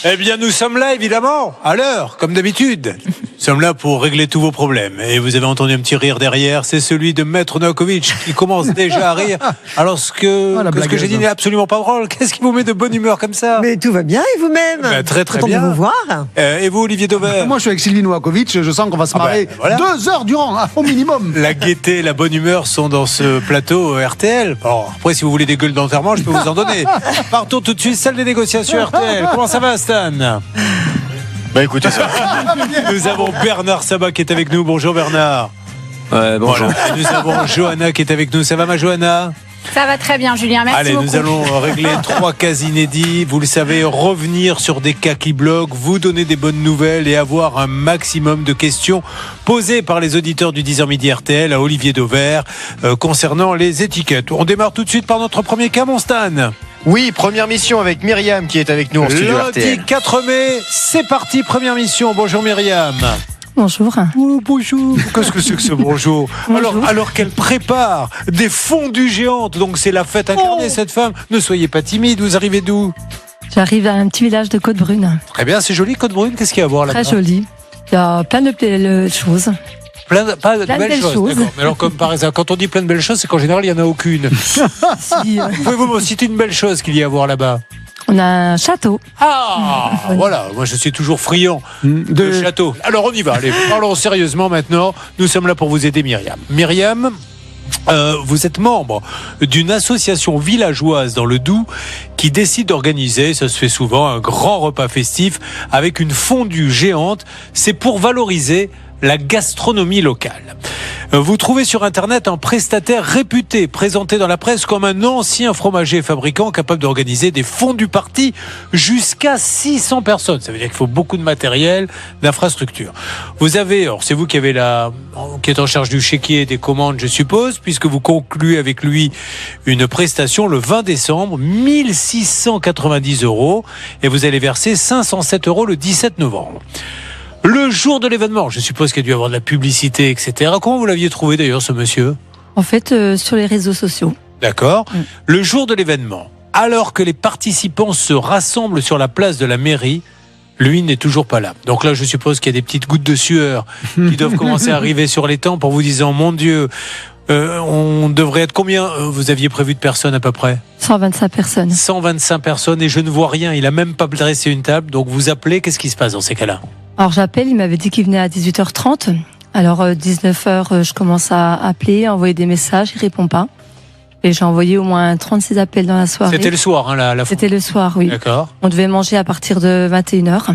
Eh bien, nous sommes là, évidemment, à l'heure, comme d'habitude. Nous sommes là pour régler tous vos problèmes. Et vous avez entendu un petit rire derrière, c'est celui de Maître Novakovic qui commence déjà à rire. Alors ce que j'ai dit n'est absolument pas drôle. Qu'est-ce qui vous met de bonne humeur comme ça? Mais tout va bien et vous-même? Très très Content bien. de vous voir. Et vous, Olivier Dauvert? Moi, je suis avec Sylvie Novakovic, je sens qu'on va se marrer voilà. 2 heures durant, au minimum. La gaieté, la bonne humeur sont dans ce plateau RTL. Bon, après, si vous voulez des gueules d'enterrement, je peux vous en donner. Partons tout de suite, salle des négociations RTL. Comment ça va, Stan? Bah écoutez ça. Nous avons Bernard Sabat qui est avec nous. Bonjour Bernard. Bonjour. Voilà. Et nous avons Johanna qui est avec nous. Ça va ma Johanna? Ça va très bien, Julien. Merci Allez, beaucoup. nous allons régler 3 cas inédits. Vous le savez, revenir sur des cas qui bloquent, vous donner des bonnes nouvelles et avoir un maximum de questions posées par les auditeurs du 10h midi RTL à Olivier Dauvert concernant les étiquettes. On démarre tout de suite par notre premier cas, mon Stan. Oui, première mission avec Myriam qui est avec nous en studio Lundi RTL. 4 mai, c'est parti, première mission. Bonjour Myriam. Bonjour. Oh, bonjour. Qu'est-ce que c'est que ce bonjour? Alors qu'elle prépare des fondues géantes, donc c'est la fête incarnée cette femme. Ne soyez pas timide, vous arrivez d'où? J'arrive à un petit village de Côte-Brune. Très bien, c'est joli Côte-Brune, qu'est-ce qu'il y a à voir là-bas? Très joli. Il y a plein de belles choses. Plein de belles belles choses. choses. D'accord. Mais alors, comme par exemple, quand on dit plein de belles choses, c'est qu'en général, il n'y en a aucune. Si, Pouvez-vous me citer une belle chose qu'il y a à voir là-bas? on a un château. Ah, voilà, moi je suis toujours friand de château. Alors on y va, allez, parlons sérieusement maintenant. Nous sommes là pour vous aider, Myriam. Myriam, vous êtes membre d'une association villageoise dans le Doubs qui décide d'organiser, ça se fait souvent, un grand repas festif avec une fondue géante. C'est pour valoriser la gastronomie locale. Vous trouvez sur Internet un prestataire réputé, présenté dans la presse comme un ancien fromager fabricant capable d'organiser des fondues parties jusqu'à 600 personnes. Ça veut dire qu'il faut beaucoup de matériel, d'infrastructure. Vous avez, alors c'est vous qui êtes en charge du chéquier des commandes, je suppose, puisque vous concluez avec lui une prestation le 20 décembre, 1690 € et vous allez verser 507 € le 17 novembre. Le jour de l'événement, je suppose qu'il y a dû y avoir de la publicité, etc. Comment vous l'aviez trouvé d'ailleurs, ce monsieur? En fait, sur les réseaux sociaux. D'accord. Le jour de l'événement, alors que les participants se rassemblent sur la place de la mairie, lui n'est toujours pas là. Donc là, je suppose qu'il y a des petites gouttes de sueur qui doivent commencer à arriver sur les tempes pour vous disant, mon Dieu, on devrait être combien? Vous aviez prévu de personnes à peu près? 125 personnes. 125 personnes et je ne vois rien. Il a même pas dressé une table. Donc vous appelez, qu'est-ce qui se passe dans ces cas-là? Alors j'appelle, il m'avait dit qu'il venait à 18h30. Alors 19h, je commence à appeler, à envoyer des messages, il répond pas. Et j'ai envoyé au moins 36 appels dans la soirée. C'était le soir, hein, la C'était le soir, oui. D'accord. On devait manger à partir de 21h.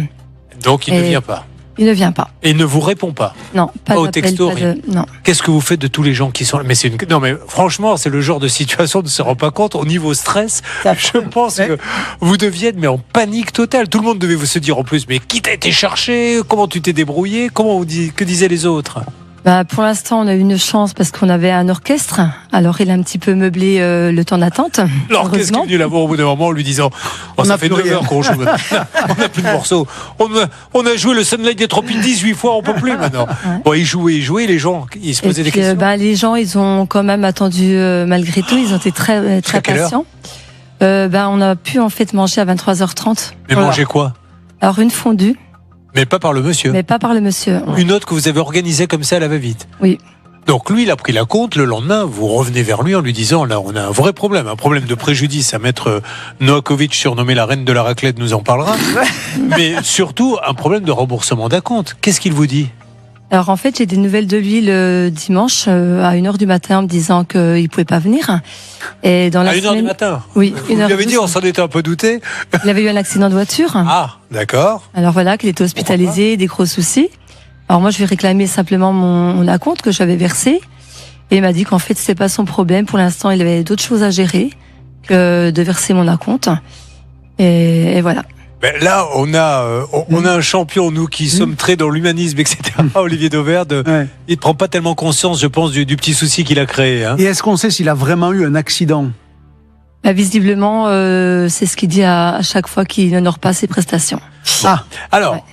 Donc il ne vient pas. Il ne vient pas. Et ne vous répond pas. Non, pas Pas au d'appel, texto, pas rien. non. Qu'est-ce que vous faites de tous les gens qui sont là? Non, mais franchement, c'est le genre de situation, on ne se rend pas compte. Au niveau stress, je pense que vous deviez être en panique totale. Tout le monde devait vous se dire en plus, mais qui t'a été cherché? Comment tu t'es débrouillé? Que disaient les autres? Pour l'instant, on a eu une chance parce qu'on avait un orchestre. Alors, il a un petit peu meublé le temps d'attente. L'orchestre qui est venu la voir au bout d'un moment en lui disant ça fait 9 heures qu'on joue maintenant. On n'a plus de morceaux. On a joué le Sunlight des Tropiques 18 fois, on peut plus maintenant. Ouais. Bon, ils jouaient, les gens, ils se posaient des questions. Les gens, ils ont quand même attendu malgré tout. Ils ont été très, très patients. On a pu en fait manger à 23h30. Mais manger quoi? Alors, une fondue. Mais pas par le monsieur. Mais pas par le monsieur. Une autre que vous avez organisée comme ça à la va-vite. Oui. Donc lui, il a pris la compte. Le lendemain, vous revenez vers lui en lui disant, là, on a un vrai problème de préjudice à Maître Novakovic, surnommé la reine de la raclette, nous en parlera. Mais surtout, un problème de remboursement d'acompte. Qu'est-ce qu'il vous dit? Alors en fait, j'ai des nouvelles de lui le dimanche à 1h du matin en me disant qu'il ne pouvait pas venir. Et dans la à 1h du matin? Oui. Vous lui avez dit, on s'en était un peu douté. Il avait eu un accident de voiture. Ah, d'accord. Alors voilà, qu'il était hospitalisé, des gros soucis. Alors moi, je vais réclamer simplement mon acompte que j'avais versé. Et il m'a dit qu'en fait, c'était pas son problème. Pour l'instant, il avait d'autres choses à gérer que de verser mon acompte. Et voilà. Ben là, on a un champion, nous, qui sommes très dans l'humanisme, etc. Olivier Dauvert, il ne prend pas tellement conscience, je pense, du petit souci qu'il a créé. Hein. Et est-ce qu'on sait s'il a vraiment eu un accident? Visiblement, c'est ce qu'il dit à chaque fois qu'il n'honore pas ses prestations. Alors,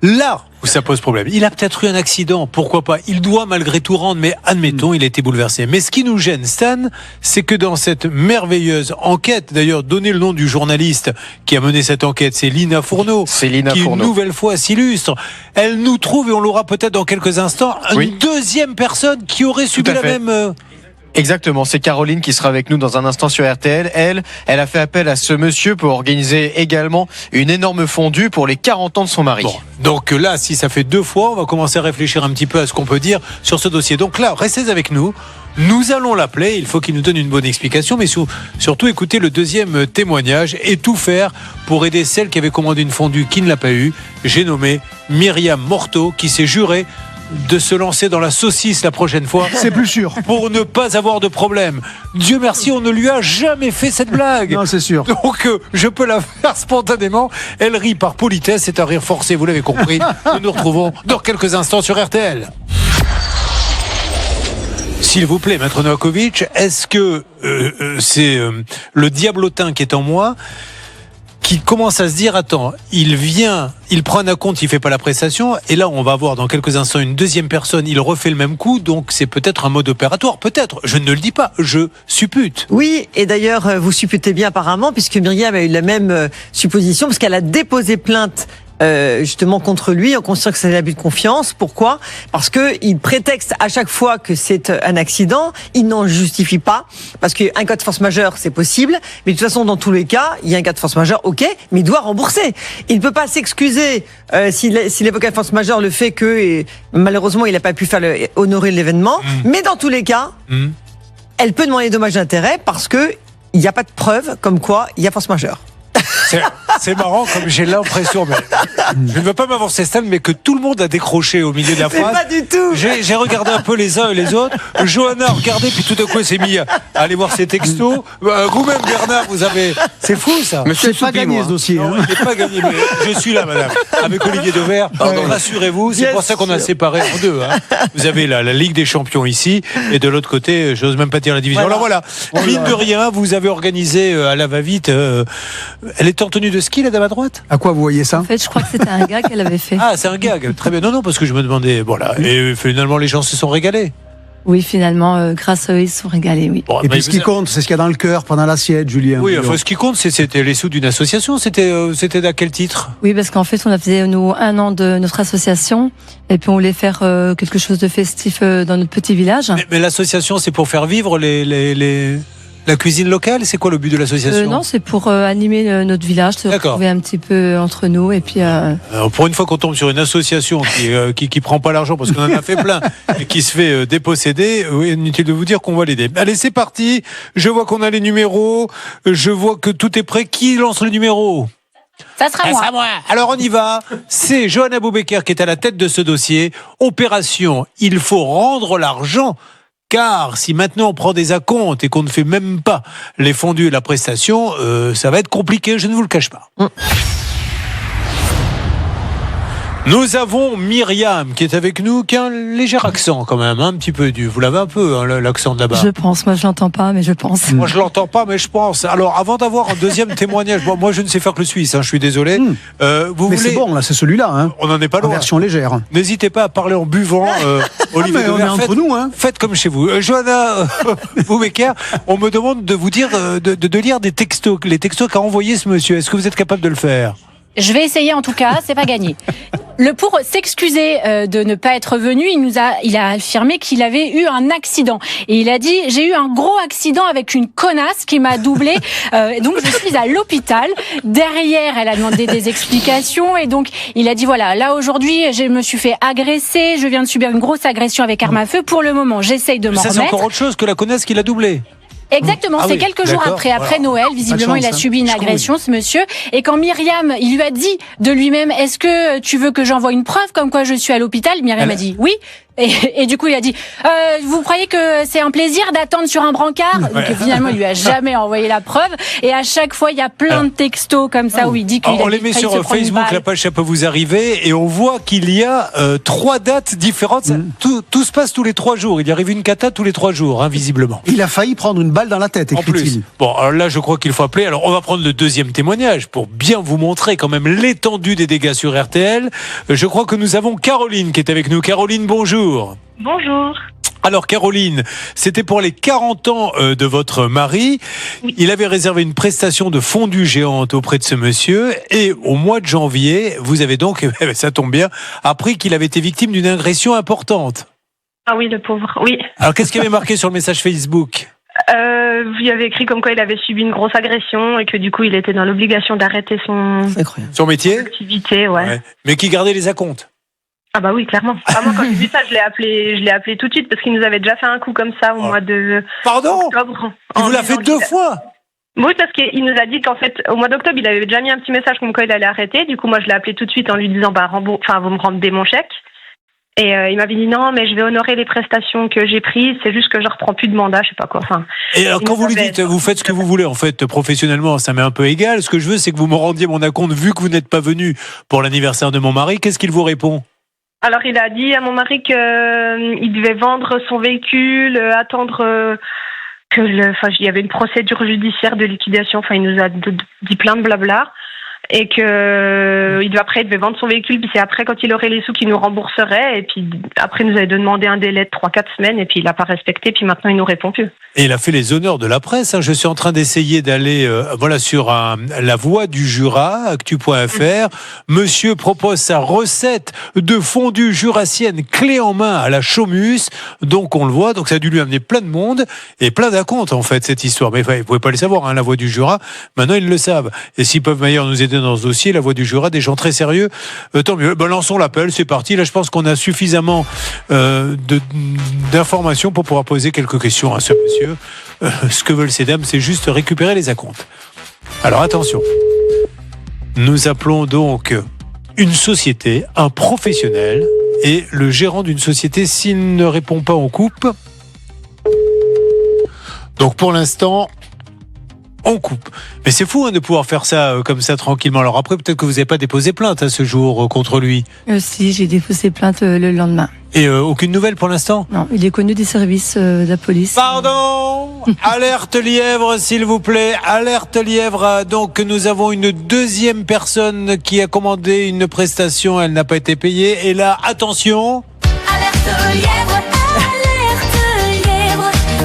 là où ça pose problème. Il a peut-être eu un accident, pourquoi pas. Il doit malgré tout rendre, mais admettons, il a été bouleversé. Mais ce qui nous gêne, Stan, c'est que dans cette merveilleuse enquête, d'ailleurs, donnez le nom du journaliste qui a mené cette enquête, c'est Lina Fourneau, qui une nouvelle fois s'illustre. Elle nous trouve, et on l'aura peut-être dans quelques instants, une deuxième personne qui aurait subi la même... Exactement, c'est Caroline qui sera avec nous dans un instant sur RTL. Elle a fait appel à ce monsieur pour organiser également une énorme fondue pour les 40 ans de son mari. Bon, donc là, si ça fait 2 fois, on va commencer à réfléchir un petit peu à ce qu'on peut dire sur ce dossier. Donc là, restez avec nous. Nous allons l'appeler, il faut qu'il nous donne une bonne explication, mais surtout écouter le deuxième témoignage et tout faire pour aider celle qui avait commandé une fondue qui ne l'a pas eu. J'ai nommé Myriam Morteau, qui s'est jurée de se lancer dans la saucisse la prochaine fois. C'est plus sûr. Pour ne pas avoir de problème. Dieu merci, on ne lui a jamais fait cette blague. Non, c'est sûr. Donc, je peux la faire spontanément. Elle rit par politesse, c'est un rire forcé, vous l'avez compris. Nous nous retrouvons dans quelques instants sur RTL. S'il vous plaît, Maître Novakovic, est-ce que c'est le diablotin qui est en moi qui commence à se dire, attends, il prend un acompte, il fait pas la prestation, et là on va voir dans quelques instants une deuxième personne, il refait le même coup, donc c'est peut-être un mode opératoire, peut-être, je ne le dis pas, je suppute. Oui, et d'ailleurs, vous supputez bien apparemment, puisque Myriam a eu la même supposition, parce qu'elle a déposé plainte justement contre lui en considérant que c'est l'abus de confiance. Pourquoi ? Parce que il prétexte à chaque fois que c'est un accident, il n'en justifie pas, parce qu'un cas de force majeure c'est possible, mais de toute façon dans tous les cas il y a un cas de force majeure, ok, mais il doit rembourser. Il ne peut pas s'excuser si l'avocat de force majeure le fait que et, malheureusement il n'a pas pu honorer l'événement, mais dans tous les cas elle peut demander dommages d'intérêt parce que il n'y a pas de preuve comme quoi il y a force majeure. C'est marrant, comme j'ai l'impression, mais je ne veux pas m'avancer Stan, mais que tout le monde a décroché au milieu de la phrase. Pas du tout. J'ai regardé un peu les uns et les autres. Johanna a regardé, puis tout d'un coup elle s'est mis à aller voir ses textos. Vous-même Bernard, vous avez... C'est fou ça. Mais c'est pas gagné ce dossier. Non, il n'est pas gagné, mais je suis là madame, avec Olivier Dauvert. Rassurez-vous, c'est pour ça qu'on a séparé en deux. Hein. Vous avez la Ligue des Champions ici, et de l'autre côté, j'ose même pas dire la division. Alors voilà, mine de rien, vous avez organisé à la va-vite... Elle est en tenue de ski, la dame à droite ? À quoi vous voyez ça ? En fait, je crois que c'était un gag qu'elle avait fait. Ah, c'est un gag. Très bien. Non, parce que je me demandais. Voilà. Et finalement, les gens se sont régalés. Oui, finalement, grâce à eux, ils se sont régalés, oui. Bon, et puis ce qui compte, c'est ce qu'il y a dans le cœur pendant l'assiette, Julien. Oui, enfin, ce qui compte, c'était les sous d'une association. C'était à quel titre ? Oui, parce qu'en fait, on a fait nous 1 an de notre association, et puis on voulait faire quelque chose de festif dans notre petit village. Mais l'association, c'est pour faire vivre la cuisine locale, c'est quoi le but de l'association ? Non, c'est pour animer notre village, se retrouver un petit peu entre nous, et puis... Alors, pour une fois qu'on tombe sur une association qui prend pas l'argent, parce qu'on en a fait plein, et qui se fait déposséder, oui, inutile de vous dire qu'on va l'aider. Allez, c'est parti. Je vois qu'on a les numéros. Je vois que tout est prêt. Qui lance le numéro ? Ça sera moi. Alors on y va. C'est Johanna Boubeker qui est à la tête de ce dossier. Opération, il faut rendre l'argent. Car si maintenant on prend des acomptes et qu'on ne fait même pas les fondus et la prestation, ça va être compliqué, je ne vous le cache pas. Nous avons Myriam qui est avec nous, qui a un léger accent quand même, un petit peu vous l'avez un peu, hein, l'accent de là-bas. Je pense, moi je l'entends pas, mais je pense. Moi je l'entends pas, mais je pense. Alors avant d'avoir un deuxième témoignage, moi je ne sais faire que le suisse, je suis désolé. Mais c'est bon, là, c'est celui-là. Hein. On n'en est pas loin. En version légère. N'hésitez pas à parler en buvant. Olivier on est entre nous. Hein. Faites comme chez vous. Johanna Boubeker, on me demande de vous dire de lire des textos, les textos qu'a envoyé ce monsieur. Est-ce que vous êtes capable de le faire ? Je vais essayer en tout cas, c'est pas gagné. Pour s'excuser de ne pas être venu, il a affirmé qu'il avait eu un accident. Et il a dit, j'ai eu un gros accident avec une connasse qui m'a doublé. Donc je suis à l'hôpital. Derrière, elle a demandé des explications. Et donc il a dit, voilà, là aujourd'hui, je me suis fait agresser. Je viens de subir une grosse agression avec arme à feu. Pour le moment, j'essaye de m'en remettre. Ça, c'est encore autre chose que la connasse qui l'a doublé. Exactement, c'est quelques jours après Noël, visiblement il a subi une agression ce monsieur, et quand Myriam, il lui a dit de lui-même, est-ce que tu veux que j'envoie une preuve comme quoi je suis à l'hôpital, Myriam a dit oui, Et du coup, il a dit vous croyez que c'est un plaisir d'attendre sur un brancard? Donc finalement, il lui a jamais envoyé la preuve. Et à chaque fois, il y a plein de textos comme ça où il dit qu'il on les met sur Facebook, la page ça peut vous arriver, et on voit qu'il y a 3 dates différentes. Tout se passe tous les 3 jours. Il y arrive une cata tous les 3 jours, hein, visiblement. Il a failli prendre une balle dans la tête, en plus. écrit-il. Bon, alors là, je crois qu'il faut appeler. Alors, on va prendre le deuxième témoignage pour bien vous montrer quand même l'étendue des dégâts sur RTL. Je crois que nous avons Caroline qui est avec nous. Caroline, bonjour. Bonjour. Alors Caroline, c'était pour les 40 ans de votre mari. Oui. Il avait réservé une prestation de fondue géante auprès de ce monsieur. Et au mois de janvier, vous avez donc, ça tombe bien, appris qu'il avait été victime d'une agression importante. Ah oui, le pauvre, oui. Alors qu'est-ce qu'il avait marqué sur le message Facebook ? Il avait écrit comme quoi il avait subi une grosse agression et que du coup il était dans l'obligation d'arrêter son Son métier ? activité, ouais. Mais qui gardait les acomptes. Ah bah oui, clairement. Moi quand j'ai vu ça, je l'ai appelé tout de suite parce qu'il nous avait déjà fait un coup comme ça au mois de octobre. Il vous l'a fait 2 fois. Oui, parce qu'il nous a dit qu'en fait au mois d'octobre il avait déjà mis un petit message comme quoi il allait arrêter. Du coup moi je l'ai appelé tout de suite en lui disant vous me rendez mon chèque. Et il m'avait dit non, mais je vais honorer les prestations que j'ai prises, c'est juste que je reprends plus de mandat, je sais pas quoi. Enfin, et alors quand vous lui dites, vous faites ce que vous voulez, en fait, professionnellement, ça m'est un peu égal. Ce que je veux, c'est que vous me rendiez mon acompte vu que vous n'êtes pas venu pour l'anniversaire de mon mari. Qu'est-ce qu'il vous répond ? Alors il a dit à mon mari qu'il devait vendre son véhicule, attendre il y avait une procédure judiciaire de liquidation. Enfin, il nous a dit plein de blabla. Et que il devait vendre son véhicule, puis c'est après quand il aurait les sous qu'il nous rembourserait, et puis après il nous avait demandé un délai de 3-4 semaines, et puis il n'a pas respecté, puis maintenant il nous répond plus. Et il a fait les honneurs de la presse, hein. Je suis en train d'essayer d'aller sur la voie du Jura, actu.fr. Monsieur propose sa recette de fondue jurassienne clé en main à la Chaumus, donc on le voit, donc ça a dû lui amener plein de monde, et plein d'acomptes en fait cette histoire, mais vous pouvez pas le savoir, hein, la voie du Jura, maintenant ils le savent, et s'ils peuvent d'ailleurs nous aider dans ce dossier, la Voix du Jura, des gens très sérieux, tant mieux. Lançons l'appel, c'est parti. Là, je pense qu'on a suffisamment d'informations pour pouvoir poser quelques questions à ce monsieur. Ce que veulent ces dames, c'est juste récupérer les acomptes. Alors attention, nous appelons donc une société, un professionnel, et le gérant d'une société, s'il ne répond pas, on coupe. Donc pour l'instant, on coupe. Mais c'est fou de pouvoir faire ça comme ça tranquillement. Alors après, peut-être que vous n'avez pas déposé plainte à ce jour contre lui. Si, j'ai déposé plainte le lendemain. Et aucune nouvelle pour l'instant ? Non, il est connu des services de la police. Pardon. Alerte lièvre, s'il vous plaît. Alerte lièvre. Donc nous avons une deuxième personne qui a commandé une prestation. Elle n'a pas été payée. Et là, attention. Alerte lièvre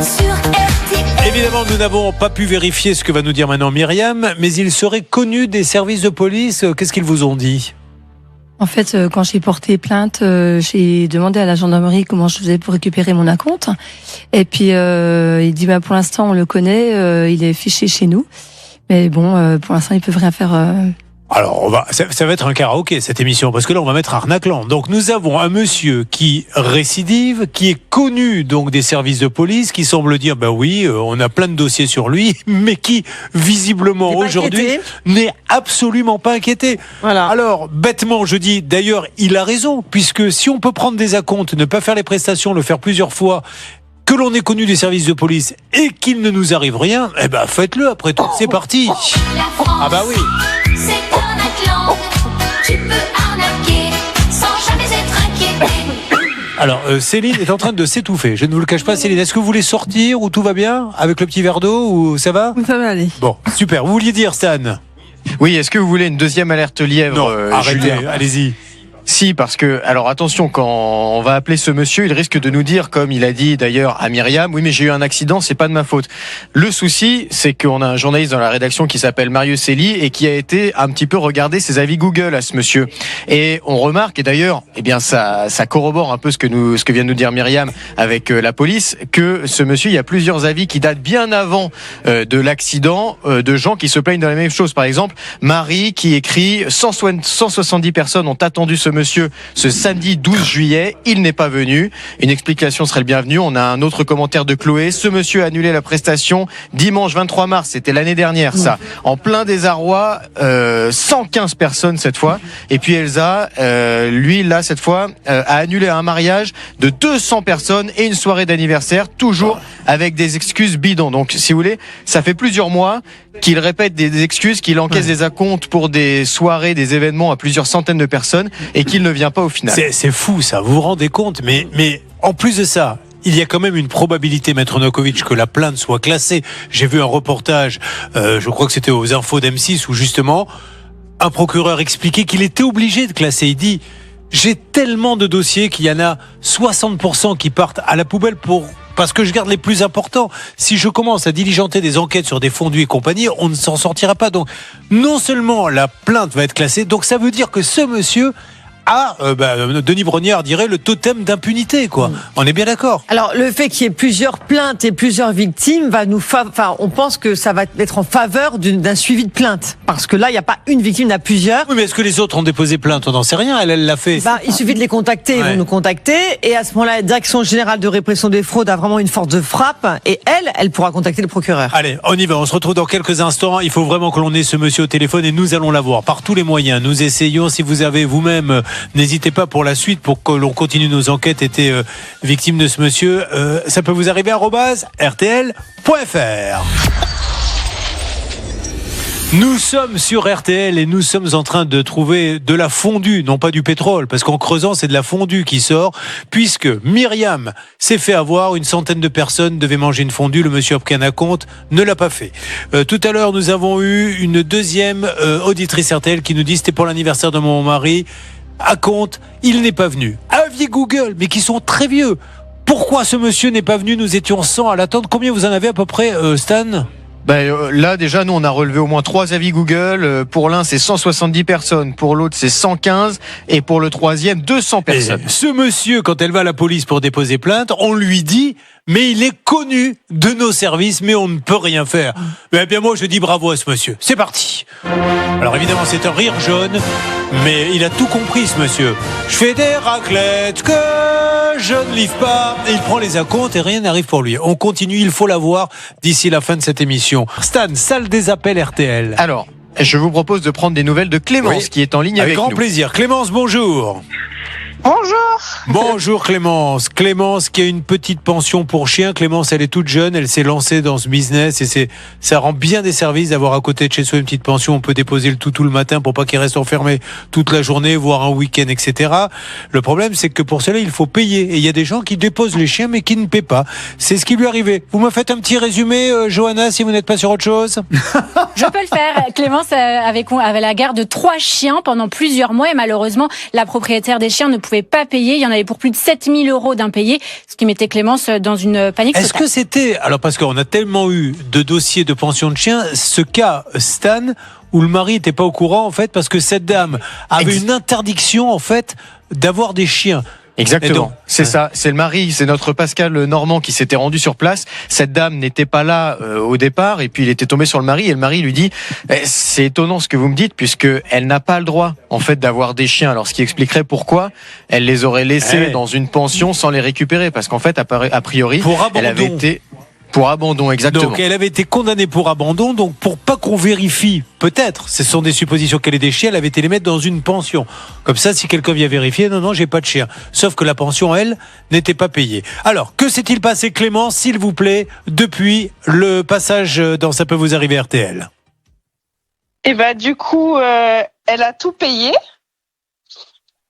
sur RTL. Évidemment, nous n'avons pas pu vérifier ce que va nous dire maintenant Myriam, mais il serait connu des services de police. Qu'est-ce qu'ils vous ont dit ? En fait, quand j'ai porté plainte, j'ai demandé à la gendarmerie comment je faisais pour récupérer mon acompte. Et puis, il dit, pour l'instant, on le connaît, il est fiché chez nous. Mais bon, pour l'instant, ils peuvent rien faire. Alors, ça va être un karaoké, cette émission, parce que là, on va mettre Arnaclan. Donc, nous avons un monsieur qui récidive, qui est connu, donc, des services de police, qui semble dire, oui, on a plein de dossiers sur lui, mais qui, visiblement, aujourd'hui, n'est absolument pas inquiété. Voilà. Alors, bêtement, je dis, d'ailleurs, il a raison, puisque si on peut prendre des acomptes, ne pas faire les prestations, le faire plusieurs fois, que l'on est connu des services de police et qu'il ne nous arrive rien, faites-le après tout. C'est parti. Ah oui. C'est un Atlan, tu peux arnaquer sans jamais être inquiété. Alors, Céline est en train de s'étouffer. Je ne vous le cache pas, Céline. Est-ce que vous voulez sortir ou tout va bien avec le petit verre d'eau ou ça va ? Ça va aller. Bon, super. Vous vouliez dire, Stan ? Oui, est-ce que vous voulez une deuxième alerte lièvre ? Non, arrêtez, Julien ? allez-y. Si, parce que, alors attention, quand on va appeler ce monsieur, il risque de nous dire, comme il a dit d'ailleurs à Myriam, oui mais j'ai eu un accident, c'est pas de ma faute. Le souci, c'est qu'on a un journaliste dans la rédaction qui s'appelle Marius Elie et qui a été un petit peu regarder ses avis Google à ce monsieur. Et on remarque, et d'ailleurs, ça corrobore un peu ce que vient de nous dire Myriam avec la police, que ce monsieur, il y a plusieurs avis qui datent bien avant de l'accident, de gens qui se plaignent de la même chose. Par exemple, Marie qui écrit 170 personnes ont attendu ce monsieur ce samedi 12 juillet. Il n'est pas venu. Une explication serait le bienvenu. On a un autre commentaire de Chloé. Ce monsieur a annulé la prestation dimanche 23 mars. C'était l'année dernière, ça. En plein désarroi, 115 personnes cette fois. Et puis Elsa, lui, là, cette fois, a annulé un mariage de 200 personnes et une soirée d'anniversaire, toujours avec des excuses bidons. Donc, si vous voulez, ça fait plusieurs mois qu'il répète des excuses, qu'il encaisse des acomptes pour des soirées, des événements à plusieurs centaines de personnes et qu'il ne vient pas au final. C'est fou, ça. Vous vous rendez compte? Mais en plus de ça, il y a quand même une probabilité, Maître Novakovic, que la plainte soit classée. J'ai vu un reportage, je crois que c'était aux infos d'M6, où justement, un procureur expliquait qu'il était obligé de classer. Il dit, j'ai tellement de dossiers qu'il y en a 60% qui partent à la poubelle parce que je garde les plus importants. Si je commence à diligenter des enquêtes sur des fondus et compagnie, on ne s'en sortira pas. Donc, non seulement la plainte va être classée, donc ça veut dire que ce monsieur a, Denis Brognard dirait, le totem d'impunité, quoi. On est bien d'accord. Alors, le fait qu'il y ait plusieurs plaintes et plusieurs victimes va on pense que ça va être en faveur d'un suivi de plainte. Parce que là, il n'y a pas une victime, il y en a plusieurs. Oui, mais est-ce que les autres ont déposé plainte? On n'en sait rien. Elle l'a fait. Il suffit de les contacter, ils vont nous contacter. Et à ce moment-là, la Direction Générale de Répression des Fraudes a vraiment une force de frappe. Et elle pourra contacter le procureur. Allez, on y va. On se retrouve dans quelques instants. Il faut vraiment que l'on ait ce monsieur au téléphone et nous allons l'avoir par tous les moyens. Nous essayons. Si vous avez vous-même, n'hésitez pas pour la suite, pour que l'on continue nos enquêtes, été victime de ce monsieur. Ça peut vous arriver @rtl.fr. Nous sommes sur RTL et nous sommes en train de trouver de la fondue, non pas du pétrole, parce qu'en creusant, c'est de la fondue qui sort, puisque Myriam s'est fait avoir, une centaine de personnes devaient manger une fondue, le monsieur a pris un acompte, ne l'a pas fait. Tout à l'heure, nous avons eu une deuxième auditrice RTL qui nous dit, c'était pour l'anniversaire de mon mari, acompte, il n'est pas venu. Avis Google, mais qui sont très vieux. Pourquoi ce monsieur n'est pas venu? Nous étions 100 à l'attente. Combien vous en avez à peu près, Stan? Là, déjà, nous, on a relevé au moins 3 avis Google. Pour l'un, c'est 170 personnes. Pour l'autre, c'est 115. Et pour le troisième, 200 personnes. Et ce monsieur, quand elle va à la police pour déposer plainte, on lui dit, mais il est connu de nos services, mais on ne peut rien faire. Eh bien, moi, je dis bravo à ce monsieur. C'est parti. Alors, évidemment, c'est un rire jaune, mais il a tout compris, ce monsieur. Je fais des raclettes que je ne livre pas. Et il prend les acomptes et rien n'arrive pour lui. On continue, il faut l'avoir d'ici la fin de cette émission. Stan, salle des appels RTL. Alors, je vous propose de prendre des nouvelles de Clémence, qui est en ligne avec nous. Avec grand plaisir. Clémence, bonjour. Bonjour. Bonjour Clémence. Clémence qui a une petite pension pour chien. Clémence, elle est toute jeune, elle s'est lancée dans ce business et ça rend bien des services d'avoir à côté de chez soi une petite pension. On peut déposer le toutou le matin pour pas qu'il reste enfermé toute la journée, voire un week-end, etc. Le problème, c'est que pour cela, il faut payer. Et il y a des gens qui déposent les chiens mais qui ne paient pas. C'est ce qui lui est arrivé. Vous me faites un petit résumé, Johanna, si vous n'êtes pas sur autre chose? Je peux le faire. Clémence avait la garde de 3 chiens pendant plusieurs mois et malheureusement, la propriétaire des chiens ne pouvait pas payer. Il y en avait pour plus de 7 000 € d'impayés, ce qui mettait Clémence dans une panique totale. Est-ce que c'était, alors parce qu'on a tellement eu de dossiers de pension de chiens, ce cas, Stan, où le mari n'était pas au courant, en fait, parce que cette dame avait une interdiction, en fait, d'avoir des chiens. Exactement, c'est ça, c'est le mari, c'est notre Pascal Normand qui s'était rendu sur place. Cette dame n'était pas là au départ et puis il était tombé sur le mari et le mari lui dit c'est étonnant ce que vous me dites puisque elle n'a pas le droit en fait d'avoir des chiens. Alors ce qui expliquerait pourquoi elle les aurait laissés dans une pension sans les récupérer parce qu'en fait a priori elle avait été pour abandon, exactement. Donc elle avait été condamnée pour abandon, donc pour pas qu'on vérifie, peut-être, ce sont des suppositions qu'elle ait des chiens, elle avait été les mettre dans une pension. Comme ça, si quelqu'un vient vérifier, non, j'ai pas de chien. Sauf que la pension, elle, n'était pas payée. Alors, que s'est-il passé, Clément, s'il vous plaît, depuis le passage dans Ça peut vous arriver RTL? Et du coup, elle a tout payé.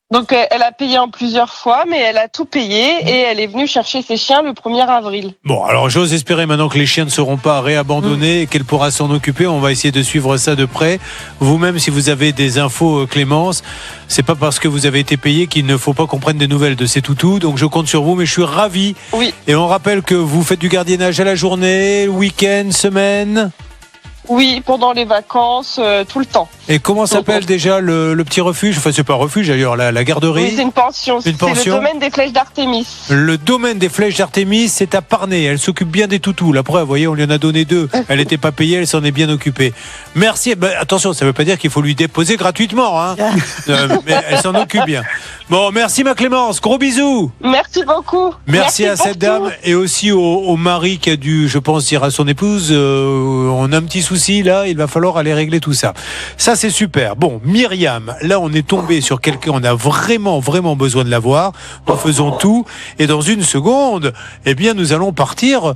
Donc elle a payé en plusieurs fois, mais elle a tout payé et elle est venue chercher ses chiens le 1er avril. Bon, alors j'ose espérer maintenant que les chiens ne seront pas réabandonnés et qu'elle pourra s'en occuper. On va essayer de suivre ça de près. Vous-même, si vous avez des infos, Clémence, c'est pas parce que vous avez été payé qu'il ne faut pas qu'on prenne des nouvelles de ces toutous. Donc je compte sur vous, mais je suis ravi. Oui. Et on rappelle que vous faites du gardiennage à la journée, week-end, semaine. Oui, pendant les vacances, tout le temps. Et comment s'appelle déjà le petit refuge? Enfin, c'est pas un refuge d'ailleurs, la garderie. Oui, c'est une pension. C'est le domaine des flèches d'Artémis. Le domaine des flèches d'Artémis, c'est à Parnay. Elle s'occupe bien des toutous. La preuve, vous voyez, on lui en a donné 2. Elle n'était pas payée, elle s'en est bien occupée. Merci. Ben, attention, ça ne veut pas dire qu'il faut lui déposer gratuitement. Hein. Mais elle s'en occupe bien. Bon, merci ma Clémence. Gros bisous. Merci beaucoup. Merci à cette dame et aussi au mari qui a dû, je pense, dire à son épouse, on a un petit souci là, il va falloir aller régler tout ça. Ça, c'est super. Bon, Myriam, là, on est tombé sur quelqu'un, on a vraiment besoin de la voir. Nous faisons tout. Et dans une seconde, eh bien, nous allons partir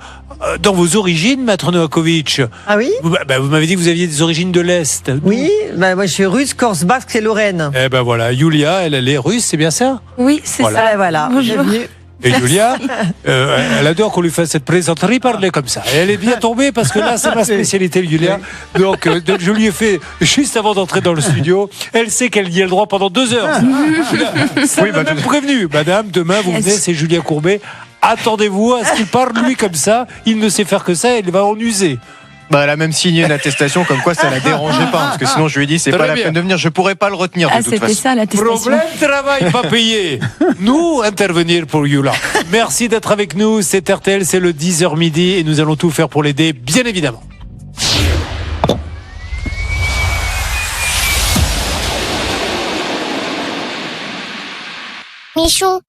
dans vos origines, Maître Novakovic. Ah oui? Vous m'avez dit que vous aviez des origines de l'Est. Oui, moi je suis russe, corse, basque et lorraine. Eh ben voilà, Julia, elle est russe, c'est bien ça? Oui, c'est Voilà. ça. Voilà. Bonjour. Bienvenue. Et Julia, elle adore qu'on lui fasse cette plaisanterie, parler comme ça. Et elle est bien tombée parce que là, c'est ma spécialité, Julia. Donc, je lui ai fait, juste avant d'entrer dans le studio, elle sait qu'elle y a le droit pendant 2 heures. Ça m'a même prévenu. Madame, demain, vous venez, c'est Julien Courbet. Attendez-vous à ce qu'il parle, lui, comme ça. Il ne sait faire que ça, il va en user. Bah, elle a même signé une attestation comme quoi ça la dérangeait pas. Parce que sinon, je lui ai dit, c'est Très pas la bien. peine de venir. Je pourrais pas le retenir de toute C'était façon. ça l'attestation. Problème travail pas payé. Nous intervenir pour Yula. Merci d'être avec nous. C'est RTL, c'est le 10h midi et nous allons tout faire pour l'aider, bien évidemment. Michou.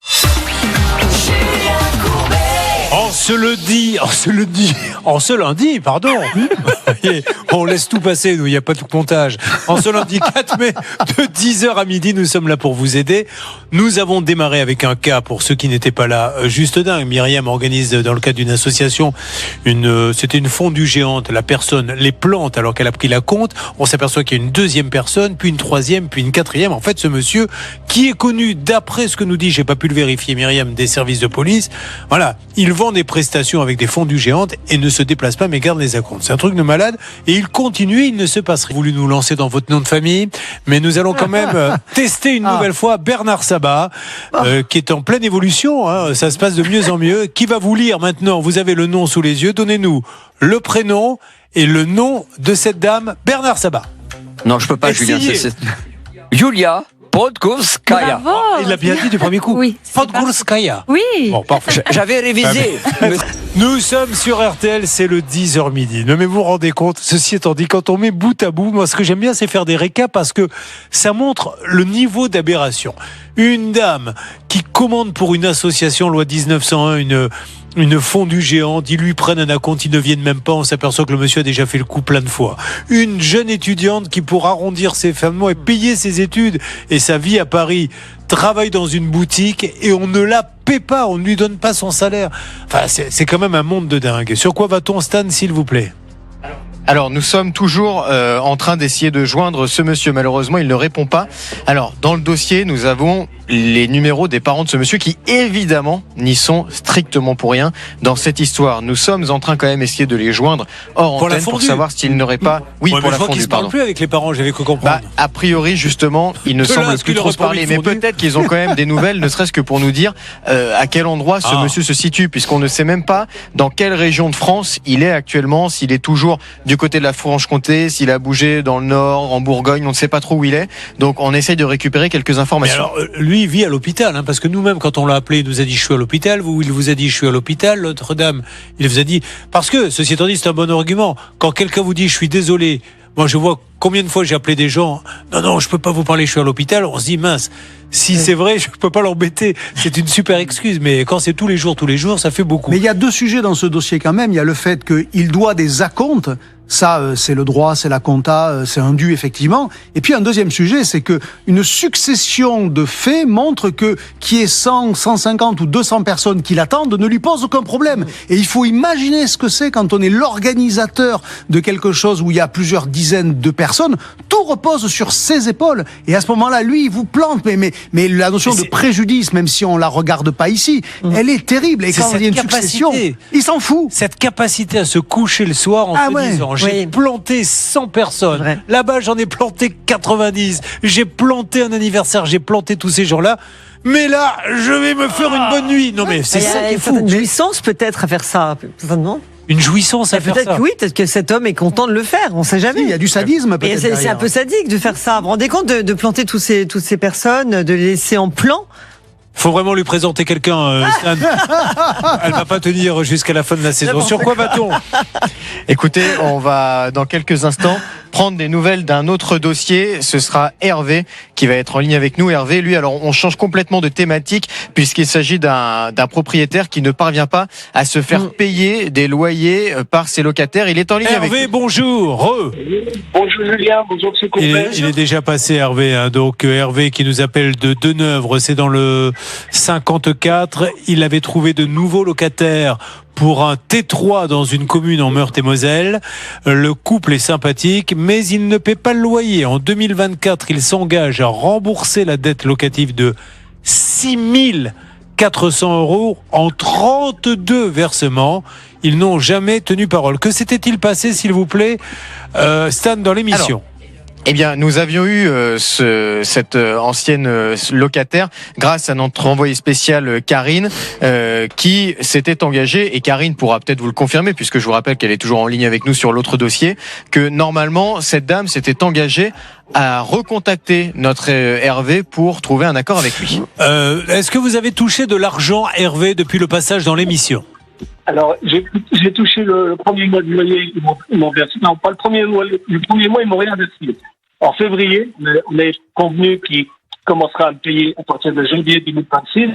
En ce lundi, pardon. On laisse tout passer, nous, il n'y a pas tout comptage. En ce lundi 4 mai, de 10h à midi, nous sommes là pour vous aider. Nous avons démarré avec un cas, pour ceux qui n'étaient pas là, juste dingue. Myriam organise, dans le cadre d'une association, c'était une fondue géante. La personne les plante alors qu'elle a pris la compte. On s'aperçoit qu'il y a une deuxième personne, puis une troisième, puis une quatrième. En fait, ce monsieur, qui est connu, d'après ce que nous dit, j'ai pas pu le vérifier, Myriam, des services de police, voilà, il vend des prestations avec des fondues géantes et ne se déplace pas mais garde les acomptes. C'est un truc de malade et il continue, il ne se passe rien. Vous voulez nous lancer dans votre nom de famille, mais nous allons quand même tester une nouvelle fois Bernard Sabat, qui est en pleine évolution, hein, ça se passe de mieux en mieux. Qui va vous lire maintenant? Vous avez le nom sous les yeux, donnez-nous le prénom et le nom de cette dame, Bernard Sabat. Non, je peux pas, Julien. Essayez. Julia Podgorskaya. Bravo. Il l'a bien dit du premier coup. Oui. Podgorskaya. Oui. Bon, parfait. J'avais révisé. Nous sommes sur RTL, c'est le 10h midi. Mais vous vous rendez compte, ceci étant dit, quand on met bout à bout, moi ce que j'aime bien c'est faire des récaps parce que ça montre le niveau d'aberration. Une dame qui commande pour une association loi 1901 une fondue géante, ils lui prennent un acompte, ils ne viennent même pas, on s'aperçoit que le monsieur a déjà fait le coup plein de fois. Une jeune étudiante qui, pour arrondir ses fins de mois et payer ses études et sa vie à Paris, travaille dans une boutique et on ne la paie pas, on ne lui donne pas son salaire. Enfin, c'est quand même un monde de dingue. Sur quoi va-t-on, Stan, s'il vous plaît ? Alors, nous sommes toujours en train d'essayer de joindre ce monsieur. Malheureusement, il ne répond pas. Alors, dans le dossier, nous avons les numéros des parents de ce monsieur qui, évidemment, n'y sont strictement pour rien dans cette histoire. Nous sommes en train quand même d'essayer de les joindre hors Pour la antenne pour fondue. savoir s'ils n'auraient pas... Oui, Ouais, pour mais la je vois qu'ils fondue, se parlent pardon. plus avec les parents, j'avais que comprendre. A priori, justement, ils ne De là, semblent est-ce plus qu'il trop aurait se parler. pas Mais envie de fondue peut-être qu'ils ont quand même des nouvelles, ne serait-ce que pour nous dire à quel endroit ce monsieur se situe, puisqu'on ne sait même pas dans quelle région de France il est actuellement, s'il est toujours du côté de la Franche-Comté, s'il a bougé dans le Nord, en Bourgogne, on ne sait pas trop où il est. Donc, on essaye de récupérer quelques Mais informations. alors, lui, il vit à l'hôpital, hein, parce que nous-mêmes, quand on l'a appelé, il nous a dit je suis à l'hôpital. Vous, il vous a dit je suis à l'hôpital. L'autre dame, il vous a dit parce que ceci étant dit, c'est un bon argument. Quand quelqu'un vous dit je suis désolé, moi je vois combien de fois j'ai appelé des gens. Non, je peux pas vous parler, je suis à l'hôpital. On se dit mince. Si c'est vrai, je peux pas l'embêter. C'est une super excuse, mais quand c'est tous les jours, ça fait beaucoup. Mais il y a 2 sujets dans ce dossier quand même. Il y a le fait qu'il doit des acomptes. Ça, c'est le droit, c'est la compta, c'est un dû, effectivement. Et puis, un deuxième sujet, c'est que une succession de faits montre que qu'il y ait 100, 150 ou 200 personnes qui l'attendent ne lui pose aucun problème. Et il faut imaginer ce que c'est quand on est l'organisateur de quelque chose où il y a plusieurs dizaines de personnes. Tout repose sur ses épaules. Et à ce moment-là, lui, il vous plante. Mais la notion de préjudice, même si on la regarde pas ici, elle est terrible. Et C'est quand il y a une cette succession, capacité. il s'en fout. Cette capacité à se coucher le soir en se disant j'ai planté 100 personnes. Vrai. Là-bas, j'en ai planté 90. J'ai planté un anniversaire, j'ai planté tous ces gens-là. Mais là, je vais me faire une bonne nuit. Non, mais c'est ça qui est une fou. certaine jouissance peut-être à faire ça, certainement. une jouissance à faire Peut-être ça. que oui, peut-être que cet homme est content de le faire, on sait jamais. Il y a du sadisme Et peut-être c'est un derrière. peu sadique de faire ça. Vous vous rendez compte de planter toutes ces personnes, de les laisser en plan? Faut vraiment lui présenter quelqu'un, Stan. Elle va pas tenir jusqu'à la fin de la saison. Sur quoi va-t-on? Écoutez, on va dans quelques instants prendre des nouvelles d'un autre dossier. Ce sera Hervé qui va être en ligne avec nous. Hervé, lui, alors on change complètement de thématique puisqu'il s'agit d'un propriétaire qui ne parvient pas à se faire payer des loyers par ses locataires. Il est en ligne avec Hervé, nous. bonjour. Bonjour Julien, bonjour ce Il est déjà passé, Hervé. Hein. Donc Hervé qui nous appelle de Deneuvre, c'est dans le 54. Il avait trouvé de nouveaux locataires pour un T3 dans une commune en Meurthe-et-Moselle. Le couple est sympathique, mais il ne paie pas le loyer. En 2024, il s'engage à rembourser la dette locative de 6 400 € en 32 versements. Ils n'ont jamais tenu parole. Que s'était-il passé, s'il vous plaît, Stan, dans l'émission? Eh bien, nous avions eu cette ancienne locataire grâce à notre envoyée spéciale Karine qui s'était engagée, et Karine pourra peut-être vous le confirmer puisque je vous rappelle qu'elle est toujours en ligne avec nous sur l'autre dossier, que normalement cette dame s'était engagée à recontacter notre Hervé pour trouver un accord avec lui. Est-ce que vous avez touché de l'argent, Hervé, depuis le passage dans l'émission? Alors, j'ai touché le premier mois de loyer, ils m'ont versé. Non, pas le premier mois, le premier mois, ils m'ont rien versé. En février, on est convenu qu'il commencera à me payer à partir de janvier 2026.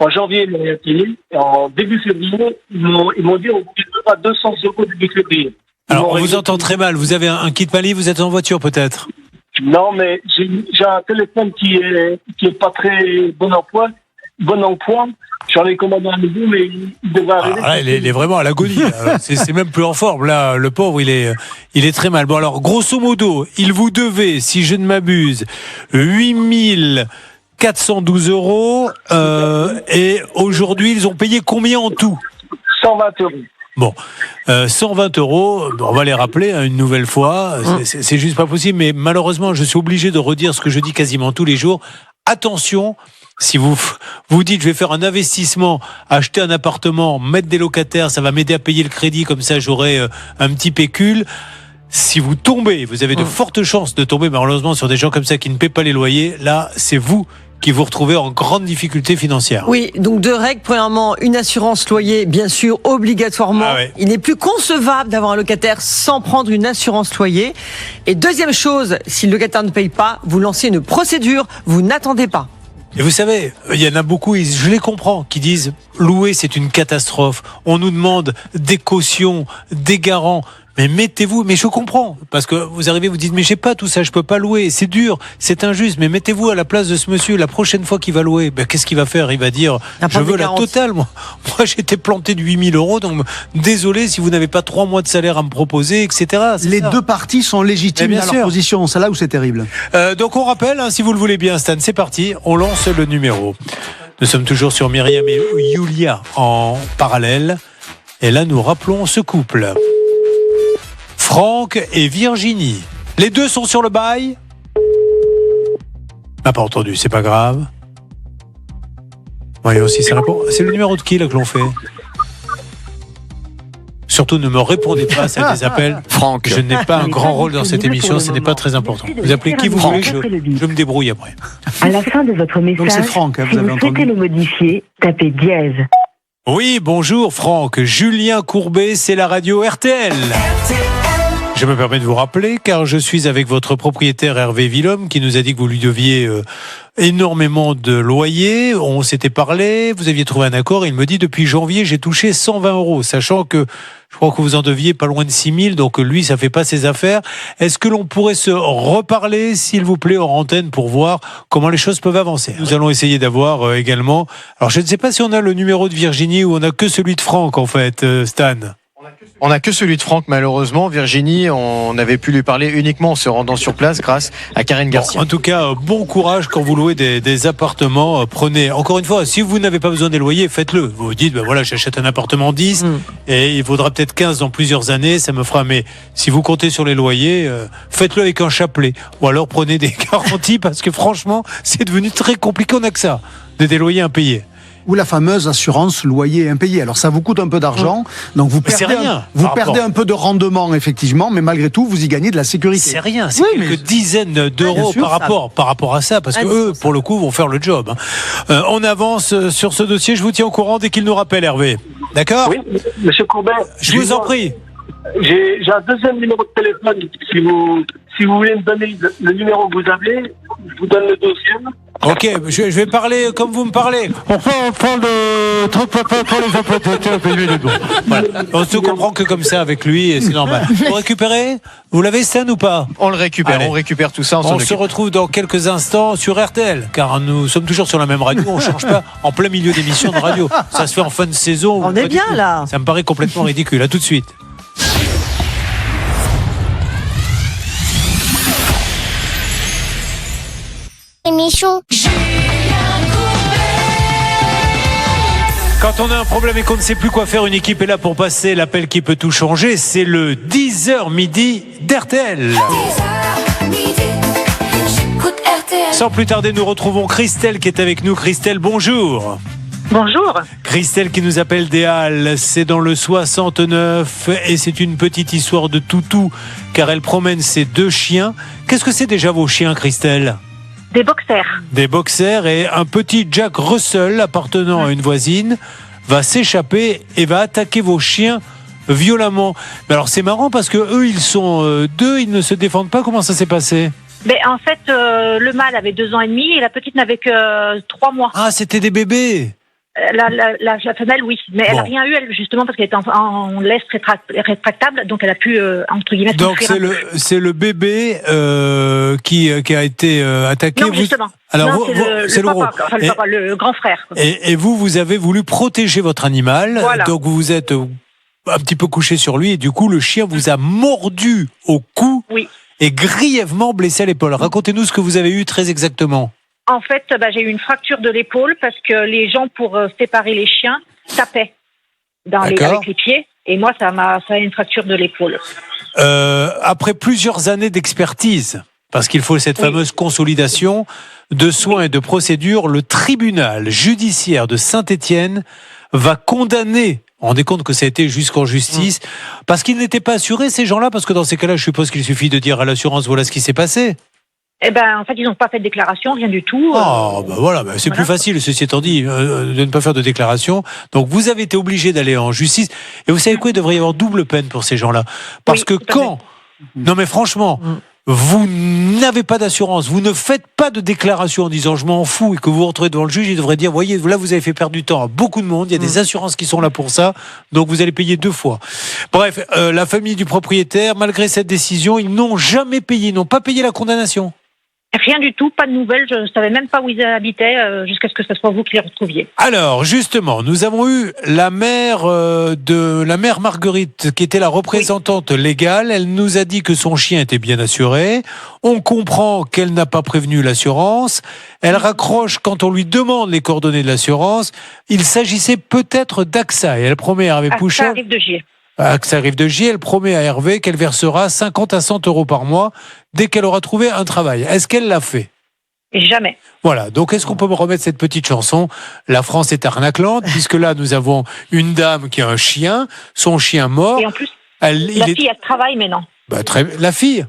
En janvier, ils m'ont rien payé. Et en début février, ils m'ont dit on vous donnera 200 € début février. Alors, on vous entend très mal. Vous avez un kit Mali, vous êtes en voiture peut-être? Non, mais j'ai un téléphone qui est pas très bon emploi. J'en ai commandé un nouveau, mais il devrait arriver. Ah, il est vraiment à l'agonie. C'est même plus en forme. Là, le pauvre, il est très mal. Bon, alors, grosso modo, il vous devait, si je ne m'abuse, 8 412 €. Et aujourd'hui, ils ont payé combien en tout? 120 €. Bon, 120 €, on va les rappeler une nouvelle fois. C'est juste pas possible. Mais malheureusement, je suis obligé de redire ce que je dis quasiment tous les jours. Attention, si vous dites je vais faire un investissement, acheter un appartement, mettre des locataires, ça va m'aider à payer le crédit, comme ça j'aurai un petit pécule. Si vous tombez, vous avez de fortes chances de tomber malheureusement sur des gens comme ça qui ne paient pas les loyers, là c'est vous qui vous retrouvez en grande difficulté financière. Oui, donc deux règles. Premièrement, une assurance loyer, bien sûr, obligatoirement. Ah ouais. Il n'est plus concevable d'avoir un locataire sans prendre une assurance loyer. Et deuxième chose, si le locataire ne paye pas, vous lancez une procédure, vous n'attendez pas. Et vous savez, il y en a beaucoup, je les comprends, qui disent louer c'est une catastrophe. On nous demande des cautions, des garants. Mais mettez-vous, mais je comprends, parce que vous arrivez, vous dites, mais j'ai pas tout ça, je peux pas louer, c'est dur, c'est injuste, mais mettez-vous à la place de ce monsieur, la prochaine fois qu'il va louer, ben, qu'est-ce qu'il va faire? Il va dire, je veux la totale, moi j'ai été planté de 8 000 €, donc désolé si vous n'avez pas 3 mois de salaire à me proposer, etc. Les deux parties sont légitimes bien dans sûr. leur position, c'est là où c'est terrible. Donc on rappelle, si vous le voulez bien, Stan, c'est parti, on lance le numéro. Nous sommes toujours sur Myriam et Julia en parallèle, et là nous rappelons ce couple. Franck et Virginie. Les deux sont sur le bail? Ah, pas entendu, c'est pas grave. Voyons si ça répond. C'est le numéro de qui là que l'on fait? Surtout ne me répondez pas à ces des appels. Franck. Je n'ai pas un grand rôle dans cette émission, ce n'est pas très important. Vous appelez qui vous voulez, je me débrouille après. À la fin de votre message, Donc c'est Franck, hein, si vous avez vous entendu. souhaitez le modifier, tapez dièse. Oui, bonjour Franck. Julien Courbet, c'est la radio RTL. Je me permets de vous rappeler, car je suis avec votre propriétaire Hervé Villhomme, qui nous a dit que vous lui deviez énormément de loyer. On s'était parlé, vous aviez trouvé un accord. Et il me dit, depuis janvier, j'ai touché 120 €, sachant que je crois que vous en deviez pas loin de 6 000, donc lui, ça fait pas ses affaires. Est-ce que l'on pourrait se reparler, s'il vous plaît, hors antenne, pour voir comment les choses peuvent avancer? Nous allons essayer d'avoir également... Alors, je ne sais pas si on a le numéro de Virginie ou on a que celui de Franck, en fait, Stan. On n'a que celui de Franck, malheureusement. Virginie, on avait pu lui parler uniquement en se rendant sur place grâce à Karine Garcia. En tout cas, bon courage quand vous louez des appartements. Prenez, encore une fois, si vous n'avez pas besoin des loyers, faites-le. Vous vous dites, ben voilà, j'achète un appartement 10 et il vaudra peut-être 15 dans plusieurs années, ça me fera. Mais si vous comptez sur les loyers, faites-le avec un chapelet. Ou alors prenez des garanties parce que franchement, c'est devenu très compliqué. On n'a que ça, des loyers impayés. ou la fameuse assurance loyer impayé. Alors ça vous coûte un peu d'argent, donc vous perdez un peu de rendement effectivement, mais malgré tout vous y gagnez de la sécurité. C'est rien, c'est quelques dizaines d'euros par rapport à ça, parce que eux, pour le coup, vont faire le job. On avance sur ce dossier, je vous tiens au courant dès qu'il nous rappelle, Hervé. D'accord ? Oui, monsieur Courbet. Je vous en prie. J'ai un deuxième numéro de téléphone. Si vous voulez me donner le numéro que vous avez, je vous donne le deuxième. Ok, je vais parler comme vous me parlez. On parle de trucs pour les emplois. Voilà. On se comprend que comme ça avec lui, et c'est normal. Vous récupérez ? Vous l'avez, Stan, ou pas ? On le récupère, on récupère tout ça. On se retrouve dans quelques instants sur RTL, car nous sommes toujours sur la même radio, on ne change pas en plein milieu d'émission de radio. Ça se fait en fin de saison. On est bien là. Ça me paraît complètement ridicule. À tout de suite. Émission. Quand on a un problème et qu'on ne sait plus quoi faire, une équipe est là pour passer l'appel qui peut tout changer. C'est le 10h midi d'RTL. 10h midi, j'écoute RTL. Sans plus tarder, nous retrouvons Christelle qui est avec nous. Christelle, bonjour. Bonjour. Christelle qui nous appelle des Halles, c'est dans le 69 et c'est une petite histoire de toutou car elle promène ses 2 chiens. Qu'est-ce que c'est déjà vos chiens, Christelle ? Des boxers. Des boxers, et un petit Jack Russell appartenant à une voisine va s'échapper et va attaquer vos chiens violemment. Mais alors c'est marrant parce que eux ils sont 2, ils ne se défendent pas. Comment ça s'est passé ? Mais en fait, le mâle avait 2 ans et demi et la petite n'avait que 3 mois. Ah, c'était des bébés. La femelle, oui, mais elle n'a rien eu, elle, justement, parce qu'elle était en laisse rétractable, donc elle a pu, entre guillemets, donc c'est le bébé qui a été attaqué. Non, justement. Alors non, c'est le gros. Papa, le grand frère. Et vous avez voulu protéger votre animal, voilà. Donc vous vous êtes un petit peu couché sur lui, et du coup le chien vous a mordu au cou et grièvement blessé à l'épaule. Racontez-nous ce que vous avez eu très exactement. En fait, j'ai eu une fracture de l'épaule parce que les gens, pour séparer les chiens, tapaient avec les pieds. Et moi, ça a une fracture de l'épaule. Après plusieurs années d'expertise, parce qu'il faut cette fameuse consolidation de soins et de procédures, le tribunal judiciaire de Saint-Étienne va condamner. Vous vous rendez compte que ça a été jusqu'en justice, parce qu'ils n'étaient pas assurés, ces gens-là, parce que dans ces cas-là, je suppose qu'il suffit de dire à l'assurance, voilà ce qui s'est passé. Eh ben, en fait, ils n'ont pas fait de déclaration, rien du tout. C'est plus facile, ceci étant dit, de ne pas faire de déclaration. Donc, vous avez été obligé d'aller en justice. Et vous savez quoi, il devrait y avoir double peine pour ces gens-là. Parce que quand... Non mais franchement, vous n'avez pas d'assurance, vous ne faites pas de déclaration en disant je m'en fous, et que vous vous retrouvez devant le juge, il devrait dire, voyez, là vous avez fait perdre du temps à beaucoup de monde, il y a des assurances qui sont là pour ça, donc vous allez payer 2 fois. Bref, la famille du propriétaire, malgré cette décision, ils n'ont jamais payé, ils n'ont pas payé la condamnation. Rien du tout, pas de nouvelles, je ne savais même pas où ils habitaient jusqu'à ce que ce soit vous qui les retrouviez. Alors, justement, nous avons eu la mère Marguerite, qui était la représentante légale. Elle nous a dit que son chien était bien assuré. On comprend qu'elle n'a pas prévenu l'assurance. Elle raccroche quand on lui demande les coordonnées de l'assurance. Il s'agissait peut-être d'AXA, et elle promet à Hervé Pouchol. Ça arrive de Gier. Ça arrive de J, elle promet à Hervé qu'elle versera 50 à 100 euros par mois dès qu'elle aura trouvé un travail. Est-ce qu'elle l'a fait ? Jamais. Voilà, donc est-ce qu'on peut me remettre cette petite chanson ? La France est arnaquelante, puisque là nous avons une dame qui a un chien, son chien mort. Et en plus, la fille, elle travaille, mais non. La fille ?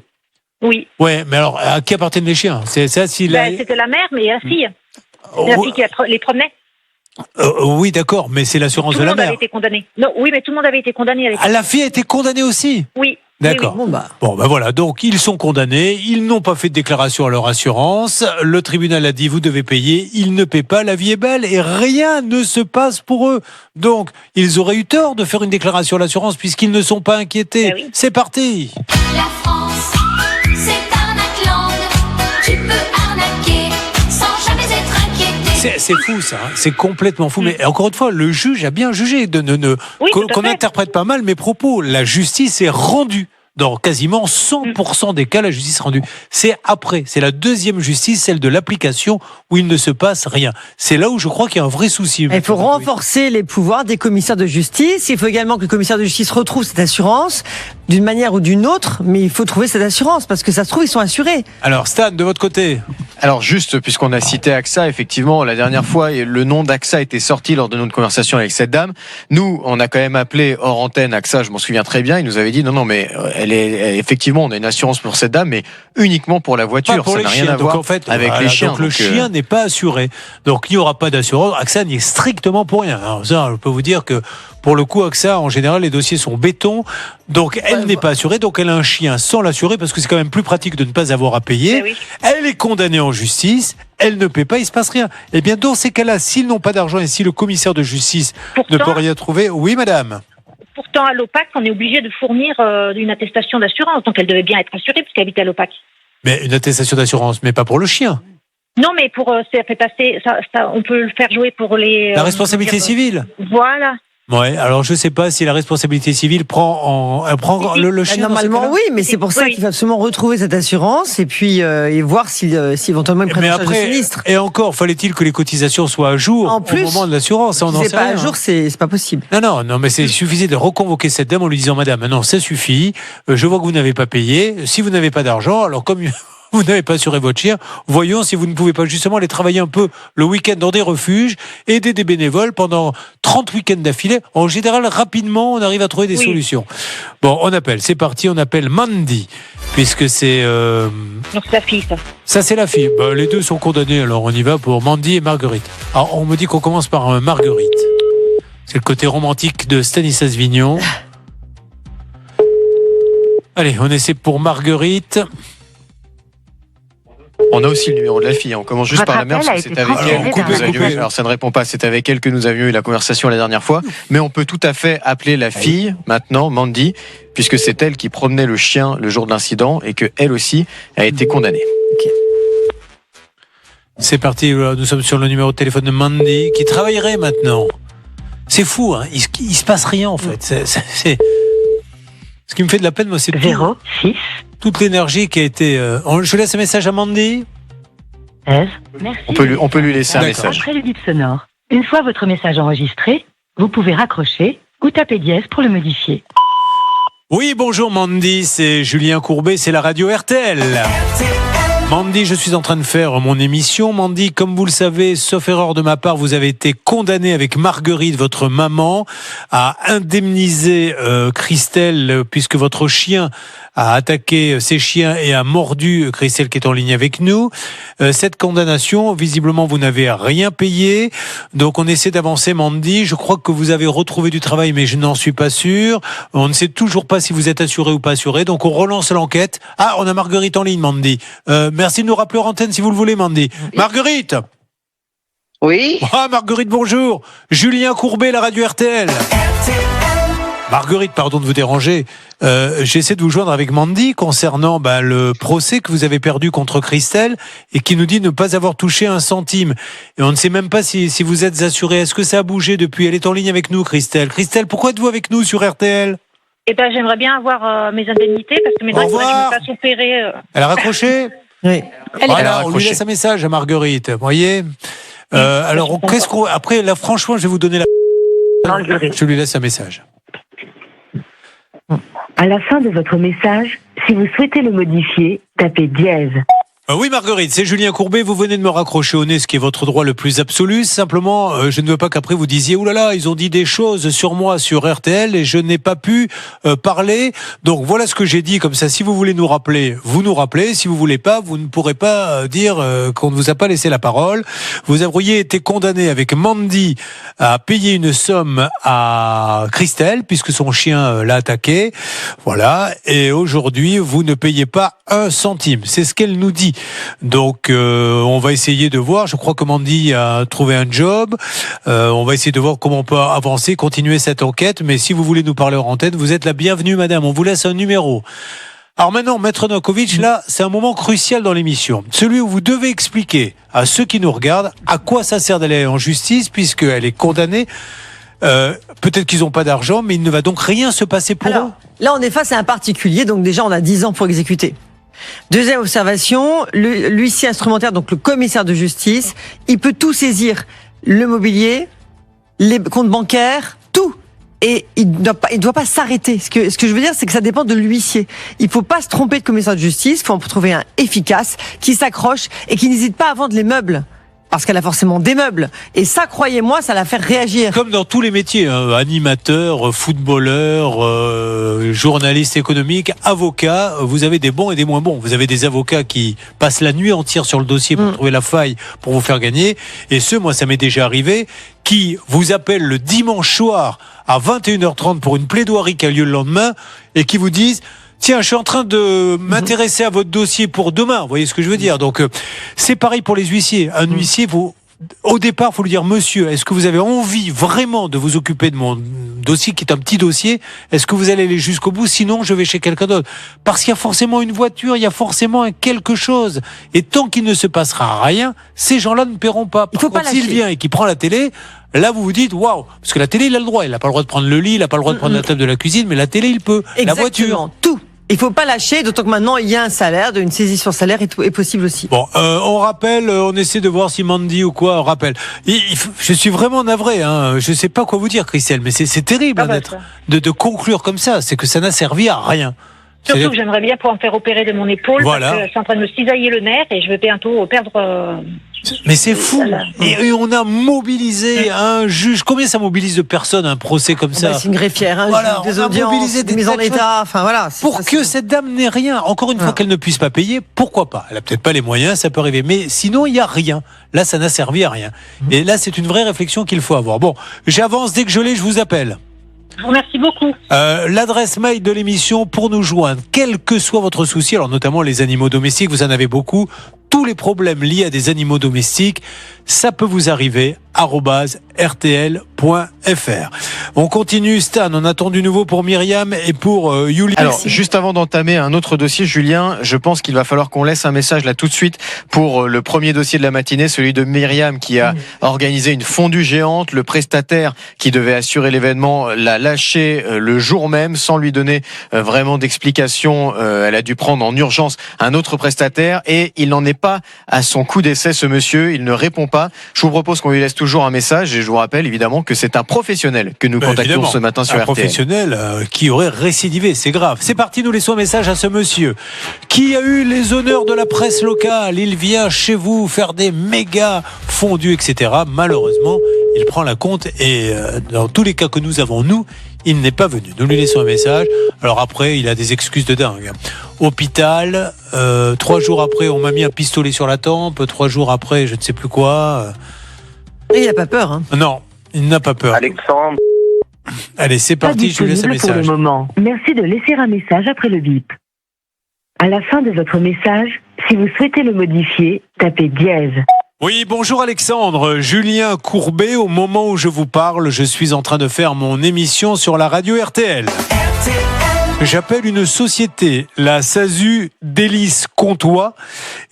Oui. Ouais, mais alors à qui appartiennent les chiens ? C'était la mère, mais la fille. C'est la fille qui les promenait. Oui, d'accord, mais c'est l'assurance de la mère. Tout le monde avait été condamné. Non, oui, mais tout le monde avait été condamné. La fille a été condamnée aussi ? Oui. D'accord. Oui. Bon, voilà. Donc, ils sont condamnés. Ils n'ont pas fait de déclaration à leur assurance. Le tribunal a dit, vous devez payer. Ils ne paient pas. La vie est belle et rien ne se passe pour eux. Donc, ils auraient eu tort de faire une déclaration à l'assurance puisqu'ils ne sont pas inquiétés. Oui. C'est parti. La France, c'est arnaquelande. Tu peux arnaquer sans jamais être inquiété. C'est fou, ça. Hein. C'est complètement fou. Mais encore une fois, le juge a bien jugé qu'on n'interprète pas mal mes propos. La justice est rendue. Dans quasiment 100% des cas, la justice rendue. C'est après, c'est la deuxième justice, celle de l'application, où il ne se passe rien. C'est là où je crois qu'il y a un vrai souci. Il faut renforcer les pouvoirs des commissaires de justice. Il faut également que le commissaire de justice retrouve cette assurance, d'une manière ou d'une autre, mais il faut trouver cette assurance, parce que ça se trouve, ils sont assurés. Alors, Stan, de votre côté ? Alors juste, puisqu'on a cité AXA, effectivement, la dernière fois, le nom d'AXA était sorti lors de notre conversation avec cette dame. Nous, on a quand même appelé hors antenne AXA, je m'en souviens très bien. Il nous avait dit non, mais effectivement, on a une assurance pour cette dame, mais uniquement pour la voiture. Pour ça les n'a chiens. rien à donc voir en fait, avec les chiens. Donc le chien n'est pas assuré. Donc il n'y aura pas d'assurance. AXA n'y est strictement pour rien. Alors ça, je peux vous dire que pour le coup, AXA, en général, les dossiers sont béton. Donc elle n'est pas assurée. Donc elle a un chien sans l'assurer parce que c'est quand même plus pratique de ne pas avoir à payer. Oui. Elle est condamnée en justice. Elle ne paie pas, il se passe rien. Eh bien, dans ces cas-là, s'ils n'ont pas d'argent et si le commissaire de justice ne peut rien trouver, oui, madame. Pourtant, à l'OPAC, on est obligé de fournir une attestation d'assurance. Donc, elle devait bien être assurée puisqu'elle habite à l'OPAC. Mais une attestation d'assurance, mais pas pour le chien. Non, mais pour ça fait passer, ça, on peut le faire jouer pour les. La responsabilité civile. Voilà. Ouais, alors je sais pas si la responsabilité civile prend le chien. Normalement, oui, mais c'est pour ça qu'il faut absolument retrouver cette assurance et puis et voir si éventuellement ils prennent en charge le sinistre. Et encore, fallait-il que les cotisations soient à jour en plus, au moment de l'assurance. Si c'est pas à jour, c'est pas possible. Non, mais il suffisait de reconvoquer cette dame en lui disant, madame, non, ça suffit. Je vois que vous n'avez pas payé. Si vous n'avez pas d'argent, alors comme vous n'avez pas assuré votre chien, voyons si vous ne pouvez pas justement aller travailler un peu le week-end dans des refuges, aider des bénévoles pendant 30 week-ends d'affilée. En général, rapidement, on arrive à trouver des solutions. Bon, on appelle, c'est parti, on appelle Mandy, puisque c'est... Donc c'est la fille, ça. Ça, c'est la fille. Les deux sont condamnés, alors on y va pour Mandy et Marguerite. Alors, on me dit qu'on commence par Marguerite. C'est le côté romantique de Stanislas Vignon. Allez, on essaie pour Marguerite. On a aussi le numéro de la fille. On commence juste par la mère parce que c'est avec elle que nous avions eu. Alors ça ne répond pas. C'est avec elle que nous avions eu la conversation la dernière fois. Mais on peut tout à fait appeler la fille maintenant, Mandy, puisque c'est elle qui promenait le chien le jour de l'incident et que elle aussi a été condamnée. Okay. C'est parti. Nous sommes sur le numéro de téléphone de Mandy qui travaillerait maintenant. C'est fou. Hein, il se passe rien en fait. C'est... Ce qui me fait de la peine, moi, c'est toute l'énergie qui a été... Je laisse un message à Mandy. Merci. On peut lui laisser un message. Après le bip sonore, une fois votre message enregistré, vous pouvez raccrocher ou taper dièse pour le modifier. Oui, bonjour Mandy, c'est Julien Courbet, c'est la radio RTL. Mandy, je suis en train de faire mon émission. Mandy, comme vous le savez, sauf erreur de ma part, vous avez été condamnée avec Marguerite, votre maman, à indemniser Christelle, puisque votre chien a attaqué ses chiens et a mordu Christelle qui est en ligne avec nous. Cette condamnation, visiblement, vous n'avez rien payé. Donc, on essaie d'avancer, Mandy. Je crois que vous avez retrouvé du travail, mais je n'en suis pas sûr. On ne sait toujours pas si vous êtes assuré ou pas assuré. Donc, on relance l'enquête. Ah, on a Marguerite en ligne, Mandy. Merci de nous rappeler en antenne si vous le voulez, Mandy. Marguerite! Oui. Ah, Marguerite, bonjour. Julien Courbet, la radio RTL. Marguerite, pardon de vous déranger. J'essaie de vous joindre avec Mandy concernant le procès que vous avez perdu contre Christelle et qui nous dit ne pas avoir touché un centime. Et on ne sait même pas si vous êtes assuré. Est-ce que ça a bougé depuis? Elle est en ligne avec nous, Christelle. Christelle, pourquoi êtes-vous avec nous sur RTL? J'aimerais bien avoir mes indemnités parce que mes dents, je me fasse opérer. Elle a raccroché? Oui. Voilà, on lui laisse un message à Marguerite. Vous voyez? Alors, après, là, franchement, je vais vous donner la... Je lui laisse un message. À la fin de votre message, si vous souhaitez le modifier, tapez dièse. Oui, Marguerite, c'est Julien Courbet. Vous venez de me raccrocher au nez, ce qui est votre droit le plus absolu. Simplement, je ne veux pas qu'après vous disiez « Ouh là là, ils ont dit des choses sur moi sur RTL et je n'ai pas pu parler. » Donc voilà ce que j'ai dit. Comme ça, si vous voulez nous rappeler, vous nous rappelez. Si vous voulez pas, vous ne pourrez pas dire qu'on ne vous a pas laissé la parole. Vous auriez été condamné avec Mandy à payer une somme à Christelle puisque son chien l'a attaqué. Voilà. Et aujourd'hui, vous ne payez pas un centime. C'est ce qu'elle nous dit. Donc on va essayer de voir, je crois que Mandy a trouvé un job, on va essayer de voir comment on peut avancer, continuer cette enquête, mais si vous voulez nous parler en antenne, vous êtes la bienvenue madame, on vous laisse un numéro. Alors maintenant, Maître Novakovic, là, c'est un moment crucial dans l'émission, celui où vous devez expliquer à ceux qui nous regardent à quoi ça sert d'aller en justice, puisqu'elle est condamnée. Peut-être qu'ils n'ont pas d'argent, mais il ne va donc rien se passer pour eux. Là, on est face à un particulier, donc déjà on a 10 ans pour exécuter. Deuxième observation, l'huissier instrumentaire, donc le commissaire de justice, il peut tout saisir, le mobilier, les comptes bancaires, tout. Et il doit pas s'arrêter. Ce que je veux dire, c'est que ça dépend de l'huissier. Il faut pas se tromper de commissaire de justice. Il faut en trouver un efficace, qui s'accroche et qui n'hésite pas à vendre les meubles. Parce qu'elle a forcément des meubles. Et ça, croyez-moi, ça la fait réagir. Comme dans tous les métiers, hein, animateur, footballeur, journaliste économique, avocat, vous avez des bons et des moins bons. Vous avez des avocats qui passent la nuit entière sur le dossier pour trouver la faille, pour vous faire gagner. Et ceux, moi, ça m'est déjà arrivé, qui vous appellent le dimanche soir à 21h30 pour une plaidoirie qui a lieu le lendemain et qui vous disent: tiens, je suis en train de m'intéresser à votre dossier pour demain. Vous voyez ce que je veux dire? Donc, c'est pareil pour les huissiers. Un huissier, au départ, faut lui dire: monsieur, est-ce que vous avez envie vraiment de vous occuper de mon dossier, qui est un petit dossier? Est-ce que vous allez aller jusqu'au bout? Sinon, je vais chez quelqu'un d'autre. Parce qu'il y a forcément une voiture, il y a forcément un quelque chose. Et tant qu'il ne se passera rien, ces gens-là ne paieront pas. Par contre, s'il vient et qu'il prend la télé, là, vous vous dites: waouh, parce que la télé, il a le droit. Il n'a pas le droit de prendre le lit, il n'a pas le droit de prendre la table de la cuisine, mais la télé, il peut. Exactement. La voiture. Tout. Il faut pas lâcher, d'autant que maintenant, il y a un salaire, une saisie sur salaire est possible aussi. Bon, on rappelle, on essaie de voir si Mandy ou quoi rappelle. Je suis vraiment navré, hein. Je sais pas quoi vous dire, Christelle, mais c'est terrible de conclure comme ça. C'est que ça n'a servi à rien. Surtout que j'aimerais bien pouvoir me faire opérer de mon épaule, voilà. Parce que je suis en train de me cisailler le nerf et je vais bientôt perdre... Mais c'est fou. Et on a mobilisé un juge. Combien ça mobilise de personnes, un procès comme ça? C'est une greffière, voilà, des audiences, des mises en état, enfin voilà. Pour que cette dame n'ait rien. Encore une fois, qu'elle ne puisse pas payer, pourquoi pas? Elle a peut-être pas les moyens, ça peut arriver. Mais sinon, il n'y a rien. Là, ça n'a servi à rien. Et là, c'est une vraie réflexion qu'il faut avoir. Bon, j'avance, dès que je l'ai, je vous appelle. Je vous remercie beaucoup. L'adresse mail de l'émission pour nous joindre, quel que soit votre souci, alors notamment les animaux domestiques, vous en avez beaucoup, tous les problèmes liés à des animaux domestiques, ça peut vous arriver, @rtl.fr. On continue, Stan, on attend du nouveau pour Myriam et pour Julia. Alors, juste avant d'entamer un autre dossier, Julien, je pense qu'il va falloir qu'on laisse un message là tout de suite pour le premier dossier de la matinée, celui de Myriam qui a organisé une fondue géante. Le prestataire qui devait assurer l'événement l'a lâché le jour même sans lui donner vraiment d'explication. Elle a dû prendre en urgence un autre prestataire et il n'en est pas à son coup d'essai, ce monsieur. Il ne répond pas. Je vous propose qu'on lui laisse toujours un message et je vous rappelle évidemment que c'est un professionnel que nous contactons ce matin sur RTL. Un professionnel qui aurait récidivé, c'est grave. C'est parti, nous laissons un message à ce monsieur qui a eu les honneurs de la presse locale. Il vient chez vous faire des méga fondus, etc. Malheureusement, il prend la compte et dans tous les cas que nous avons, il n'est pas venu. Nous lui laissons un message. Alors après, il a des excuses de dingue. Hôpital, 3 jours après, on m'a mis un pistolet sur la tempe. 3 jours après, je ne sais plus quoi. Et il n'a pas peur, hein? Non, il n'a pas peur. Alexandre. Allez, c'est parti, je lui laisse un message. Pour le moment. Merci de laisser un message après le bip. À la fin de votre message, si vous souhaitez le modifier, tapez dièse. Oui, bonjour Alexandre. Julien Courbet, au moment où je vous parle, je suis en train de faire mon émission sur la radio RTL. J'appelle une société, la SASU d'Hélice Comtois,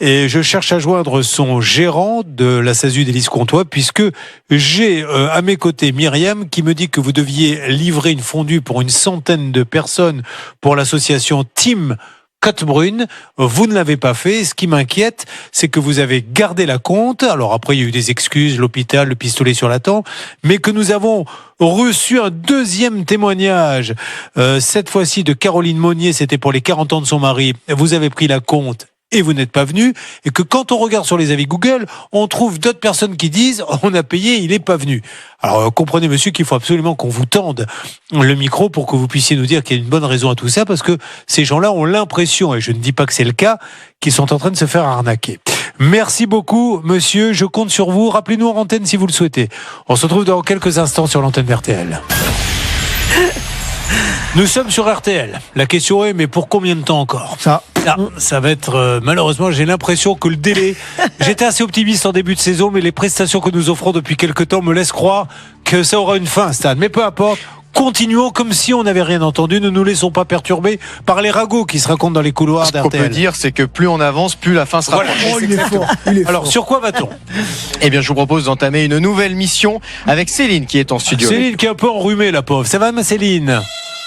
et je cherche à joindre son gérant de la SASU d'Hélice Comtois, puisque j'ai à mes côtés Myriam qui me dit que vous deviez livrer une fondue pour une centaine de personnes pour l'association Team Côte-Brune. Vous ne l'avez pas fait. Ce qui m'inquiète, c'est que vous avez gardé la compte. Alors après, il y a eu des excuses, l'hôpital, le pistolet sur la tempe, mais que nous avons reçu un deuxième témoignage, cette fois-ci de Caroline Monnier, c'était pour les 40 ans de son mari. Vous avez pris la compte et vous n'êtes pas venu, et que quand on regarde sur les avis Google, on trouve d'autres personnes qui disent on a payé, il n'est pas venu. Alors comprenez monsieur qu'il faut absolument qu'on vous tende le micro pour que vous puissiez nous dire qu'il y a une bonne raison à tout ça, parce que ces gens-là ont l'impression, et je ne dis pas que c'est le cas, qu'ils sont en train de se faire arnaquer. Merci beaucoup monsieur, je compte sur vous. Rappelez-nous en antenne si vous le souhaitez. On se retrouve dans quelques instants sur l'antenne RTL. Nous sommes sur RTL. La question est, mais pour combien de temps encore? Ça va être, malheureusement, j'ai l'impression que le délai, j'étais assez optimiste en début de saison, mais les prestations que nous offrons depuis quelques temps me laissent croire que ça aura une fin, Stan. Mais peu importe, continuons comme si on n'avait rien entendu, ne nous laissons pas perturber par les ragots qui se racontent dans les couloirs d'RTL. Ce qu'on peut dire, c'est que plus on avance, plus la fin sera proche. Oh, il est fort. Alors, sur quoi va-t-on? Eh bien, je vous propose d'entamer une nouvelle mission avec Céline qui est en studio. Céline qui est un peu enrhumée, la pauvre. Ça va, ma Céline?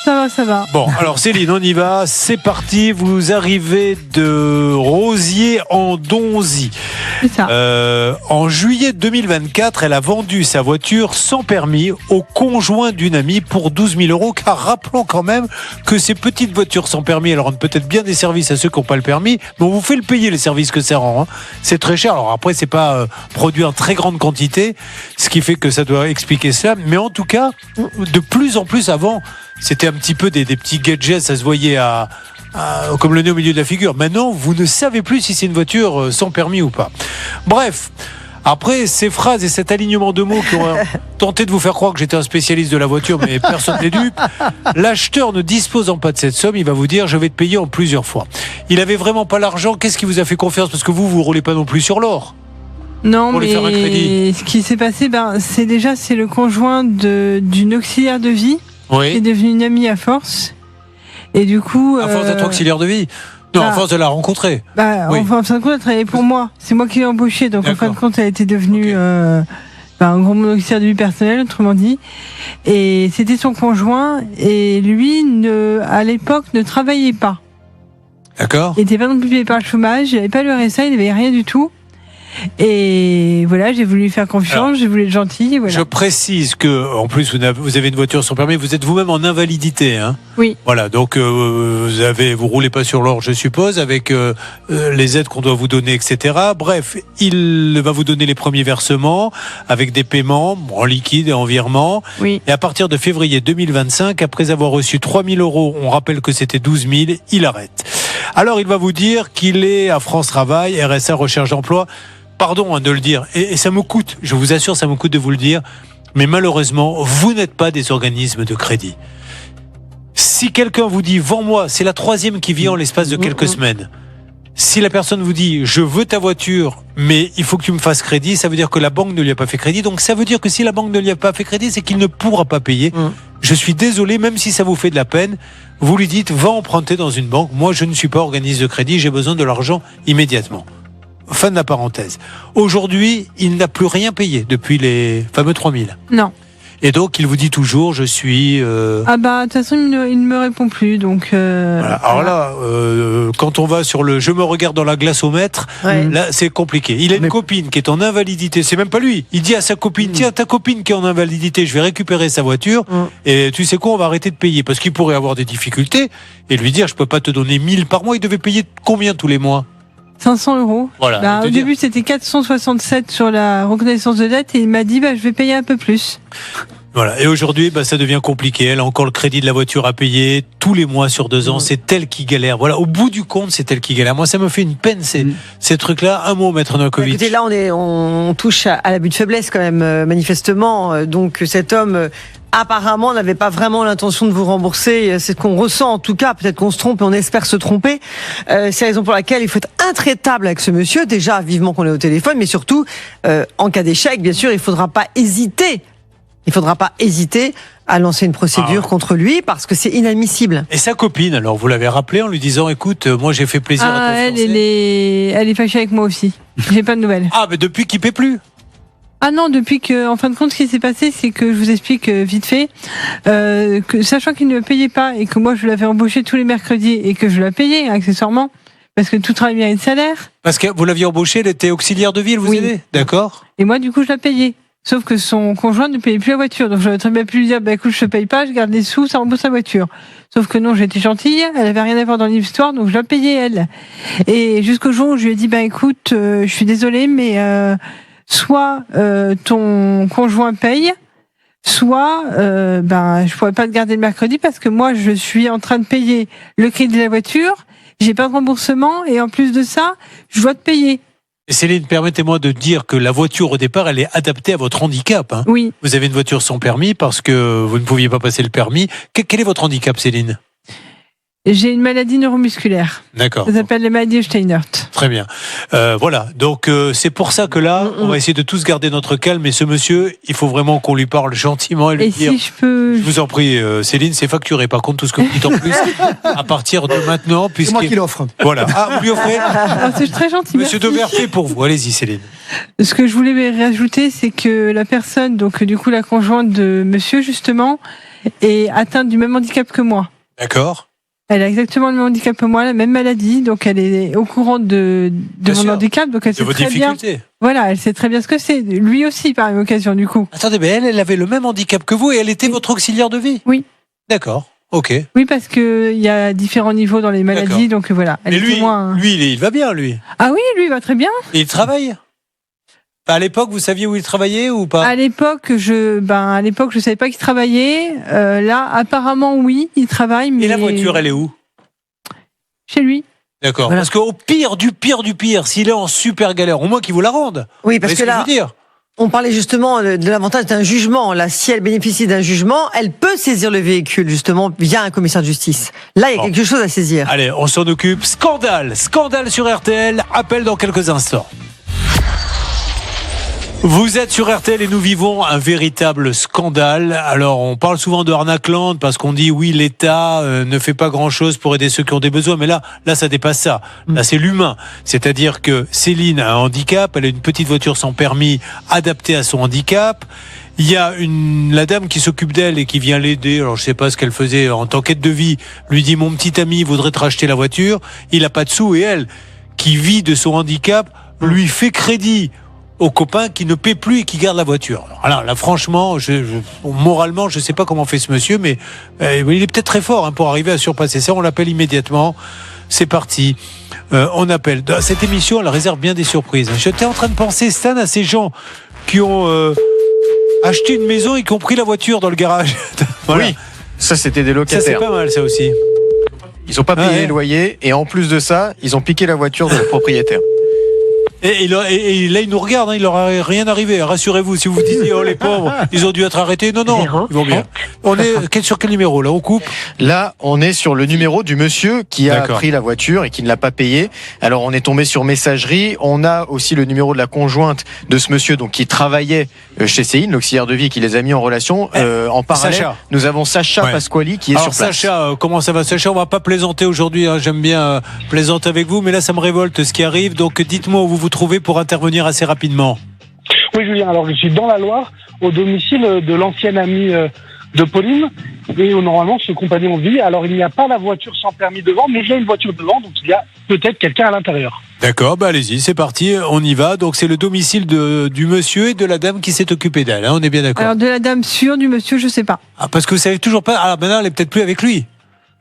Ça va. Bon, alors Céline, on y va. C'est parti. Vous arrivez de Rosiers en Donzy. C'est ça. En juillet 2024, elle a vendu sa voiture sans permis au conjoint d'une amie pour 12 000 €. Car rappelons quand même que ces petites voitures sans permis, elles rendent peut-être bien des services à ceux qui n'ont pas le permis, mais on vous fait le payer les services que ça rend. Hein. C'est très cher. Alors après, c'est pas produit en très grande quantité, ce qui fait que ça doit expliquer cela. Mais en tout cas, de plus en plus avant, c'était un petit peu des petits gadgets, ça se voyait comme le nez au milieu de la figure. Maintenant, vous ne savez plus si c'est une voiture sans permis ou pas. Bref, après ces phrases et cet alignement de mots qui ont tenté de vous faire croire que j'étais un spécialiste de la voiture, mais personne n'est dupe, l'acheteur ne disposant pas de cette somme, il va vous dire je vais te payer en plusieurs fois. Il avait vraiment pas l'argent, qu'est-ce qui vous a fait confiance? Parce que vous roulez pas non plus sur l'or. Non, pour lui mais faire un crédit. ce qui s'est passé, c'est le conjoint d'une auxiliaire de vie qui est devenue une amie à force. Et du coup, à force d'être auxiliaire de vie. Non, à force de la rencontrer. Oui. En fin de compte, elle travaillait pour moi. C'est moi qui l'ai embauchée. Donc, en fin de compte, elle était devenue un gros auxiliaire de vie personnel, autrement dit. Et c'était son conjoint. Et lui, à l'époque, ne travaillait pas. D'accord. Il n'était pas non plus payé par le chômage. Il n'avait pas le RSA. Il n'avait rien du tout. Et voilà, j'ai voulu lui faire confiance, j'ai voulu être gentil. Voilà. Je précise que, en plus, vous avez une voiture sans permis, vous êtes vous-même en invalidité. Hein. Oui. Voilà, donc vous roulez pas sur l'or, je suppose, avec les aides qu'on doit vous donner, etc. Bref, il va vous donner les premiers versements avec des paiements en liquide et en virement. Oui. Et à partir de février 2025, après avoir reçu 3 000 €, on rappelle que c'était 12 000, il arrête. Alors, il va vous dire qu'il est à France Travail, RSA, recherche d'emploi. Pardon de le dire, et ça me coûte, je vous assure, ça me coûte de vous le dire, mais malheureusement, vous n'êtes pas des organismes de crédit. Si quelqu'un vous dit « vends-moi », c'est la 3e qui vient en l'espace de quelques semaines. Si la personne vous dit « je veux ta voiture, mais il faut que tu me fasses crédit », ça veut dire que la banque ne lui a pas fait crédit. Donc ça veut dire que si la banque ne lui a pas fait crédit, c'est qu'il ne pourra pas payer. Je suis désolé, même si ça vous fait de la peine, vous lui dites « va emprunter dans une banque, moi je ne suis pas organisme de crédit, j'ai besoin de l'argent immédiatement ». Fin de la parenthèse. Aujourd'hui, il n'a plus rien payé depuis les fameux 3 000. Non. Et donc, il vous dit toujours, je suis... de toute façon, il ne me répond plus, donc... Voilà. Alors là, quand on va sur le « je me regarde dans la glace au mètre », là, c'est compliqué. Il a une copine qui est en invalidité, c'est même pas lui. Il dit à sa copine, tiens, ta copine qui est en invalidité, je vais récupérer sa voiture, et tu sais quoi, on va arrêter de payer, parce qu'il pourrait avoir des difficultés, et lui dire, je peux pas te donner 1 000 par mois, il devait payer combien tous les mois? 500 €. Voilà, au début, c'était 467 sur la reconnaissance de dette et il m'a dit je vais payer un peu plus. Voilà. Et aujourd'hui, ça devient compliqué. Elle a encore le crédit de la voiture à payer tous les mois sur 2 ans. C'est elle qui galère. Voilà. Au bout du compte, c'est elle qui galère. Moi, ça me fait une peine, ces trucs-là. Un mot, Maître Novakovic. Écoutez, là, on touche à l'abus de faiblesse quand même, manifestement. Donc, cet homme, apparemment, n'avait pas vraiment l'intention de vous rembourser. C'est ce qu'on ressent, en tout cas. Peut-être qu'on se trompe et on espère se tromper. C'est la raison pour laquelle il faut être intraitable avec ce monsieur. Déjà, vivement qu'on est au téléphone, mais surtout, en cas d'échec, bien sûr, il faudra pas hésiter à lancer une procédure contre lui parce que c'est inadmissible. Et sa copine, alors vous l'avez rappelé en lui disant écoute, moi j'ai fait plaisir à ton fiancé. Elle est fâchée avec moi aussi. J'ai pas de nouvelles. Ah, mais depuis qu'il paie plus. Ah non, depuis que, en fin de compte, ce qui s'est passé, c'est que je vous explique vite fait, que sachant qu'il ne me payait pas et que moi je l'avais embauché tous les mercredis et que je l'ai payé accessoirement, parce que tout travail mérite salaire. Parce que vous l'aviez embauché, elle était auxiliaire de vie, elle vous aidait, d'accord. Et moi, du coup, je l'ai payé. Sauf que son conjoint ne payait plus la voiture. Donc j'aurais très bien pu lui dire, écoute, je te paye pas, je garde les sous, ça rembourse la voiture. Sauf que non, j'étais gentille, elle avait rien à voir dans l'histoire, donc je l'ai payée, elle. Et jusqu'au jour où je lui ai dit, écoute, je suis désolée, mais soit ton conjoint paye, soit je pourrais pas te garder le mercredi parce que moi, je suis en train de payer le crédit de la voiture, j'ai pas de remboursement, et en plus de ça, je dois te payer. Céline, permettez-moi de dire que la voiture, au départ, elle est adaptée à votre handicap. Hein. Oui. Vous avez une voiture sans permis parce que vous ne pouviez pas passer le permis. Quel est votre handicap, Céline ? J'ai une maladie neuromusculaire. D'accord. Ça s'appelle les maladies Steinert. Très bien. Voilà. Donc, c'est pour ça que là, on va essayer de tous garder notre calme. Et ce monsieur, il faut vraiment qu'on lui parle gentiment et lui dire. Si je peux. Je vous en prie, Céline, c'est facturé. Par contre, tout ce que vous dites en plus, à partir de maintenant, C'est moi qui l'offre. Voilà. Ah, vous lui offrez. C'est très gentil. Monsieur Dauverté pour vous. Allez-y, Céline. Ce que je voulais rajouter, c'est que la personne, donc du coup la conjointe de monsieur justement, est atteinte du même handicap que moi. D'accord. Elle a exactement le même handicap que moi, la même maladie, donc elle est au courant de mon handicap, donc elle sait très bien. Voilà, elle sait très bien ce que c'est. Lui aussi, par même occasion, du coup. Attendez, mais elle avait le même handicap que vous et elle était votre auxiliaire de vie. Oui. D'accord. Ok. Oui, parce que il y a différents niveaux dans les maladies, donc voilà. Mais lui, il va bien, lui. Ah oui, lui, il va très bien. Et il travaille. À l'époque, vous saviez où il travaillait ou pas? À l'époque, je savais pas qu'il travaillait. Là, apparemment, oui, il travaille. Mais... Et la voiture, elle est où? Chez lui. D'accord. Voilà. Parce qu'au pire du pire, s'il est en super galère, au moins qu'il vous la rende. Oui, parce que là, on parlait justement de l'avantage d'un jugement. Là, si elle bénéficie d'un jugement, elle peut saisir le véhicule, justement, via un commissaire de justice. Là, il y a quelque chose à saisir. Allez, on s'en occupe. Scandale sur RTL. Appel dans quelques instants. Vous êtes sur RTL et nous vivons un véritable scandale. Alors, on parle souvent de Arnacland parce qu'on dit oui, l'État ne fait pas grand-chose pour aider ceux qui ont des besoins. Mais là, ça dépasse ça. Là, c'est l'humain. C'est-à-dire que Céline a un handicap, elle a une petite voiture sans permis adaptée à son handicap. Il y a la dame qui s'occupe d'elle et qui vient l'aider. Alors, je sais pas ce qu'elle faisait en tant qu'aide de vie. Lui dit, mon petit ami voudrait te racheter la voiture. Il a pas de sous et elle, qui vit de son handicap, lui fait crédit aux copains qui ne paient plus et qui gardent la voiture. Alors là, franchement, moralement, je sais pas comment fait ce monsieur, mais il est peut-être très fort pour arriver à surpasser ça. On l'appelle immédiatement. C'est parti. On appelle. Cette émission, elle réserve bien des surprises. J'étais en train de penser, Stan, à ces gens qui ont acheté une maison et qui ont pris la voiture dans le garage. Voilà. Oui, ça c'était des locataires. Ça c'est pas mal, ça aussi. Ils n'ont pas payé les loyers et en plus de ça, ils ont piqué la voiture de le propriétaire. Et là, il nous regarde, il leur a rien arrivé. Rassurez-vous, si vous vous disiez, oh les pauvres, ils ont dû être arrêtés. Non, ils vont bien. On est sur quel numéro là? On coupe? Là, on est sur le numéro du monsieur qui a pris la voiture et qui ne l'a pas payé. Alors, on est tombé sur messagerie. On a aussi le numéro de la conjointe de ce monsieur, donc qui travaillait chez Céline, l'auxiliaire de vie qui les a mis en relation. En parallèle, Sacha. Nous avons Sacha Pasquali qui est sur place. Sacha, comment ça va, Sacha? On va pas plaisanter aujourd'hui. J'aime bien plaisanter avec vous, mais là, ça me révolte ce qui arrive. Donc, dites-moi où vous trouvez pour intervenir assez rapidement. Oui, Julien, alors je suis dans la Loire, au domicile de l'ancienne amie de Pauline, et où normalement ce compagnon vit. Alors il n'y a pas la voiture sans permis devant, mais il y a une voiture devant, donc il y a peut-être quelqu'un à l'intérieur. D'accord, allez-y, c'est parti, on y va. Donc c'est le domicile du monsieur et de la dame qui s'est occupée d'elle, on est bien d'accord. Alors de la dame sûre, du monsieur, je sais pas. Ah, parce que vous savez toujours pas, maintenant elle est peut-être plus avec lui.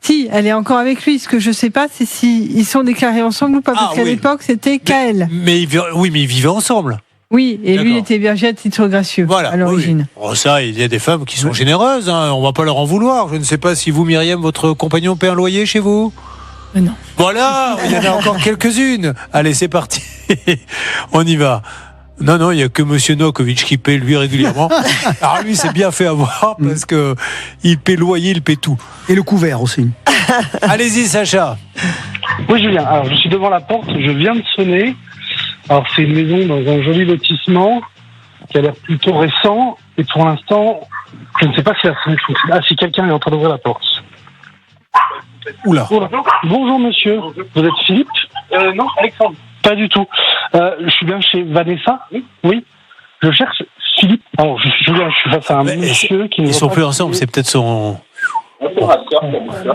Si, elle est encore avec lui. Ce que je sais pas, c'est si ils sont déclarés ensemble ou pas, parce qu'à l'époque, c'était qu'elle. Mais ils vivaient ensemble. Oui, et lui, il était berger à titre gracieux à l'origine. Oui. Oh, ça, il y a des femmes qui sont généreuses, on va pas leur en vouloir. Je ne sais pas si vous, Myriam, votre compagnon paie un loyer chez vous? Non. Voilà, il y en a encore quelques-unes. Allez, c'est parti. On y va. Non, il y a que Monsieur Novakovic qui paie lui régulièrement. Alors lui, c'est bien fait avoir parce que il paie loyer, il paie tout. Et le couvert aussi. Allez-y, Sacha. Oui, Julien. Alors je suis devant la porte, je viens de sonner. Alors c'est une maison dans un joli lotissement qui a l'air plutôt récent. Et pour l'instant, je ne sais pas si la fenêtre fonctionne. Ah, si quelqu'un est en train d'ouvrir la porte. Oula. Bonjour monsieur. Vous êtes Philippe? Non, Alexandre. Pas du tout. Je suis bien chez Vanessa. Oui. Je cherche Philippe. Alors, Julien, je suis face à un monsieur qui... Ils sont plus ensemble, c'est peut-être son...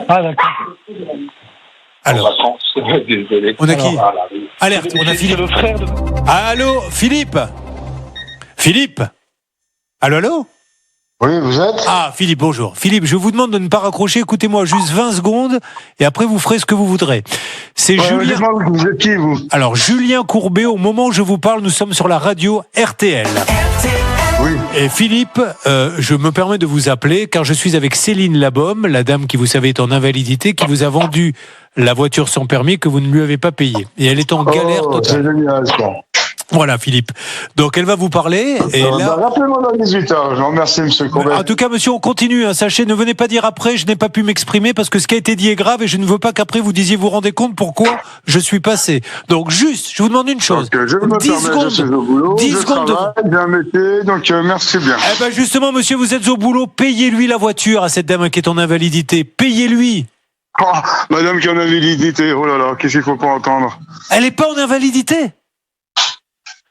Ah, d'accord. Alors, on a qui? Alerte, on a Philippe. Allô, Philippe? Philippe? Allô? Oui, vous êtes? Ah, Philippe, bonjour. Philippe, je vous demande de ne pas raccrocher. Écoutez-moi juste 20 secondes et après vous ferez ce que vous voudrez. C'est Julien. Vous êtes qui, vous? Alors, Julien Courbet, au moment où je vous parle, nous sommes sur la radio RTL. Oui. Et Philippe, je me permets de vous appeler car je suis avec Céline Labaume, la dame qui, vous savez, est en invalidité, qui vous a vendu la voiture sans permis que vous ne lui avez pas payée. Et elle est en galère totale. C'est génial, ça. Voilà, Philippe. Donc, elle va vous parler. Et là... Rappelez-moi dans 18 heures. Je vous remercie, monsieur Courbet. En tout cas, monsieur, on continue. Hein. Sachez, ne venez pas dire après, je n'ai pas pu m'exprimer parce que ce qui a été dit est grave et je ne veux pas qu'après vous disiez, vous rendez compte pourquoi je suis passé. Donc, juste, je vous demande une chose. Je me 10 permets, secondes. je suis au boulot, 10 je secondes. travaille, bien métier, donc merci bien. Eh ben, justement, monsieur, vous êtes au boulot. Payez-lui la voiture à cette dame qui est en invalidité. Payez-lui. Oh, madame qui en a invalidité, oh là là, qu'est-ce qu'il faut pas entendre? Elle n'est pas en invalidité.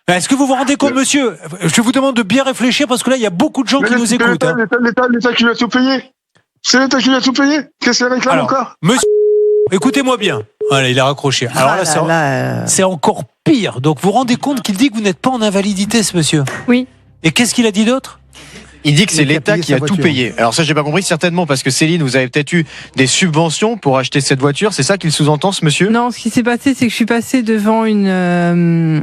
Est-ce que vous vous rendez compte, monsieur? Je vous demande de bien réfléchir parce que là, il y a beaucoup de gens qui nous écoutent. L'État qui lui a tout payé. C'est l'État qui lui a tout payé. Qu'est-ce qu'elle réclame encore? Monsieur, écoutez-moi bien. Voilà, il a raccroché. Alors là, c'est encore pire. Donc, vous vous rendez compte qu'il dit que vous n'êtes pas en invalidité, ce monsieur? Oui. Et qu'est-ce qu'il a dit d'autre? Il dit que c'est l'État qui a tout payé. Alors ça, j'ai pas compris, certainement parce que Céline, vous avez peut-être eu des subventions pour acheter cette voiture. C'est ça qu'il sous-entend, ce monsieur? Non, ce qui s'est passé, c'est que je suis passée devant une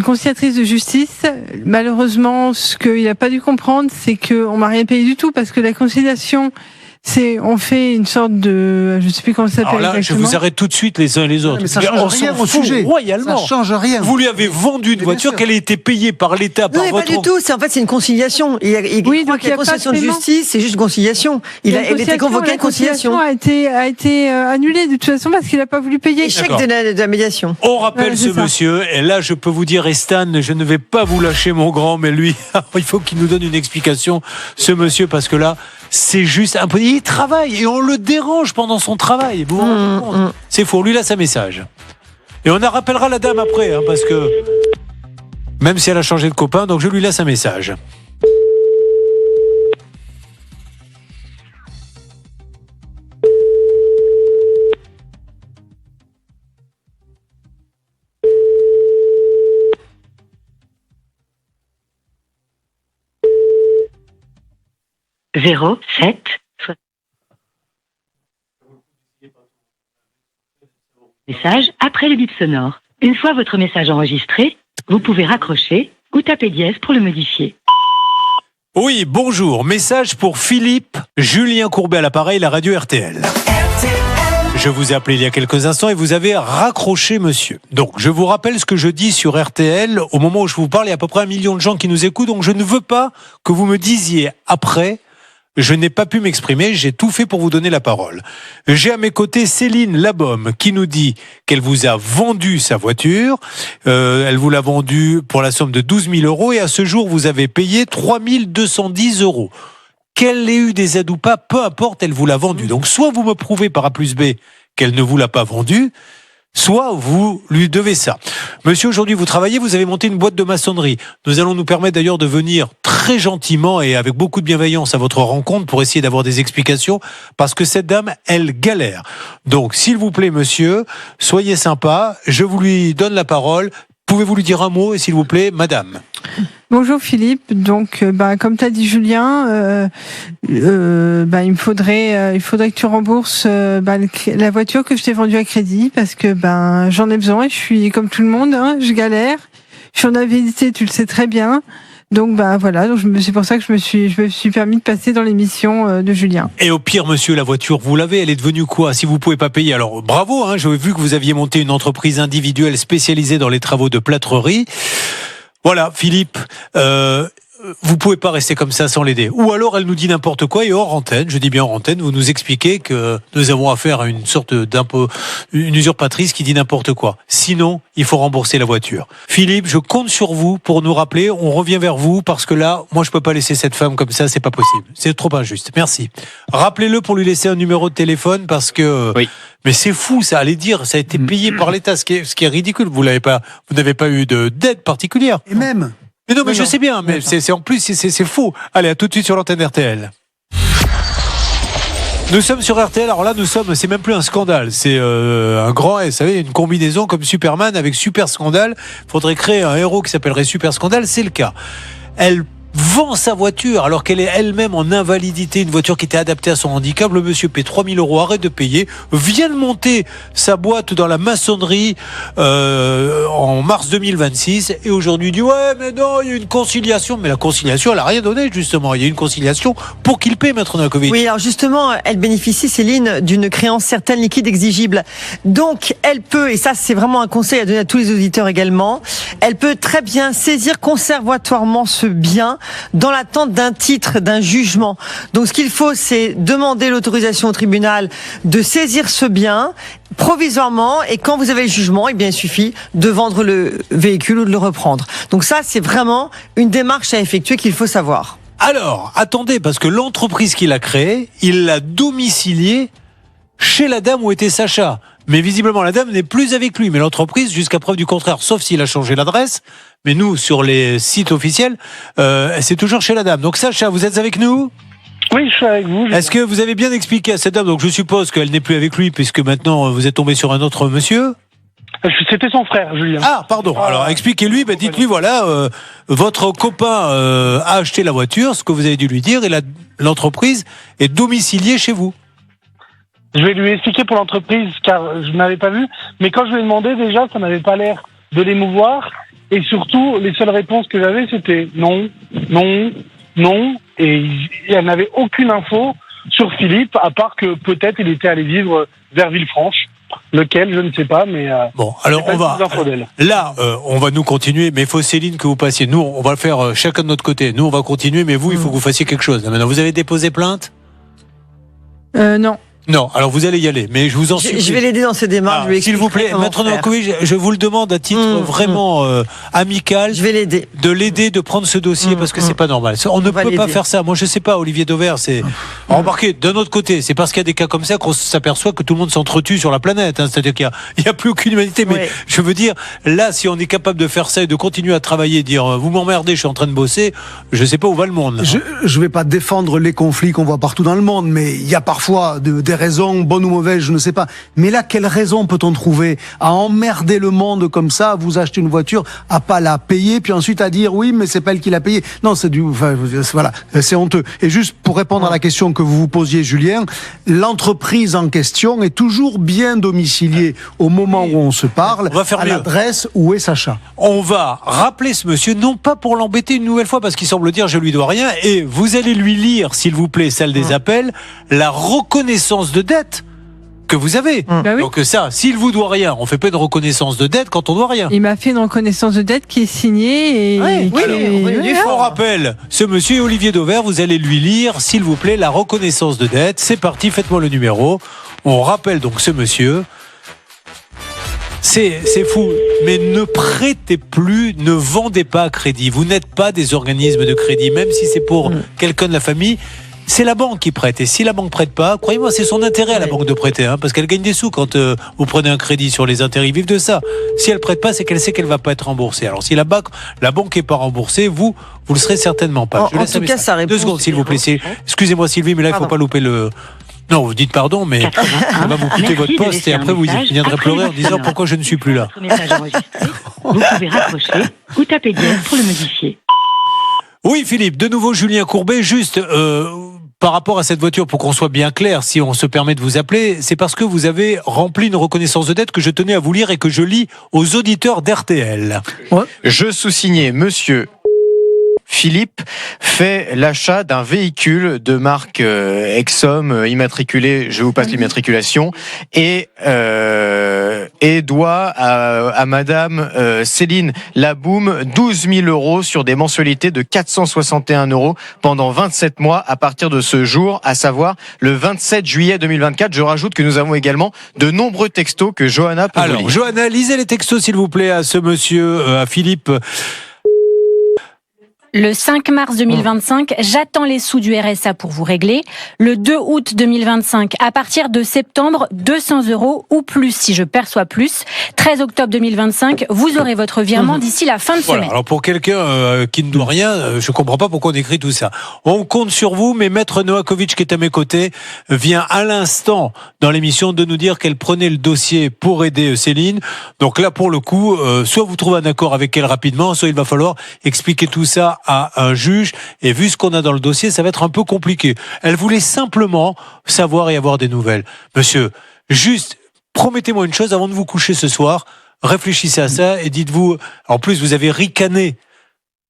conciliatrice de justice. Malheureusement, ce qu'il n'a pas dû comprendre, c'est qu'on m'a rien payé du tout parce que la conciliation, on fait une sorte de, je sais plus comment ça s'appelle. Alors là, exactement. je vous arrête tout de suite les uns et les autres. Mais ça change rien au sujet. Royalement. Ça change rien. Vous lui avez vendu une voiture qu'elle a été payée par l'État, Non, par mais votre... pas du tout. C'est une conciliation. Oui, donc il y a conciliation pas de de justice, c'est juste une conciliation. Elle était convoquée à une conciliation. La conciliation a été annulée de toute façon parce qu'il n'a pas voulu payer. Échec de la médiation. On rappelle ce monsieur, et là je peux vous dire, Stan, je ne vais pas vous lâcher mon grand, mais lui, il faut qu'il nous donne une explication, ce monsieur, parce que là, c'est juste impossible. Il travaille et on le dérange pendant son travail. Vous vous rendez compte? C'est faux, lui là, c'est un message. Et on en rappellera la dame après, hein, parce que même si elle a changé de copain, donc je lui laisse un message. Message après le bip sonore. Une fois votre message enregistré, vous pouvez raccrocher ou taper dièse pour le modifier. Oui, bonjour. Message pour Philippe, Julien Courbet à l'appareil, la radio RTL. Je vous ai appelé il y a quelques instants et vous avez raccroché, monsieur. Donc, je vous rappelle ce que je dis sur RTL. Au moment où je vous parle, il y a à peu près 1 million de gens qui nous écoutent. Donc, je ne veux pas que vous me disiez après, je n'ai pas pu m'exprimer, j'ai tout fait pour vous donner la parole. J'ai à mes côtés Céline Labaume qui nous dit qu'elle vous a vendu sa voiture. Elle vous l'a vendue pour la somme de 12 000 euros et à ce jour, vous avez payé 3 210 euros. Qu'elle ait eu des aides ou pas, peu importe, elle vous l'a vendue. Donc, soit vous me prouvez par A plus B qu'elle ne vous l'a pas vendue, soit vous lui devez ça. Monsieur, aujourd'hui, vous travaillez, vous avez monté une boîte de maçonnerie. Nous allons nous permettre d'ailleurs de venir très gentiment et avec beaucoup de bienveillance à votre rencontre pour essayer d'avoir des explications, parce que cette dame, elle galère. Donc, s'il vous plaît, monsieur, soyez sympa, je vous lui donne la parole. Pouvez-vous lui dire un mot, et s'il vous plaît, madame? Bonjour Philippe, donc comme t'as dit Julien, il faudrait que tu rembourses la voiture que je t'ai vendue à crédit parce que j'en ai besoin et je suis comme tout le monde, hein, je galère, je suis en invalidité, tu le sais très bien. Donc voilà, donc c'est pour ça que je me suis permis de passer dans l'émission de Julien. Et au pire, monsieur, la voiture, vous l'avez, elle est devenue quoi? Si vous pouvez pas payer, alors bravo, hein, j'ai vu que vous aviez monté une entreprise individuelle spécialisée dans les travaux de plâtrerie. Voilà, Philippe, vous pouvez pas rester comme ça sans l'aider. Ou alors elle nous dit n'importe quoi et hors antenne, je dis bien hors antenne, vous nous expliquez que nous avons affaire à une sorte une usurpatrice qui dit n'importe quoi. Sinon, il faut rembourser la voiture. Philippe, je compte sur vous pour nous rappeler, on revient vers vous parce que là, moi je peux pas laisser cette femme comme ça, c'est pas possible. C'est trop injuste. Merci. Rappelez-le pour lui laisser un numéro de téléphone parce que... Oui. Mais c'est fou, ça, allez dire, ça a été payé par l'État, ce qui est ridicule. Vous n'avez pas eu d'aide particulière. Et même. Mais non, mais je sais bien, mais c'est en plus, c'est faux. Allez, à tout de suite sur l'antenne RTL. Nous sommes sur RTL, alors là, c'est même plus un scandale, c'est un grand S, vous savez, une combinaison comme Superman avec Super Scandale. Il faudrait créer un héros qui s'appellerait Super Scandale, c'est le cas. Elle vend sa voiture alors qu'elle est elle-même en invalidité, une voiture qui était adaptée à son handicap. Le monsieur paie 3 000 €, arrête de payer, vient de monter sa boîte dans la maçonnerie en mars 2026 et aujourd'hui il dit ouais mais non, il y a une conciliation. Mais la conciliation, elle a rien donné justement. Il y a une conciliation pour qu'il paie, Maître Novakovic. Oui, alors justement, elle bénéficie, Céline, d'une créance certaine liquide exigible. Donc, elle peut, et ça c'est vraiment un conseil à donner à tous les auditeurs également, elle peut très bien saisir conservatoirement ce bien dans l'attente d'un titre, d'un jugement. Donc ce qu'il faut, c'est demander l'autorisation au tribunal de saisir ce bien provisoirement, et quand vous avez le jugement, eh bien il suffit de vendre le véhicule ou de le reprendre. Donc ça, c'est vraiment une démarche à effectuer qu'il faut savoir. Alors, attendez, parce que l'entreprise qu'il a créée, il l'a domiciliée chez la dame où était Sacha. Mais visiblement, la dame n'est plus avec lui. Mais l'entreprise, jusqu'à preuve du contraire, sauf s'il a changé l'adresse, mais nous, sur les sites officiels, c'est toujours chez la dame. Donc Sacha, vous êtes avec nous ? Oui, je suis avec vous. Est-ce que vous avez bien expliqué à cette dame, donc je suppose qu'elle n'est plus avec lui, puisque maintenant vous êtes tombé sur un autre monsieur ? C'était son frère, Julien. Ah, pardon. Alors, expliquez-lui, dites-lui, voilà, votre copain a acheté la voiture, ce que vous avez dû lui dire, et l'entreprise est domiciliée chez vous. Je vais lui expliquer pour l'entreprise, car je n'avais pas vu. Mais quand je lui ai demandé, déjà, ça n'avait pas l'air de l'émouvoir. Et surtout, les seules réponses que j'avais, c'était non, non, non. Et elle n'avait aucune info sur Philippe, à part que peut-être il était allé vivre vers Villefranche. Lequel, je ne sais pas, mais... Bon, alors on va... Là, on va nous continuer, mais il faut, Céline, que vous passiez. Nous, on va le faire chacun de notre côté. Nous, on va continuer, mais vous, il faut que vous fassiez quelque chose. Maintenant, vous avez déposé plainte ? Non. Non, alors vous allez y aller, mais je vous en supplie. Je vais l'aider dans ses démarches. S'il vous plaît, Maître Novakovic, je vous le demande à titre vraiment amical. Je vais l'aider. De l'aider, de prendre ce dossier parce que c'est pas normal. On ne peut pas faire ça. Moi, je sais pas, Olivier Dauvert, c'est. Remarquez, d'un autre côté, c'est parce qu'il y a des cas comme ça qu'on s'aperçoit que tout le monde s'entretue sur la planète. Hein. C'est-à-dire qu'il y a plus aucune humanité. Mais je veux dire, là, si on est capable de faire ça et de continuer à travailler, dire vous m'emmerdez, je suis en train de bosser, je sais pas où va le monde. Je vais pas défendre les conflits qu'on voit partout dans le monde, mais il y a parfois des raisons, bonnes ou mauvaises, je ne sais pas. Mais là, quelle raison peut-on trouver à emmerder le monde comme ça, à vous acheter une voiture, à pas la payer, puis ensuite à dire oui, mais c'est pas elle qui l'a payée. Non, voilà, c'est honteux. Et juste pour répondre à la question que vous vous posiez, Julien, l'entreprise en question est toujours bien domiciliée au moment où on se parle, à l'adresse où est Sacha. On va rappeler ce monsieur, non pas pour l'embêter une nouvelle fois, parce qu'il semble dire je lui dois rien, et vous allez lui lire, s'il vous plaît, celle des appels, la reconnaissance de dette que vous avez. Donc ça, s'il vous doit rien, on fait pas une reconnaissance de dette quand on doit rien. Il m'a fait une reconnaissance de dette qui est signée et on rappelle, ce monsieur Olivier Dauvert, vous allez lui lire, s'il vous plaît, la reconnaissance de dette. C'est parti, faites-moi le numéro. On rappelle donc ce monsieur. C'est fou, mais ne prêtez plus, ne vendez pas à crédit. Vous n'êtes pas des organismes de crédit, même si c'est pour quelqu'un de la famille. C'est la banque qui prête, et si la banque prête pas, croyez-moi, c'est son intérêt à la banque de prêter, hein, parce qu'elle gagne des sous quand vous prenez un crédit sur les intérêts, ils vivent de ça. Si elle prête pas, c'est qu'elle sait qu'elle va pas être remboursée. Alors si la banque est pas remboursée, vous le serez certainement pas. En tout cas, ça répond. 2 secondes, s'il vous plaît. Excusez-moi, Sylvie, mais là, il faut pas louper le. Non, vous dites pardon, mais ça va vous coûter votre poste et après vous viendrez pleurer en disant pourquoi je ne suis plus là. Vous pouvez raccrocher ou taper dièse pour le modifier. Oui, Philippe, de nouveau Julien Courbet, juste par rapport à cette voiture, pour qu'on soit bien clair, si on se permet de vous appeler, c'est parce que vous avez rempli une reconnaissance de dette que je tenais à vous lire et que je lis aux auditeurs d'RTL. Je sous-signais, monsieur Philippe fait l'achat d'un véhicule de marque Exom immatriculé, je vous passe l'immatriculation, et doit à madame Céline Laboum 12 000 € sur des mensualités de 461 € pendant 27 mois à partir de ce jour, à savoir le 27 juillet 2024. Je rajoute que nous avons également de nombreux textos que Johanna peut vous lire. Alors, Johanna, lisez les textos s'il vous plaît à ce monsieur, à Philippe. Le 5 mars 2025, j'attends les sous du RSA pour vous régler. Le 2 août 2025, à partir de septembre, 200 € ou plus si je perçois plus. 13 octobre 2025, vous aurez votre virement d'ici la fin de semaine. Alors pour quelqu'un qui ne doit rien, je comprends pas pourquoi on écrit tout ça. On compte sur vous, mais Maître Novakovic qui est à mes côtés vient à l'instant dans l'émission de nous dire qu'elle prenait le dossier pour aider Céline. Donc là pour le coup, soit vous trouvez un accord avec elle rapidement, soit il va falloir expliquer tout ça à un juge. Et vu ce qu'on a dans le dossier, ça va être un peu compliqué. Elle voulait simplement savoir et avoir des nouvelles. Monsieur, juste, promettez-moi une chose avant de vous coucher ce soir. Réfléchissez à ça et dites-vous, en plus vous avez ricané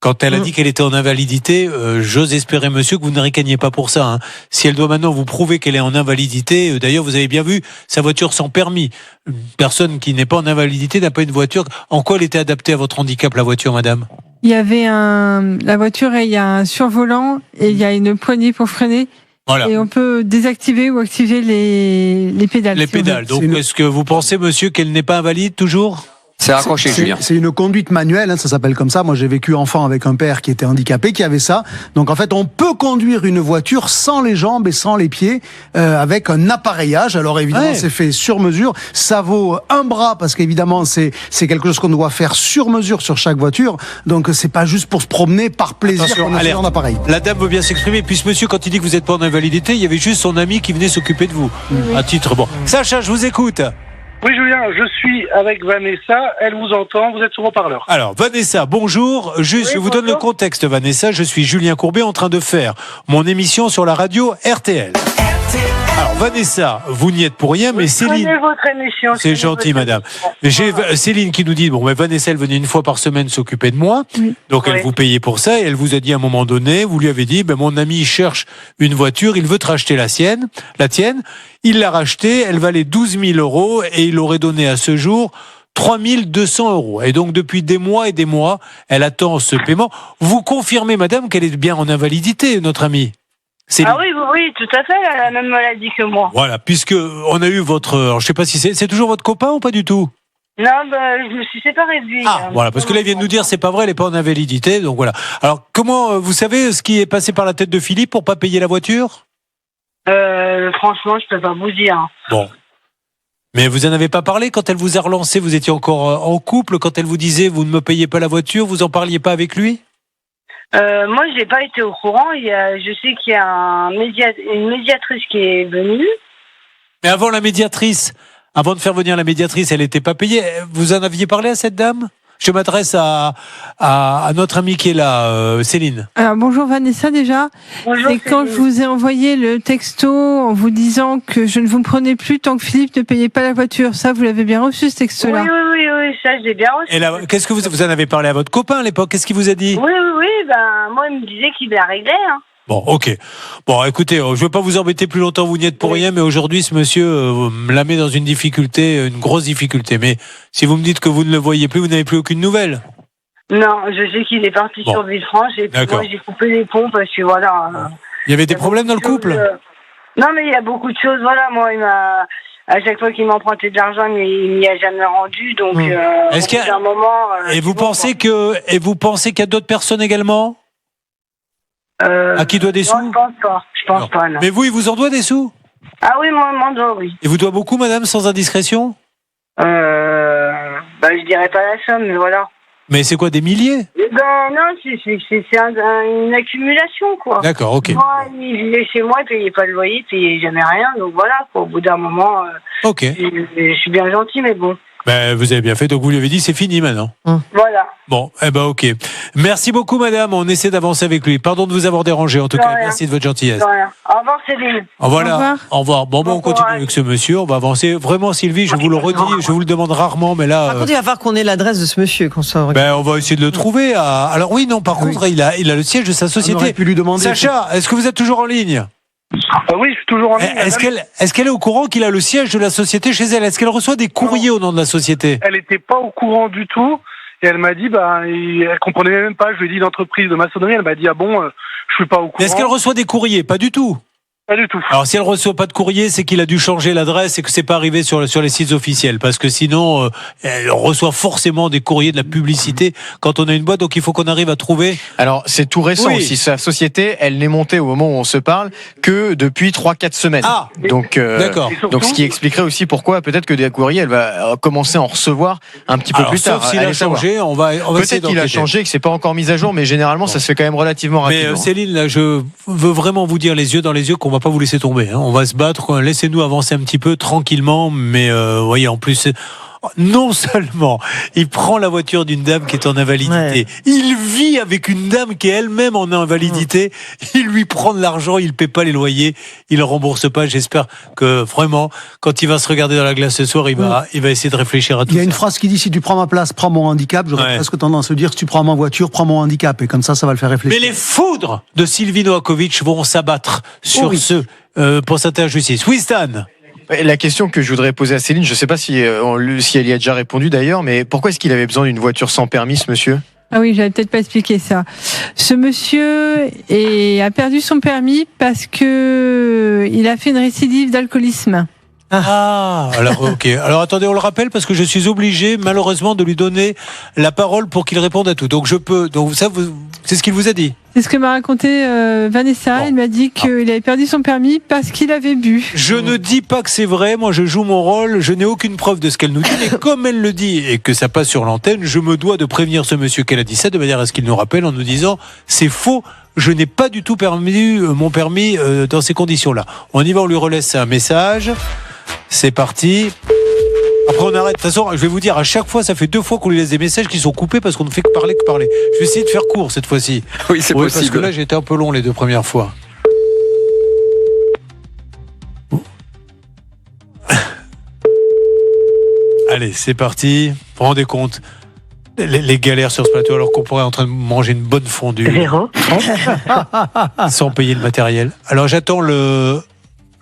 quand elle a dit qu'elle était en invalidité. J'ose espérer, monsieur, que vous ne ricaniez pas pour ça. Hein. Si elle doit maintenant vous prouver qu'elle est en invalidité, d'ailleurs vous avez bien vu sa voiture sans permis. Une personne qui n'est pas en invalidité n'a pas une voiture. En quoi elle était adaptée à votre handicap, la voiture, madame? Il y avait la voiture, et il y a un survolant et il y a une poignée pour freiner. Voilà. Et on peut désactiver ou activer les pédales. Les pédales. Donc, est-ce que vous pensez, monsieur, qu'elle n'est pas invalide toujours? C'est accroché, Julien. C'est une conduite manuelle, hein, ça s'appelle comme ça. Moi, j'ai vécu enfant avec un père qui était handicapé, qui avait ça. Donc, en fait, on peut conduire une voiture sans les jambes et sans les pieds, avec un appareillage. Alors, évidemment, c'est fait sur mesure. Ça vaut un bras parce qu'évidemment, c'est quelque chose qu'on doit faire sur mesure sur chaque voiture. Donc, c'est pas juste pour se promener par plaisir qu'on a un appareil. La dame veut bien s'exprimer. Puis, monsieur, quand il dit que vous n'êtes pas en invalidité, il y avait juste son ami qui venait s'occuper de vous. À titre, bon. Sacha, je vous écoute. Oui, Julien, je suis avec Vanessa, elle vous entend, vous êtes sur haut-parleur. Alors, Vanessa, bonjour. Juste, je vous donne le contexte, Vanessa. Je suis Julien Courbet en train de faire mon émission sur la radio RTL. Alors, Vanessa, vous n'y êtes pour rien, mais Céline... Prenez votre émission. C'est gentil, madame. J'ai Céline qui nous dit, bon, mais Vanessa, elle venait une fois par semaine s'occuper de moi. Donc, elle vous payait pour ça. Et elle vous a dit à un moment donné, vous lui avez dit, ben, mon ami cherche une voiture, il veut te racheter la tienne. Il l'a rachetée, elle valait 12 000 euros et il aurait donné à ce jour 3 200 euros. Et donc, depuis des mois et des mois, elle attend ce paiement. Vous confirmez, madame, qu'elle est bien en invalidité, notre amie? Ah oui, tout à fait, elle a la même maladie que moi. Voilà, puisque on a eu votre... Alors, je sais pas si c'est toujours votre copain ou pas du tout? Non, je me suis séparée de lui. Voilà, parce que là, il vient de nous dire, c'est pas vrai, elle est pas en invalidité, donc voilà. Alors, comment, vous savez ce qui est passé par la tête de Philippe pour pas payer la voiture? Franchement, je peux pas vous dire. Bon. Mais vous en avez pas parlé quand elle vous a relancé, vous étiez encore en couple, quand elle vous disait, vous ne me payez pas la voiture, vous en parliez pas avec lui? Moi, j'ai pas été au courant. Je sais qu'il y a une médiatrice qui est venue. Mais avant la médiatrice, avant de faire venir la médiatrice, elle n'était pas payée. Vous en aviez parlé à cette dame? Je m'adresse à notre amie qui est là, Céline. Alors, bonjour Vanessa déjà. Bonjour. Et quand je vous ai envoyé le texto en vous disant que je ne vous prenais plus tant que Philippe ne payait pas la voiture, ça vous l'avez bien reçu ce texto-là? Oui, ça j'ai bien reçu. Et là, qu'est-ce que vous en avez parlé à votre copain à l'époque? Qu'est-ce qu'il vous a dit? Oui, moi il me disait qu'il la réglait. Hein. Bon, ok. Bon, écoutez, je ne veux pas vous embêter plus longtemps, vous n'y êtes pour rien, mais aujourd'hui, ce monsieur me la met dans une difficulté, une grosse difficulté. Mais si vous me dites que vous ne le voyez plus, vous n'avez plus aucune nouvelle? Non, je sais qu'il est parti sur Villefranche et puis moi j'ai coupé les ponts parce que voilà. Il y avait des problèmes dans le couple? Non, mais il y a beaucoup de choses. Voilà, moi, il m'a... À chaque fois qu'il m'empruntait de l'argent, il m'y a jamais rendu. Donc, est-ce qu'il y a un moment... Et vous pensez qu'il y a d'autres personnes également à qui doit des sous? Non, je pense pas, non. Mais vous, il vous en doit des sous? Ah oui, moi, il m'en doit, oui. Il vous doit beaucoup, madame, sans indiscrétion? Je dirais pas la somme, mais voilà. Mais c'est quoi, des milliers? Non, c'est une accumulation, quoi. D'accord, ok. Moi, il vivait chez moi, il payait pas le loyer, il payait jamais rien, donc voilà, quoi. Au bout d'un moment, ok. Je suis bien gentil, mais bon. Ben, vous avez bien fait, donc vous lui avez dit c'est fini maintenant. Voilà. Bon, ok. Merci beaucoup, madame. On essaie d'avancer avec lui. Pardon de vous avoir dérangé, en tout cas. Merci de votre gentillesse. Au revoir, Céline. Voilà. Au revoir. Bon, on continue avec ce monsieur. On va avancer. Vraiment, Sylvie, je vous le redis, je vous le demande rarement, mais là. Par contre, il va falloir qu'on ait l'adresse de ce monsieur qu'on sort. On va essayer de le trouver. Alors oui, non. Par contre, il a le siège de sa société. On aurait pu lui demander. Sacha, est-ce que vous êtes toujours en ligne? Oui, je suis toujours en ligne. Est-ce qu'elle est au courant qu'il a le siège de la société chez elle? Est-ce qu'elle reçoit des courriers au nom de la société? Elle n'était pas au courant du tout. Et elle m'a dit, elle comprenait même pas. Je lui ai dit l'entreprise de maçonnerie. Elle m'a dit, je suis pas au courant. Est-ce qu'elle reçoit des courriers? Pas du tout. Pas du tout. Alors si elle reçoit pas de courrier, c'est qu'il a dû changer l'adresse et que c'est pas arrivé sur les sites officiels, parce que sinon elle reçoit forcément des courriers, de la publicité quand on a une boîte, donc il faut qu'on arrive à trouver. Alors c'est tout récent aussi, sa société, elle n'est montée au moment où on se parle que depuis 3-4 semaines. Donc d'accord. Donc ce qui expliquerait aussi pourquoi peut-être que des courriers elle va commencer à en recevoir un petit peu plus tard. Sauf s'il a changé, on va peut-être qu'il a changé, que c'est pas encore mis à jour, mais généralement ça se fait quand même relativement rapidement. Mais Céline, là, je veux vraiment vous dire les yeux dans les yeux qu'on va pas vous laisser tomber. On va se battre. Laissez-nous avancer un petit peu tranquillement. Mais voyez, en plus, Non seulement il prend la voiture d'une dame qui est en invalidité, il vit avec une dame qui est elle-même en invalidité, il lui prend de l'argent, il ne paie pas les loyers, il ne rembourse pas. J'espère que vraiment, quand il va se regarder dans la glace ce soir, il va essayer de réfléchir à tout ça. Il y a une phrase qui dit, si tu prends ma place, prends mon handicap. J'aurais presque tendance à dire, si tu prends ma voiture, prends mon handicap. Et comme ça va le faire réfléchir. Mais les foudres de Sylvie Novakovic vont s'abattre sur ceux pour cette injustice. Oui, Stan. La question que je voudrais poser à Céline, je ne sais pas si elle y a déjà répondu d'ailleurs, mais pourquoi est-ce qu'il avait besoin d'une voiture sans permis, ce monsieur ? Ah oui, j'avais peut-être pas expliqué ça. Ce monsieur a perdu son permis parce que il a fait une récidive d'alcoolisme. Alors ok. Alors attendez, on le rappelle parce que je suis obligé malheureusement de lui donner la parole pour qu'il réponde à tout. Donc je peux. Donc ça, c'est ce qu'il vous a dit. C'est ce que m'a raconté Vanessa. Il m'a dit qu'il avait perdu son permis parce qu'il avait bu. Je ne dis pas que c'est vrai. Moi, je joue mon rôle. Je n'ai aucune preuve de ce qu'elle nous dit. Mais comme elle le dit et que ça passe sur l'antenne, je me dois de prévenir ce monsieur qu'elle a dit ça de manière à ce qu'il nous rappelle en nous disant c'est faux. Je n'ai pas du tout perdu mon permis dans ces conditions-là. On y va. On lui relaisse un message. C'est parti. Après on arrête. De toute façon, je vais vous dire, à chaque fois, ça fait 2 fois qu'on lui laisse des messages qui sont coupés parce qu'on ne fait que parler. Je vais essayer de faire court cette fois-ci. Oui, c'est possible. Parce que là, j'ai été un peu long les 2 premières fois. Allez, c'est parti. Vous vous rendez compte les galères sur ce plateau alors qu'on pourrait être en train de manger une bonne fondue. 0. Sans payer le matériel. Alors j'attends le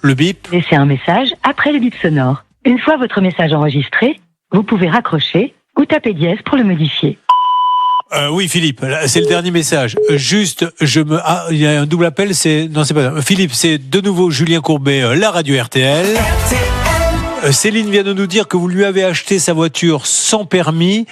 bip. Laissez un message après le bip sonore. Une fois votre message enregistré, vous pouvez raccrocher ou taper dièse pour le modifier. Oui, Philippe, c'est le dernier message. Juste, il y a un double appel, non, c'est pas Philippe, c'est de nouveau Julien Courbet, la radio RTL. Céline vient de nous dire que vous lui avez acheté sa voiture sans permis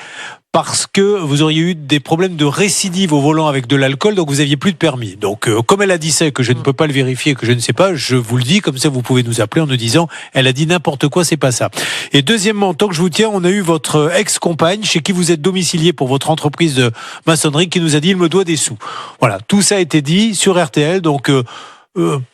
parce que vous auriez eu des problèmes de récidive au volant avec de l'alcool, donc vous aviez plus de permis. Donc, comme elle a dit ça, que je ne peux pas le vérifier, que je ne sais pas, je vous le dis, comme ça vous pouvez nous appeler en nous disant, elle a dit n'importe quoi, c'est pas ça. Et deuxièmement, tant que je vous tiens, on a eu votre ex-compagne, chez qui vous êtes domicilié pour votre entreprise de maçonnerie, qui nous a dit, il me doit des sous. Voilà, tout ça a été dit sur RTL, donc...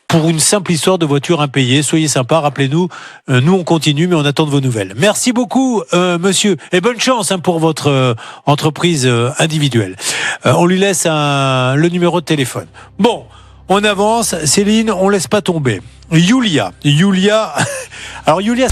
pour une simple histoire de voiture impayée. Soyez sympa, rappelez-nous, nous on continue, mais on attend de vos nouvelles. Merci beaucoup, monsieur, et bonne chance pour votre entreprise individuelle. On lui laisse le numéro de téléphone. Bon, on avance. Céline, on laisse pas tomber. Yulia. Alors Yulia...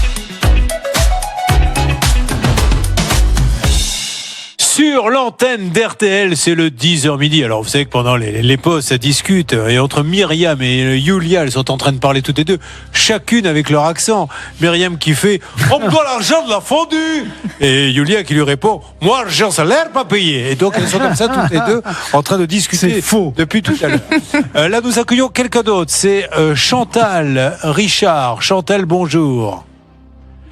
Sur l'antenne d'RTL, c'est le 10h midi. Alors, vous savez que pendant les pauses, ça discute. Et entre Myriam et Yulia, elles sont en train de parler toutes les deux, chacune avec leur accent. Myriam qui fait « On me doit l'argent de la fondue !» Et Yulia qui lui répond « Moi, l'argent, ça a l'air pas payé !» Et donc, elles sont comme ça, toutes les deux, en train de discuter. C'est faux. Depuis tout à l'heure. Là, nous accueillons quelqu'un d'autre. C'est Chantal Richard. Chantal, bonjour.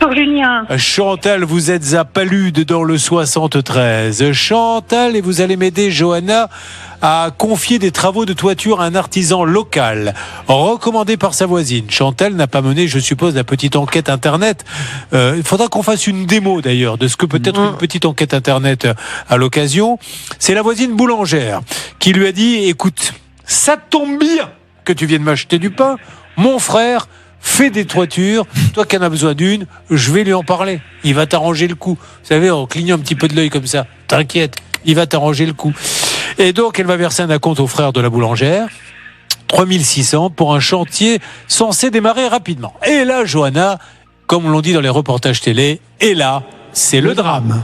Bonjour Julien. Chantal, vous êtes à Palude dans le 73. Chantal, et vous allez m'aider, Johanna, à confier des travaux de toiture à un artisan local, recommandé par sa voisine. Chantal n'a pas mené, je suppose, la petite enquête Internet. Il faudra qu'on fasse une démo, d'ailleurs, de ce que peut être une petite enquête Internet à l'occasion. C'est la voisine boulangère qui lui a dit, écoute, ça tombe bien que tu viennes m'acheter du pain. Mon frère fais des toitures, toi qui en as besoin d'une, je vais lui en parler. Il va t'arranger le coup. Vous savez, en clignant un petit peu de l'œil comme ça. T'inquiète, il va t'arranger le coup. Et donc, elle va verser un acompte au frère de la boulangère. 3600 pour un chantier censé démarrer rapidement. Et là, Johanna, comme l'on dit dans les reportages télé, et là, c'est le drame.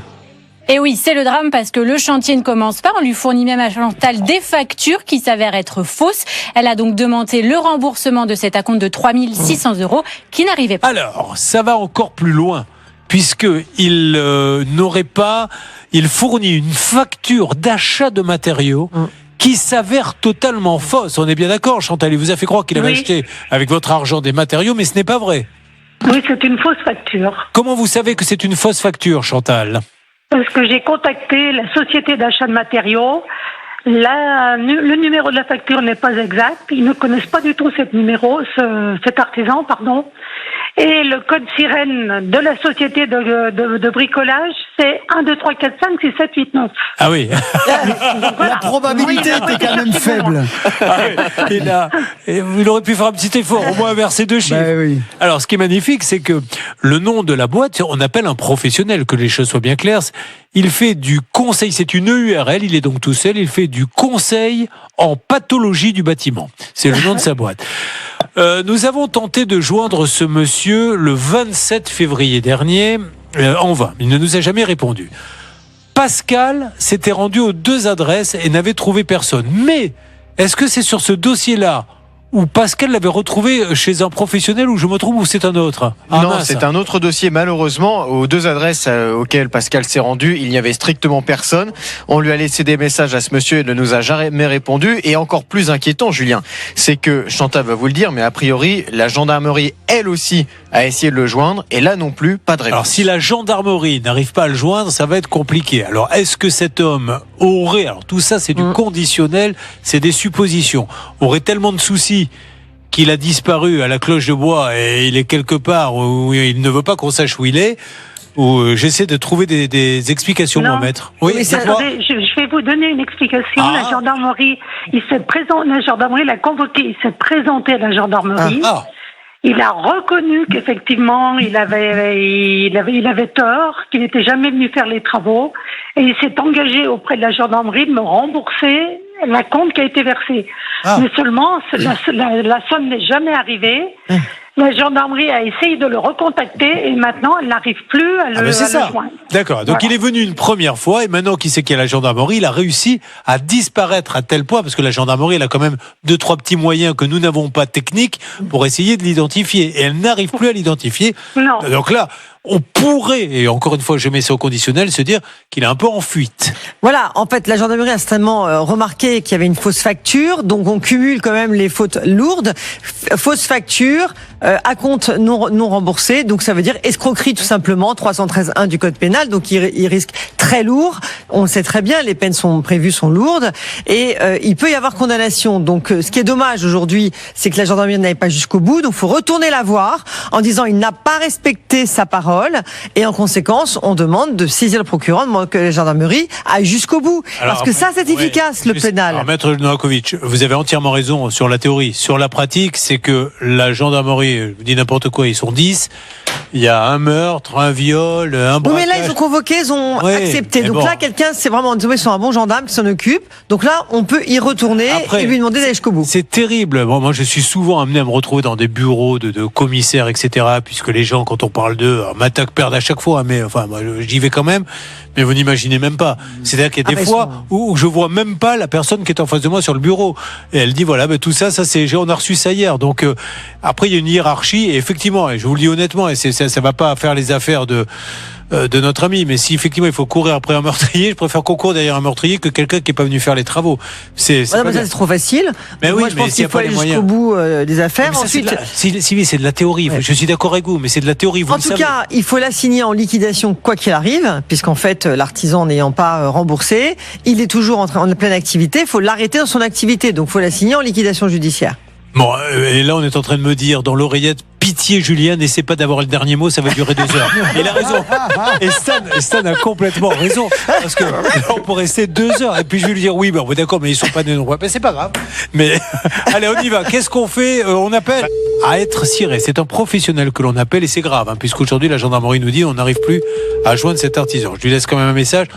Et oui, c'est le drame parce que le chantier ne commence pas. On lui fournit même à Chantal des factures qui s'avèrent être fausses. Elle a donc demandé le remboursement de cet acompte de 3600 € qui n'arrivait pas. Alors, ça va encore plus loin puisqu'il il fournit une facture d'achat de matériaux qui s'avère totalement fausse. On est bien d'accord, Chantal, il vous a fait croire qu'il avait acheté avec votre argent des matériaux, mais ce n'est pas vrai. Oui, c'est une fausse facture. Comment vous savez que c'est une fausse facture, Chantal ? Parce que j'ai contacté la société d'achat de matériaux. Le numéro de la facture n'est pas exact. Ils ne connaissent pas du tout cet artisan, pardon. Et le code sirène de la société de bricolage, c'est 1, 2, 3, 4, 5, 6, 7, 8, 9. Ah oui. La probabilité était quand même faible. Il aurait pu faire un petit effort, au moins inverser 2 chiffres. Ben oui. Alors, ce qui est magnifique, c'est que le nom de la boîte, on appelle un professionnel, que les choses soient bien claires. Il fait du conseil, c'est une EURL, il est donc tout seul, il fait du conseil en pathologie du bâtiment. C'est le nom de sa boîte. Nous avons tenté de joindre ce monsieur le 27 février dernier, en vain. Il ne nous a jamais répondu. Pascal s'était rendu aux 2 adresses et n'avait trouvé personne. Mais est-ce que c'est sur ce dossier-là où Pascal l'avait retrouvé chez un professionnel, ou je me trompe, ou c'est un autre? Non, c'est un autre dossier. Malheureusement, aux 2 adresses auxquelles Pascal s'est rendu, il n'y avait strictement personne. On lui a laissé des messages à ce monsieur, il ne nous a jamais répondu. Et encore plus inquiétant, Julien, c'est que, Chantal va vous le dire, mais a priori, la gendarmerie, elle aussi, a essayé de le joindre. Et là non plus, pas de réponse. Alors, si la gendarmerie n'arrive pas à le joindre, ça va être compliqué. Alors, est-ce que cet homme aurait... Alors, tout ça, c'est du conditionnel, c'est des suppositions. Aurait tellement de soucis qu'il a disparu à la cloche de bois et il est quelque part où il ne veut pas qu'on sache où il est, ou j'essaie de trouver des explications, mon maître. Oui, attendez, je vais vous donner une explication. La gendarmerie, la gendarmerie l'a convoqué, il s'est présenté à la gendarmerie. Il a reconnu qu'effectivement, il avait tort, qu'il n'était jamais venu faire les travaux, et il s'est engagé auprès de la gendarmerie de me rembourser la compte qui a été versée. Mais seulement, la somme n'est jamais arrivée. La gendarmerie a essayé de le recontacter et maintenant, elle n'arrive plus à le joindre. D'accord. Donc, il est venu une première fois et maintenant qu'il sait qu'il y a la gendarmerie, il a réussi à disparaître à tel point, parce que la gendarmerie, elle a quand même 2-3 petits moyens que nous n'avons pas techniques pour essayer de l'identifier. Et elle n'arrive plus à l'identifier. Non. Donc là, on pourrait, et encore une fois, je mets ça au conditionnel, se dire qu'il est un peu en fuite. Voilà, en fait, la gendarmerie a certainement remarqué qu'il y avait une fausse facture, donc on cumule quand même les fautes lourdes. Fausse facture, acompte non remboursé, donc ça veut dire escroquerie tout simplement, 313.1 du code pénal, donc il risque très lourd. On le sait très bien, les peines sont prévues, sont lourdes, et il peut y avoir condamnation. Donc ce qui est dommage aujourd'hui, c'est que la gendarmerie n'aille pas jusqu'au bout, donc il faut retourner la voir en disant il n'a pas respecté sa parole, et en conséquence, on demande de saisir le procureur, de que la gendarmerie aille jusqu'au bout. Parce que ça, c'est efficace, le pénal. Alors, Maître Novakovic, vous avez entièrement raison sur la théorie. Sur la pratique, c'est que la gendarmerie, je vous dis n'importe quoi, ils sont 10. Il y a un meurtre, un viol, un braquage. Oui, mais là, ils ont convoqué, ils ont accepté. Donc là, quelqu'un, c'est vraiment, ils sont un bon gendarme qui s'en occupe. Donc là, on peut y retourner et lui demander d'aller jusqu'au bout. C'est terrible. Bon, moi, je suis souvent amené à me retrouver dans des bureaux de commissaires, etc., puisque les gens, quand on parle d'eux, m'attaquent, perdent à chaque fois. Mais enfin, moi, j'y vais quand même. Mais vous n'imaginez même pas. C'est-à-dire qu'il y a des fois où je vois même pas la personne qui est en face de moi sur le bureau. Et elle dit, voilà, tout ça, on a reçu ça hier. Donc, après, il y a une hiérarchie. Et effectivement, et je vous le dis honnêtement, et ça va pas faire les affaires de notre ami, mais si effectivement il faut courir après un meurtrier, je préfère qu'on court derrière un meurtrier que quelqu'un qui est pas venu faire les travaux. C'est trop facile. Mais moi, je pense qu'il faut aller jusqu'au bout des affaires. Ensuite, c'est de la théorie. Je suis d'accord avec vous, mais c'est de la théorie. En tout cas, il faut l'assigner en liquidation quoi qu'il arrive, puisqu'en fait l'artisan n'ayant pas remboursé, il est toujours en pleine activité. Il faut l'arrêter dans son activité, donc il faut l'assigner en liquidation judiciaire. Bon, et là on est en train de me dire dans l'oreillette, pitié Julien, n'essaie pas d'avoir le dernier mot, ça va durer 2 heures. Il a raison. Et Stan a complètement raison, parce que on peut rester 2 heures. Et puis je vais lui dire oui, d'accord, mais ils sont pas nombreux. Mais c'est pas grave. Mais allez, on y va. Qu'est-ce qu'on fait? On appelle à être ciré. C'est un professionnel que l'on appelle et c'est grave, puisqu'aujourd'hui la gendarmerie nous dit on n'arrive plus à joindre cet artisan. Je lui laisse quand même un message.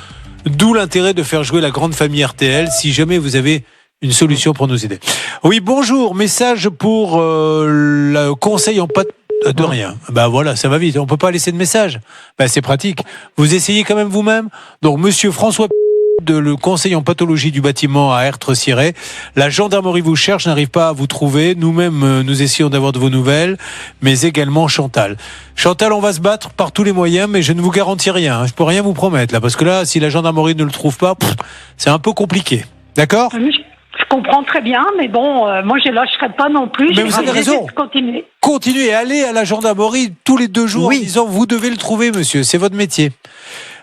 D'où l'intérêt de faire jouer la grande famille RTL si jamais vous avez une solution pour nous aider. Oui, bonjour, message pour le conseil en de rien. Voilà, ça va vite. On peut pas laisser de message. C'est pratique. Vous essayez quand même vous-même. Donc, monsieur François le conseil en pathologie du bâtiment à Ertre-Ciré. La gendarmerie vous cherche, n'arrive pas à vous trouver. Nous-mêmes, nous essayons d'avoir de vos nouvelles, mais également Chantal. Chantal, on va se battre par tous les moyens, mais je ne vous garantis rien. Je peux rien vous promettre, là, parce que là, si la gendarmerie ne le trouve pas, c'est un peu compliqué. D'accord ? Je comprends très bien, mais bon, moi je lâcherai pas non plus. Mais vous avez raison. Continuez et allez à la gendarmerie tous les 2 jours en disant vous devez le trouver, monsieur, c'est votre métier.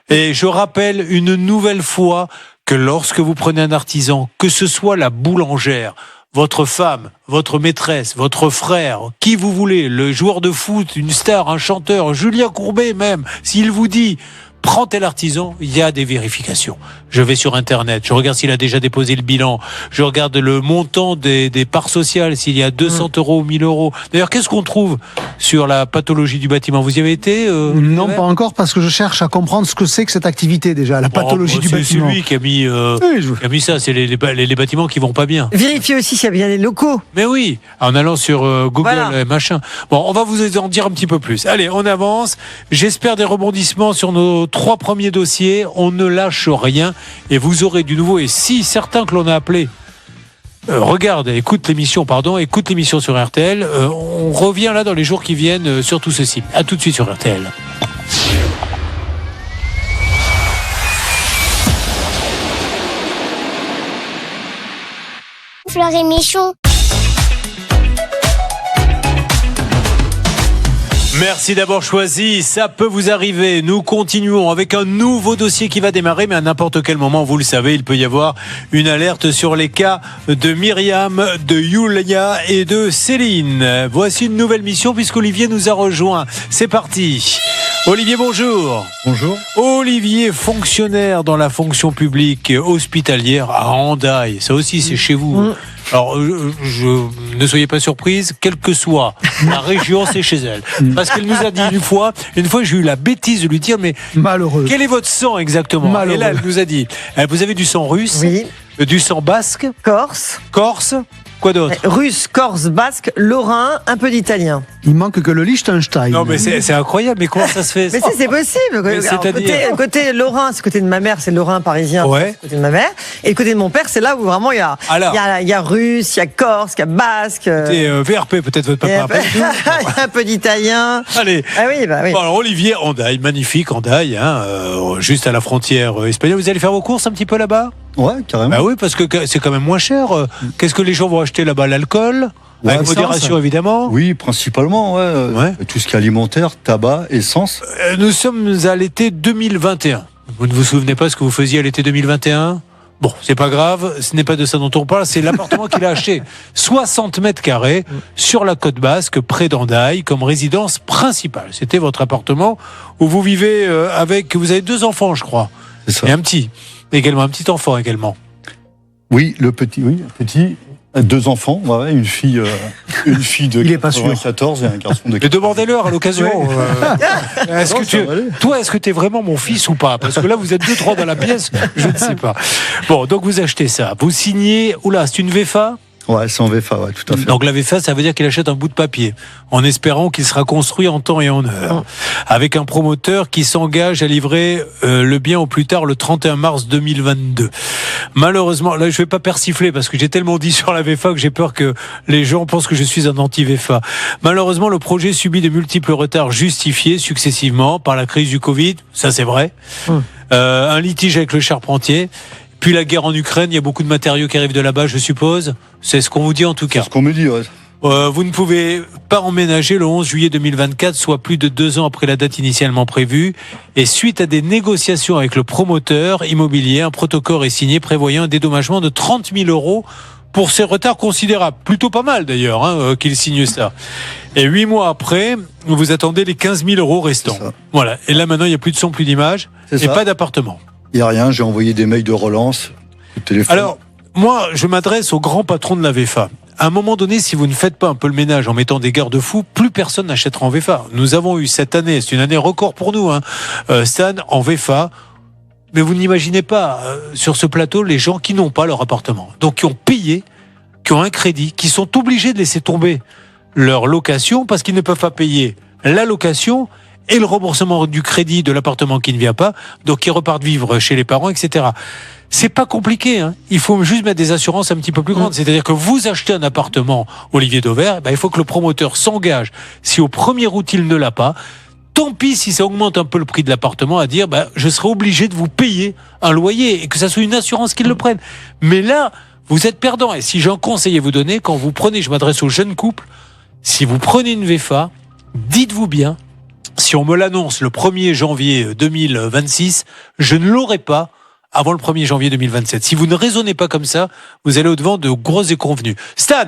Et je rappelle une nouvelle fois que lorsque vous prenez un artisan, que ce soit la boulangère, votre femme, votre maîtresse, votre frère, qui vous voulez, le joueur de foot, une star, un chanteur, Julien Courbet même, s'il vous dit prend tel artisan, il y a des vérifications. Je vais sur Internet, je regarde s'il a déjà déposé le bilan, je regarde le montant des parts sociales, s'il y a 200 euros ou 1000 euros. D'ailleurs, qu'est-ce qu'on trouve sur la pathologie du bâtiment? Vous y avez été Non, pas encore, parce que je cherche à comprendre ce que c'est que cette activité déjà, la pathologie du bâtiment. C'est lui qui a mis ça, c'est les bâtiments qui vont pas bien. Vérifiez aussi s'il y a bien les locaux. Mais oui, en allant sur Google, Voilà. machin. Bon, on va vous en dire un petit peu plus. Allez, on avance. J'espère des rebondissements sur nos 3 premiers dossiers. On ne lâche rien et vous aurez du nouveau. Et si certains que l'on a appelés écoute l'émission sur RTL. On revient là dans les jours qui viennent sur tout ceci. À tout de suite sur RTL. Fleur et Michon. Merci d'avoir choisi, ça peut vous arriver. Nous continuons avec un nouveau dossier qui va démarrer, mais à n'importe quel moment, vous le savez, il peut y avoir une alerte sur les cas de Myriam, de Yulia et de Céline. Voici une nouvelle mission puisqu'Olivier nous a rejoint. C'est parti. Olivier, bonjour. Bonjour. Olivier, fonctionnaire dans la fonction publique hospitalière à Hendaye. Ça aussi, c'est chez vous. Alors, ne soyez pas surprise, quelle que soit la région, c'est chez elle. Parce qu'elle nous a dit une fois, j'ai eu la bêtise de lui dire, mais malheureux. Quel est votre sang exactement? Malheureux. Et là, elle nous a dit, vous avez du sang russe, du sang basque, Corse, quoi d'autre? Russe, corse, basque, lorrain, un peu d'italien. Il manque que le Liechtenstein. Non, mais c'est incroyable, mais comment ça se fait? Mais c'est possible. Mais c'est-à-dire côté lorrain, c'est côté de ma mère, c'est le lorrain parisien, ouais. c'est côté de ma mère. Et le côté de mon père, c'est là où vraiment il y a russe, il y a corse, il y a basque. VRP, peut-être votre papa. Il y a un peu d'italien. Allez. Ah oui, bah oui. Bon, alors Olivier, Hendaye, magnifique Hendaye, juste à la frontière espagnole. Vous allez faire vos courses un petit peu là-bas? Ouais, carrément. Bah oui, parce que c'est quand même moins cher. Qu'est-ce que les gens vont acheter là-bas? L'alcool? Ouais, avec modération, évidemment. Oui, principalement, ouais. Tout ce qui est alimentaire, tabac, essence. Nous sommes à l'été 2021. Vous ne vous souvenez pas ce que vous faisiez à l'été 2021? Bon, c'est pas grave, ce n'est pas de ça dont on parle, c'est l'appartement qu'il a acheté. 60 mètres carrés sur la côte basque, près d'Hendaye, comme résidence principale. C'était votre appartement où vous vivez vous avez 2 enfants, je crois. C'est ça. Et un petit enfant également. Oui, un petit. 2 enfants, ouais, une fille de 94 et un garçon de 14. Mais demandez-leur à l'occasion. Est-ce que tu es vraiment mon fils ou pas? Parce que là, vous êtes 2-3 dans la pièce, je ne sais pas. Bon, donc vous achetez ça. Vous signez, c'est une VFA? Ouais, c'est en VFA, ouais, tout à fait. Donc la VFA, ça veut dire qu'il achète un bout de papier, en espérant qu'il sera construit en temps et en heure, avec un promoteur qui s'engage à livrer le bien au plus tard le 31 mars 2022. Malheureusement, là je vais pas persifler parce que j'ai tellement dit sur la VFA que j'ai peur que les gens pensent que je suis un anti-VFA. Malheureusement, le projet subit de multiples retards justifiés successivement par la crise du Covid, ça c'est vrai, un litige avec le charpentier. Puis la guerre en Ukraine, il y a beaucoup de matériaux qui arrivent de là-bas, je suppose. C'est ce qu'on vous dit en tout cas. C'est ce qu'on me dit, ouais. Vous ne pouvez pas emménager le 11 juillet 2024, soit plus de 2 ans après la date initialement prévue. Et suite à des négociations avec le promoteur immobilier, un protocole est signé prévoyant un dédommagement de 30 000 € pour ces retards considérables. Plutôt pas mal d'ailleurs qu'il signe ça. Et 8 mois après, vous attendez les 15 000 € restants. Voilà. Et là maintenant, il n'y a plus de son, plus d'image et pas d'appartement. Il n'y a rien, j'ai envoyé des mails de relance, au téléphone. Alors, moi, je m'adresse au grand patron de la VFA. À un moment donné, si vous ne faites pas un peu le ménage en mettant des garde-fous, plus personne n'achètera en VFA. Nous avons eu cette année, c'est une année record pour nous, Stan, en VFA. Mais vous n'imaginez pas, sur ce plateau, les gens qui n'ont pas leur appartement. Donc, qui ont payé, qui ont un crédit, qui sont obligés de laisser tomber leur location parce qu'ils ne peuvent pas payer la location et le remboursement du crédit de l'appartement qui ne vient pas, donc ils repartent vivre chez les parents, etc. C'est pas compliqué, il faut juste mettre des assurances un petit peu plus grandes. C'est-à-dire que vous achetez un appartement, Olivier Dauvert, il faut que le promoteur s'engage, si au 1er août il ne l'a pas, tant pis si ça augmente un peu le prix de l'appartement, à dire je serai obligé de vous payer un loyer et que ça soit une assurance qui le prenne. Mais là, vous êtes perdant. Et si j'ai un conseil à vous donner, quand vous prenez, je m'adresse aux jeunes couples, si vous prenez une VFA, dites-vous bien, si on me l'annonce le 1er janvier 2026, je ne l'aurai pas avant le 1er janvier 2027. Si vous ne raisonnez pas comme ça, vous allez au-devant de grosses déconvenues. Stan,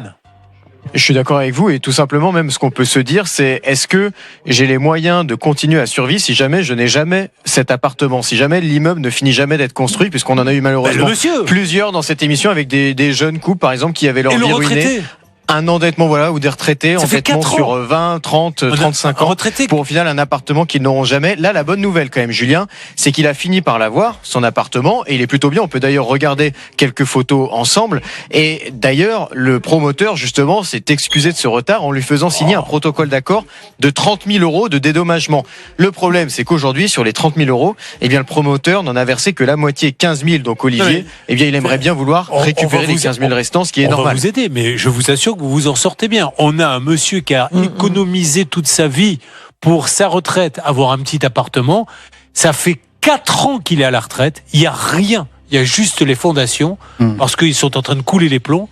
Je suis d'accord avec vous et tout simplement même ce qu'on peut se dire c'est est-ce que j'ai les moyens de continuer à survivre si jamais je n'ai jamais cet appartement, si jamais l'immeuble ne finit jamais d'être construit puisqu'on en a eu malheureusement plusieurs dans cette émission avec des jeunes couples par exemple qui avaient leur vie ruinée. Un endettement, voilà, ou des retraités, endettement sur 20, 30, 35 ans, pour au final un appartement qu'ils n'auront jamais. Là, la bonne nouvelle quand même, Julien, c'est qu'il a fini par l'avoir, son appartement, et il est plutôt bien. On peut d'ailleurs regarder quelques photos ensemble. Et d'ailleurs, le promoteur, justement, s'est excusé de ce retard en lui faisant signer un protocole d'accord de 30 000 euros de dédommagement. Le problème, c'est qu'aujourd'hui, sur les 30 000 euros, eh bien, le promoteur n'en a versé que la moitié, 15 000. Donc, Olivier, eh bien, il aimerait bien vouloir récupérer les 15 000 restants, ce qui est normal. On va vous aider, mais je vous assure que vous vous en sortez bien. On a un monsieur qui a économisé toute sa vie pour sa retraite, avoir un petit appartement. Ça fait 4 ans qu'il est à la retraite. Il n'y a rien. Il y a juste les fondations parce qu'ils sont en train de couler les plombs,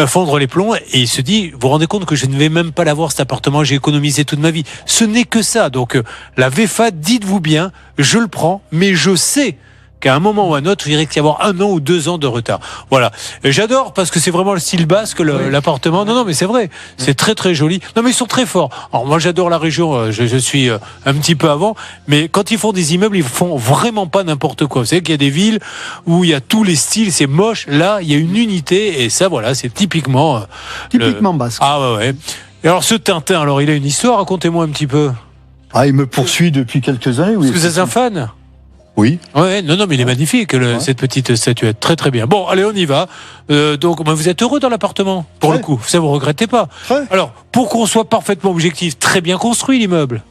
fondre les plombs. Et il se dit, vous vous rendez compte que je ne vais même pas l'avoir cet appartement, j'ai économisé toute ma vie. Ce n'est que ça. Donc la VFA, dites-vous bien, je le prends, mais je sais qu'à un moment ou à un autre, il risque d'y avoir 1 an ou 2 ans de retard. Voilà. Et j'adore parce que c'est vraiment le style basque, l'appartement. Non, mais c'est vrai. C'est très, très joli. Non, mais ils sont très forts. Alors, moi, j'adore la région. Je suis un petit peu avant. Mais quand ils font des immeubles, ils font vraiment pas n'importe quoi. Vous savez qu'il y a des villes où il y a tous les styles, c'est moche. Là, il y a une unité. Et ça, voilà, c'est typiquement... basque. Ah, ouais. Et alors, ce Tintin, alors, il a une histoire. Racontez-moi un petit peu. Ah, il me poursuit depuis quelques années. Oui. Est-ce que vous êtes un fan ? Oui. Ouais, non, mais il est magnifique, cette petite statuette. Très, très bien. Bon, allez, on y va. Donc, vous êtes heureux dans l'appartement, pour le coup. Ça, vous regrettez pas. Alors, pour qu'on soit parfaitement objectif, très bien construit, l'immeuble.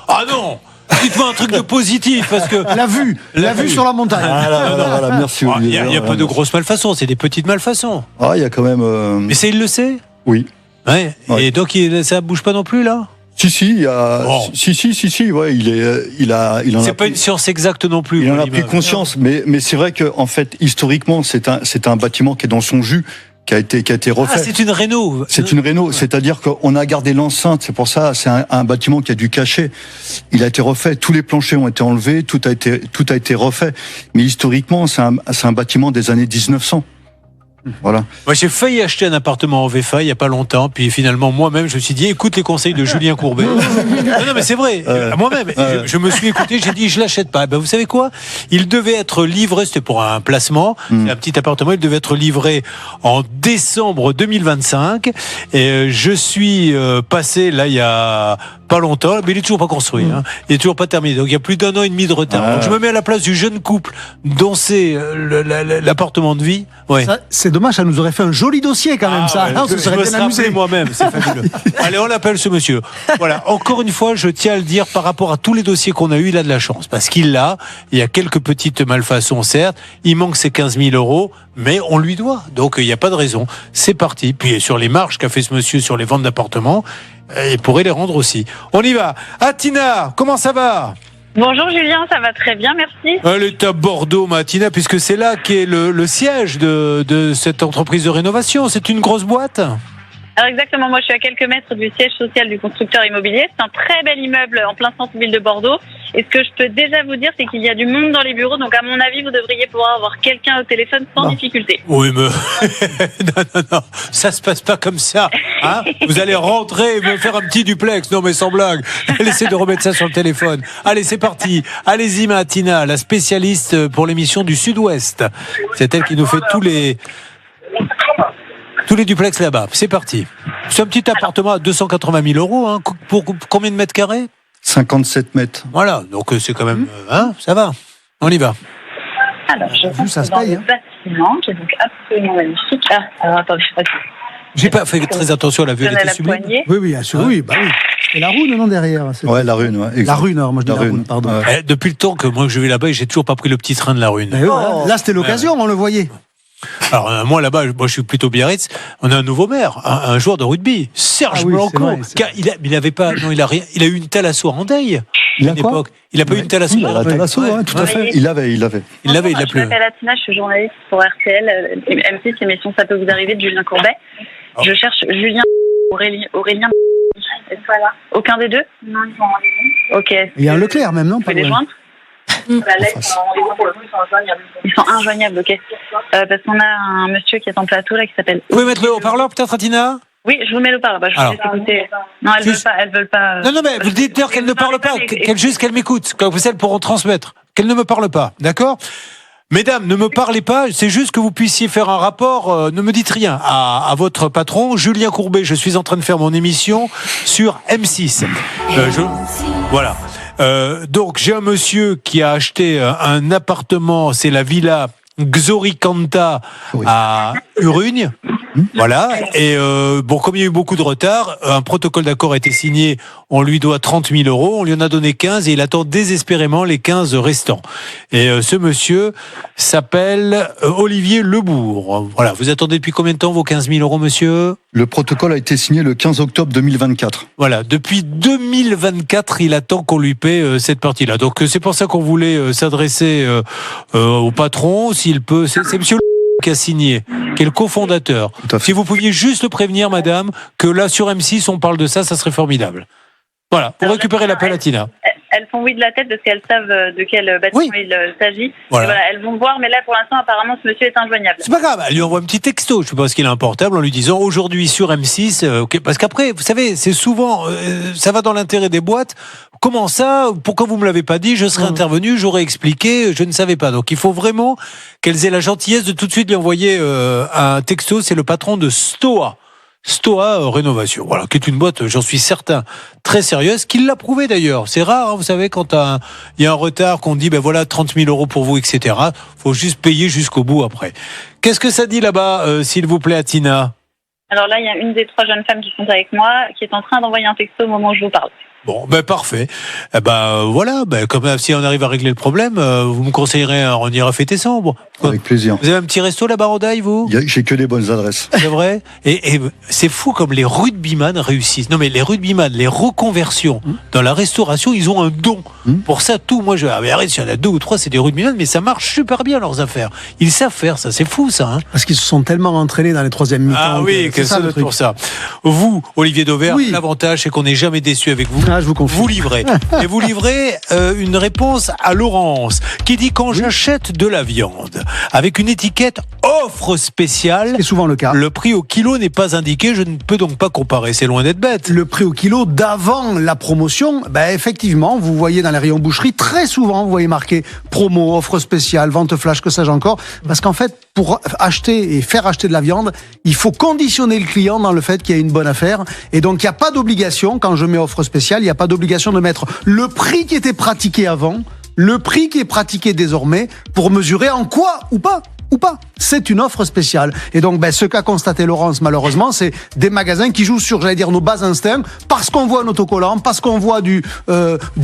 Ah non! Dites-moi un truc de positif, parce que... La vue sur la montagne. Voilà, merci. Il n'y a pas de grosses malfaçons, c'est des petites malfaçons. Ah, il y a quand même... Mais il le sait? Oui. Ouais. Et donc, ça bouge pas non plus, là? Si, il y a... Si, ouais, il en a... C'est pas une science exacte non plus. Il en a pris conscience, mais c'est vrai que, en fait, historiquement, c'est un bâtiment qui est dans son jus, qui a été refait. Ah, c'est une réno. C'est une réno, c'est-à-dire qu'on a gardé l'enceinte, c'est pour ça, c'est un bâtiment qui a du cachet. Il a été refait, tous les planchers ont été enlevés, tout a été refait. Mais historiquement, c'est un bâtiment des années 1900. Voilà. Moi, j'ai failli acheter un appartement en VFA il y a pas longtemps, puis finalement moi-même je me suis dit écoute les conseils de Julien Courbet. non mais c'est vrai. Moi-même je me suis écouté, j'ai dit je l'achète pas. Ben vous savez quoi? Il devait être livré, c'était pour un placement, un petit appartement, il devait être livré en décembre 2025 et je suis passé là il y a pas longtemps, mais il est toujours pas construit, il est toujours pas terminé. Donc il y a plus d'1 an et demi de retard. Donc je me mets à la place du jeune couple dont c'est l'appartement de vie. Ouais. Ça, c'est dommage, ça nous aurait fait un joli dossier quand même, ça. Je me serais amusé moi-même, c'est fabuleux. Allez, on l'appelle ce monsieur. Voilà, encore une fois, je tiens à le dire, par rapport à tous les dossiers qu'on a eu, il a de la chance, parce qu'il l'a, il y a quelques petites malfaçons, certes, il manque ses 15 000 euros, mais on lui doit, donc il n'y a pas de raison. C'est parti. Puis sur les marges qu'a fait ce monsieur sur les ventes d'appartements, il pourrait les rendre aussi. On y va. Tina, comment ça va ? Bonjour Julien, ça va très bien, merci. Elle est à Bordeaux, Tina, puisque c'est là qu'est le siège de cette entreprise de rénovation. C'est une grosse boîte ? Alors exactement, moi je suis à quelques mètres du siège social du constructeur immobilier. C'est un très bel immeuble en plein centre-ville de Bordeaux. Et ce que je peux déjà vous dire, c'est qu'il y a du monde dans les bureaux. Donc à mon avis, vous devriez pouvoir avoir quelqu'un au téléphone sans difficulté. Oui, mais non, ça se passe pas comme ça. Vous allez rentrer et me faire un petit duplex. Non, mais sans blague. Laissez de remettre ça sur le téléphone. Allez, c'est parti. Allez-y, Tina, la spécialiste pour l'émission du Sud-Ouest. C'est elle qui nous fait tous les duplex là-bas. C'est parti. C'est un petit appartement à 280 000 euros. Pour combien de mètres carrés ? 57 mètres. Voilà, donc c'est quand même... ça va. On y va. Alors, je rentre dans le bâtiment, qui est donc absolument magnifique. Alors attendez, j'ai pas fait très attention à la vue, elle était sublime. Oui, oui. Et la rune, non, derrière. Ouais, la rune, ouais. La rune, alors moi je dis la rune, pardon. Depuis le temps que moi je vais là-bas, j'ai toujours pas pris le petit train de la rune. Là, c'était l'occasion, on le voyait. Alors moi là-bas, je suis plutôt Biarritz. On a un nouveau maire, un joueur de rugby, Serge Blanco. Il avait pas, non, il a eu une thalasso en Deuil. Il a quoi ? Il a pas eu une thalasso. Il a la thalasso, tout à fait. Il l'avait. Il m'appelle Tina, je suis journaliste pour RTL, M6, l'émission Ça peut vous arriver de Julien Courbet. Je cherche Julien, Aurélien. Voilà. Aucun des deux ? Non, ils sont en ligne. Ok. Il y a un Leclerc même, non ? Vous pouvez les joindre ? Ils sont injoignables, ok. Parce qu'on a un monsieur qui est en plateau là qui s'appelle. Vous pouvez mettre le haut-parleur peut-être, Atina? Oui, je vous mets le parle. Je vous laisse écouter. Non, elles veulent pas. Non, mais vous dites d'ailleurs qu'elle ne parle pas, qu'elle m'écoute, comme ça elles pourront transmettre. Qu'elle ne me parle pas, d'accord? Mesdames, ne me parlez pas, c'est juste que vous puissiez faire un rapport, ne me dites rien, à votre patron, Julien Courbet. Je suis en train de faire mon émission sur M6. Voilà. Donc, j'ai un monsieur qui a acheté un appartement, c'est la villa Xoricanta à Urugne. Voilà. Et comme il y a eu beaucoup de retard, un protocole d'accord a été signé. On lui doit 30 000 euros. On lui en a donné 15 et il attend désespérément les 15 restants. Et ce monsieur s'appelle Olivier Lebourg. Voilà. Vous attendez depuis combien de temps vos 15 000 euros, monsieur? Le protocole a été signé le 15 octobre 2024. Voilà. Depuis 2024, il attend qu'on lui paie cette partie-là. Donc c'est pour ça qu'on voulait s'adresser au patron, s'il peut. C'est monsieur qui a signé, qui est le cofondateur. Si vous pouviez juste le prévenir, madame, que là, sur M6, on parle de ça, ça serait formidable. Voilà, pour récupérer l'appel à Tina. Elles font oui de la tête parce qu'elles savent de quel bâtiment il s'agit. Voilà. Elles vont voir, mais là, pour l'instant, apparemment, ce monsieur est injoignable. C'est pas grave, elle lui envoie un petit texto, je sais pas ce qu'il a un portable, en lui disant aujourd'hui sur M6, parce qu'après, vous savez, c'est souvent, ça va dans l'intérêt des boîtes. Comment ça? Pourquoi vous me l'avez pas dit? Je serais intervenu, j'aurais expliqué, je ne savais pas. Donc il faut vraiment qu'elles aient la gentillesse de tout de suite lui envoyer un texto. C'est le patron de Stoa Rénovation, voilà, qui est une boîte, j'en suis certain, très sérieuse, qui l'a prouvé d'ailleurs. C'est rare, hein, vous savez, quand il y a un retard, qu'on dit, 30 000 euros pour vous, etc. Faut juste payer jusqu'au bout après. Qu'est-ce que ça dit là-bas, s'il vous plaît, Atina? Alors là, il y a une des 3 jeunes femmes qui sont avec moi, qui est en train d'envoyer un texto au moment où je vous parle. Bon, parfait. Voilà, comme si on arrive à régler le problème, vous me conseillerez, on ira fêter ça. Bon. Avec plaisir. Vous avez un petit resto là-bas, Rodaille, vous? J'ai que des bonnes adresses. C'est vrai. Et c'est fou comme les rugbyman réussissent. Non, mais les rugbyman, les reconversions dans la restauration, ils ont un don. Pour ça, tout. Moi, arrête, s'il y en a 2 ou 3, c'est des rugbyman, mais ça marche super bien, leurs affaires. Ils savent faire ça. C'est fou, ça. Hein. Parce qu'ils se sont tellement entraînés dans les 3e mi-temps. Ah oui, c'est ça le truc. Pour ça. Vous, Olivier Dauvert, l'avantage, c'est qu'on n'est jamais déçu avec vous. Je vous confie. Vous livrez. Et vous livrez une réponse à Laurence, qui dit quand j'achète de la viande avec une étiquette offre spéciale, c'est souvent le cas. Le prix au kilo n'est pas indiqué, je ne peux donc pas comparer. C'est loin d'être bête. Le prix au kilo d'avant la promotion, effectivement, vous voyez dans les rayons boucherie, très souvent, vous voyez marqué promo, offre spéciale, vente flash, que sais-je encore. Parce qu'en fait, pour acheter et faire acheter de la viande, il faut conditionner le client dans le fait qu'il y a une bonne affaire. Et donc, il n'y a pas d'obligation, quand je mets offre spéciale, il n'y a pas d'obligation de mettre le prix qui était pratiqué avant, le prix qui est pratiqué désormais, pour mesurer en quoi ou pas. C'est une offre spéciale. Et donc, ce qu'a constaté Laurence, malheureusement, c'est des magasins qui jouent sur, nos bas instincts, parce qu'on voit un autocollant, parce qu'on voit du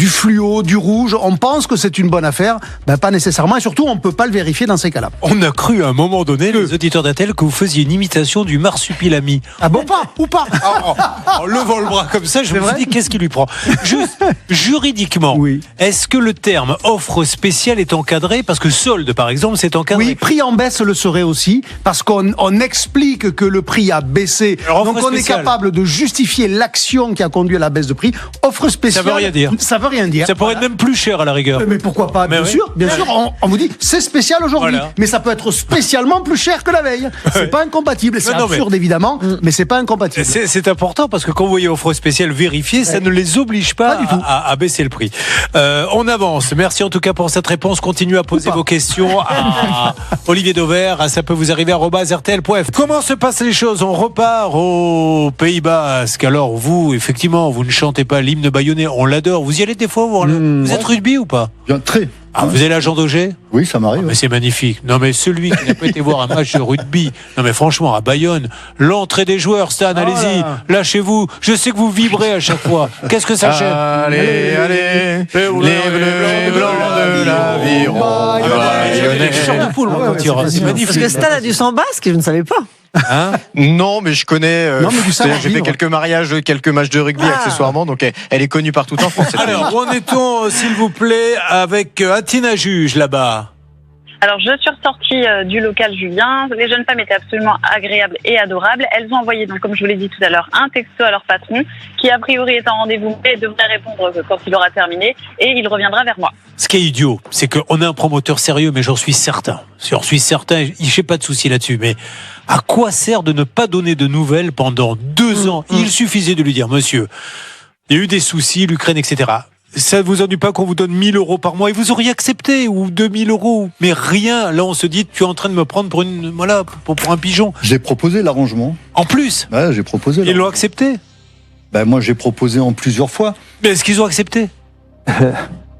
fluo, du rouge, on pense que c'est une bonne affaire. Pas nécessairement, et surtout, on ne peut pas le vérifier dans ces cas-là. On a cru à un moment donné, les auditeurs d'Intel, que vous faisiez une imitation du marsupilami. Ah bon, ou pas En levant le bras comme ça, je me suis dit, qu'est-ce qui lui prend? Juste, juridiquement, est-ce que le terme offre spéciale est encadré? Parce que solde, par exemple, c'est encadré. Oui, prix en baisse le serait aussi, parce qu'on explique que le prix a baissé. Alors, donc on est capable de justifier l'action qui a conduit à la baisse de prix. Offre spéciale. Ça veut rien dire. Ça veut rien dire. Ça pourrait être même plus cher à la rigueur. Mais pourquoi pas? Bien sûr. On vous dit, c'est spécial aujourd'hui. Voilà. Mais ça peut être spécialement plus cher que la veille. C'est pas incompatible. C'est absurde évidemment, mais c'est pas incompatible. C'est important parce que quand vous voyez offre spéciale vérifiée, ça ne les oblige pas du tout à baisser le prix. On avance. Merci en tout cas pour cette réponse. Continuez à poser vos questions à Olivier Dauvert. Ça peut vous arriver à @rtl.fr. Comment se passent les choses? On repart au Pays Basque. Alors vous, effectivement, vous ne chantez pas l'hymne bayonnais. On l'adore. Vous y allez des fois? Vous êtes rugby ou pas? Très. Vous êtes l'agent d'OG? Oui, ça m'arrive. Mais c'est magnifique. Non, mais celui qui n'a pas été voir un match de rugby, non, mais franchement, à Bayonne, l'entrée des joueurs, Stan, allez-y, lâchez-vous. Je sais que vous vibrez à chaque fois. Qu'est-ce que ça gêne? Allez, les bleus blancs de l'aviron. C'est magnifique. Parce que Stan a du sang basque, je ne savais pas. Non, mais je connais. J'ai fait quelques mariages, quelques matchs de rugby accessoirement, donc elle est connue partout en France. Alors, où en est-on, s'il vous plaît, avec Atina Juge là-bas? Alors, je suis ressortie du local Julien. Les jeunes femmes étaient absolument agréables et adorables. Elles ont envoyé, donc, comme je vous l'ai dit tout à l'heure, un texto à leur patron qui, a priori, est en rendez-vous et devrait répondre quand il aura terminé et il reviendra vers moi. Ce qui est idiot, c'est qu'on a un promoteur sérieux, mais j'en suis certain. J'en suis certain, j'ai pas de souci là-dessus. Mais à quoi sert de ne pas donner de nouvelles pendant 2 ans? Il suffisait de lui dire, monsieur, il y a eu des soucis, l'Ukraine, etc. Ça ne vous ennuie pas qu'on vous donne 1 000 euros par mois et vous auriez accepté, ou 2 000 euros. Mais rien. Là, on se dit, tu es en train de me prendre pour pour un pigeon. J'ai proposé l'arrangement. En plus? Ouais, j'ai proposé. Ils l'ont accepté? Ben, moi, j'ai proposé en plusieurs fois. Mais est-ce qu'ils ont accepté?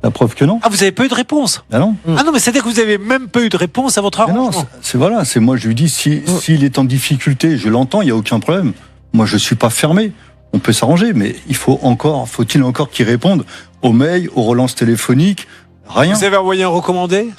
La preuve que non. Ah, vous n'avez pas eu de réponse? Ben non. Ah non, mais c'est-à-dire que vous n'avez même pas eu de réponse à votre arrangement. Non, c'est moi, je lui dis, s'il est en difficulté, je l'entends, il n'y a aucun problème. Moi, je suis pas fermé. On peut s'arranger, mais faut-il encore qu'il réponde aux mails, aux relances téléphoniques, rien. Vous avez envoyé un recommandé?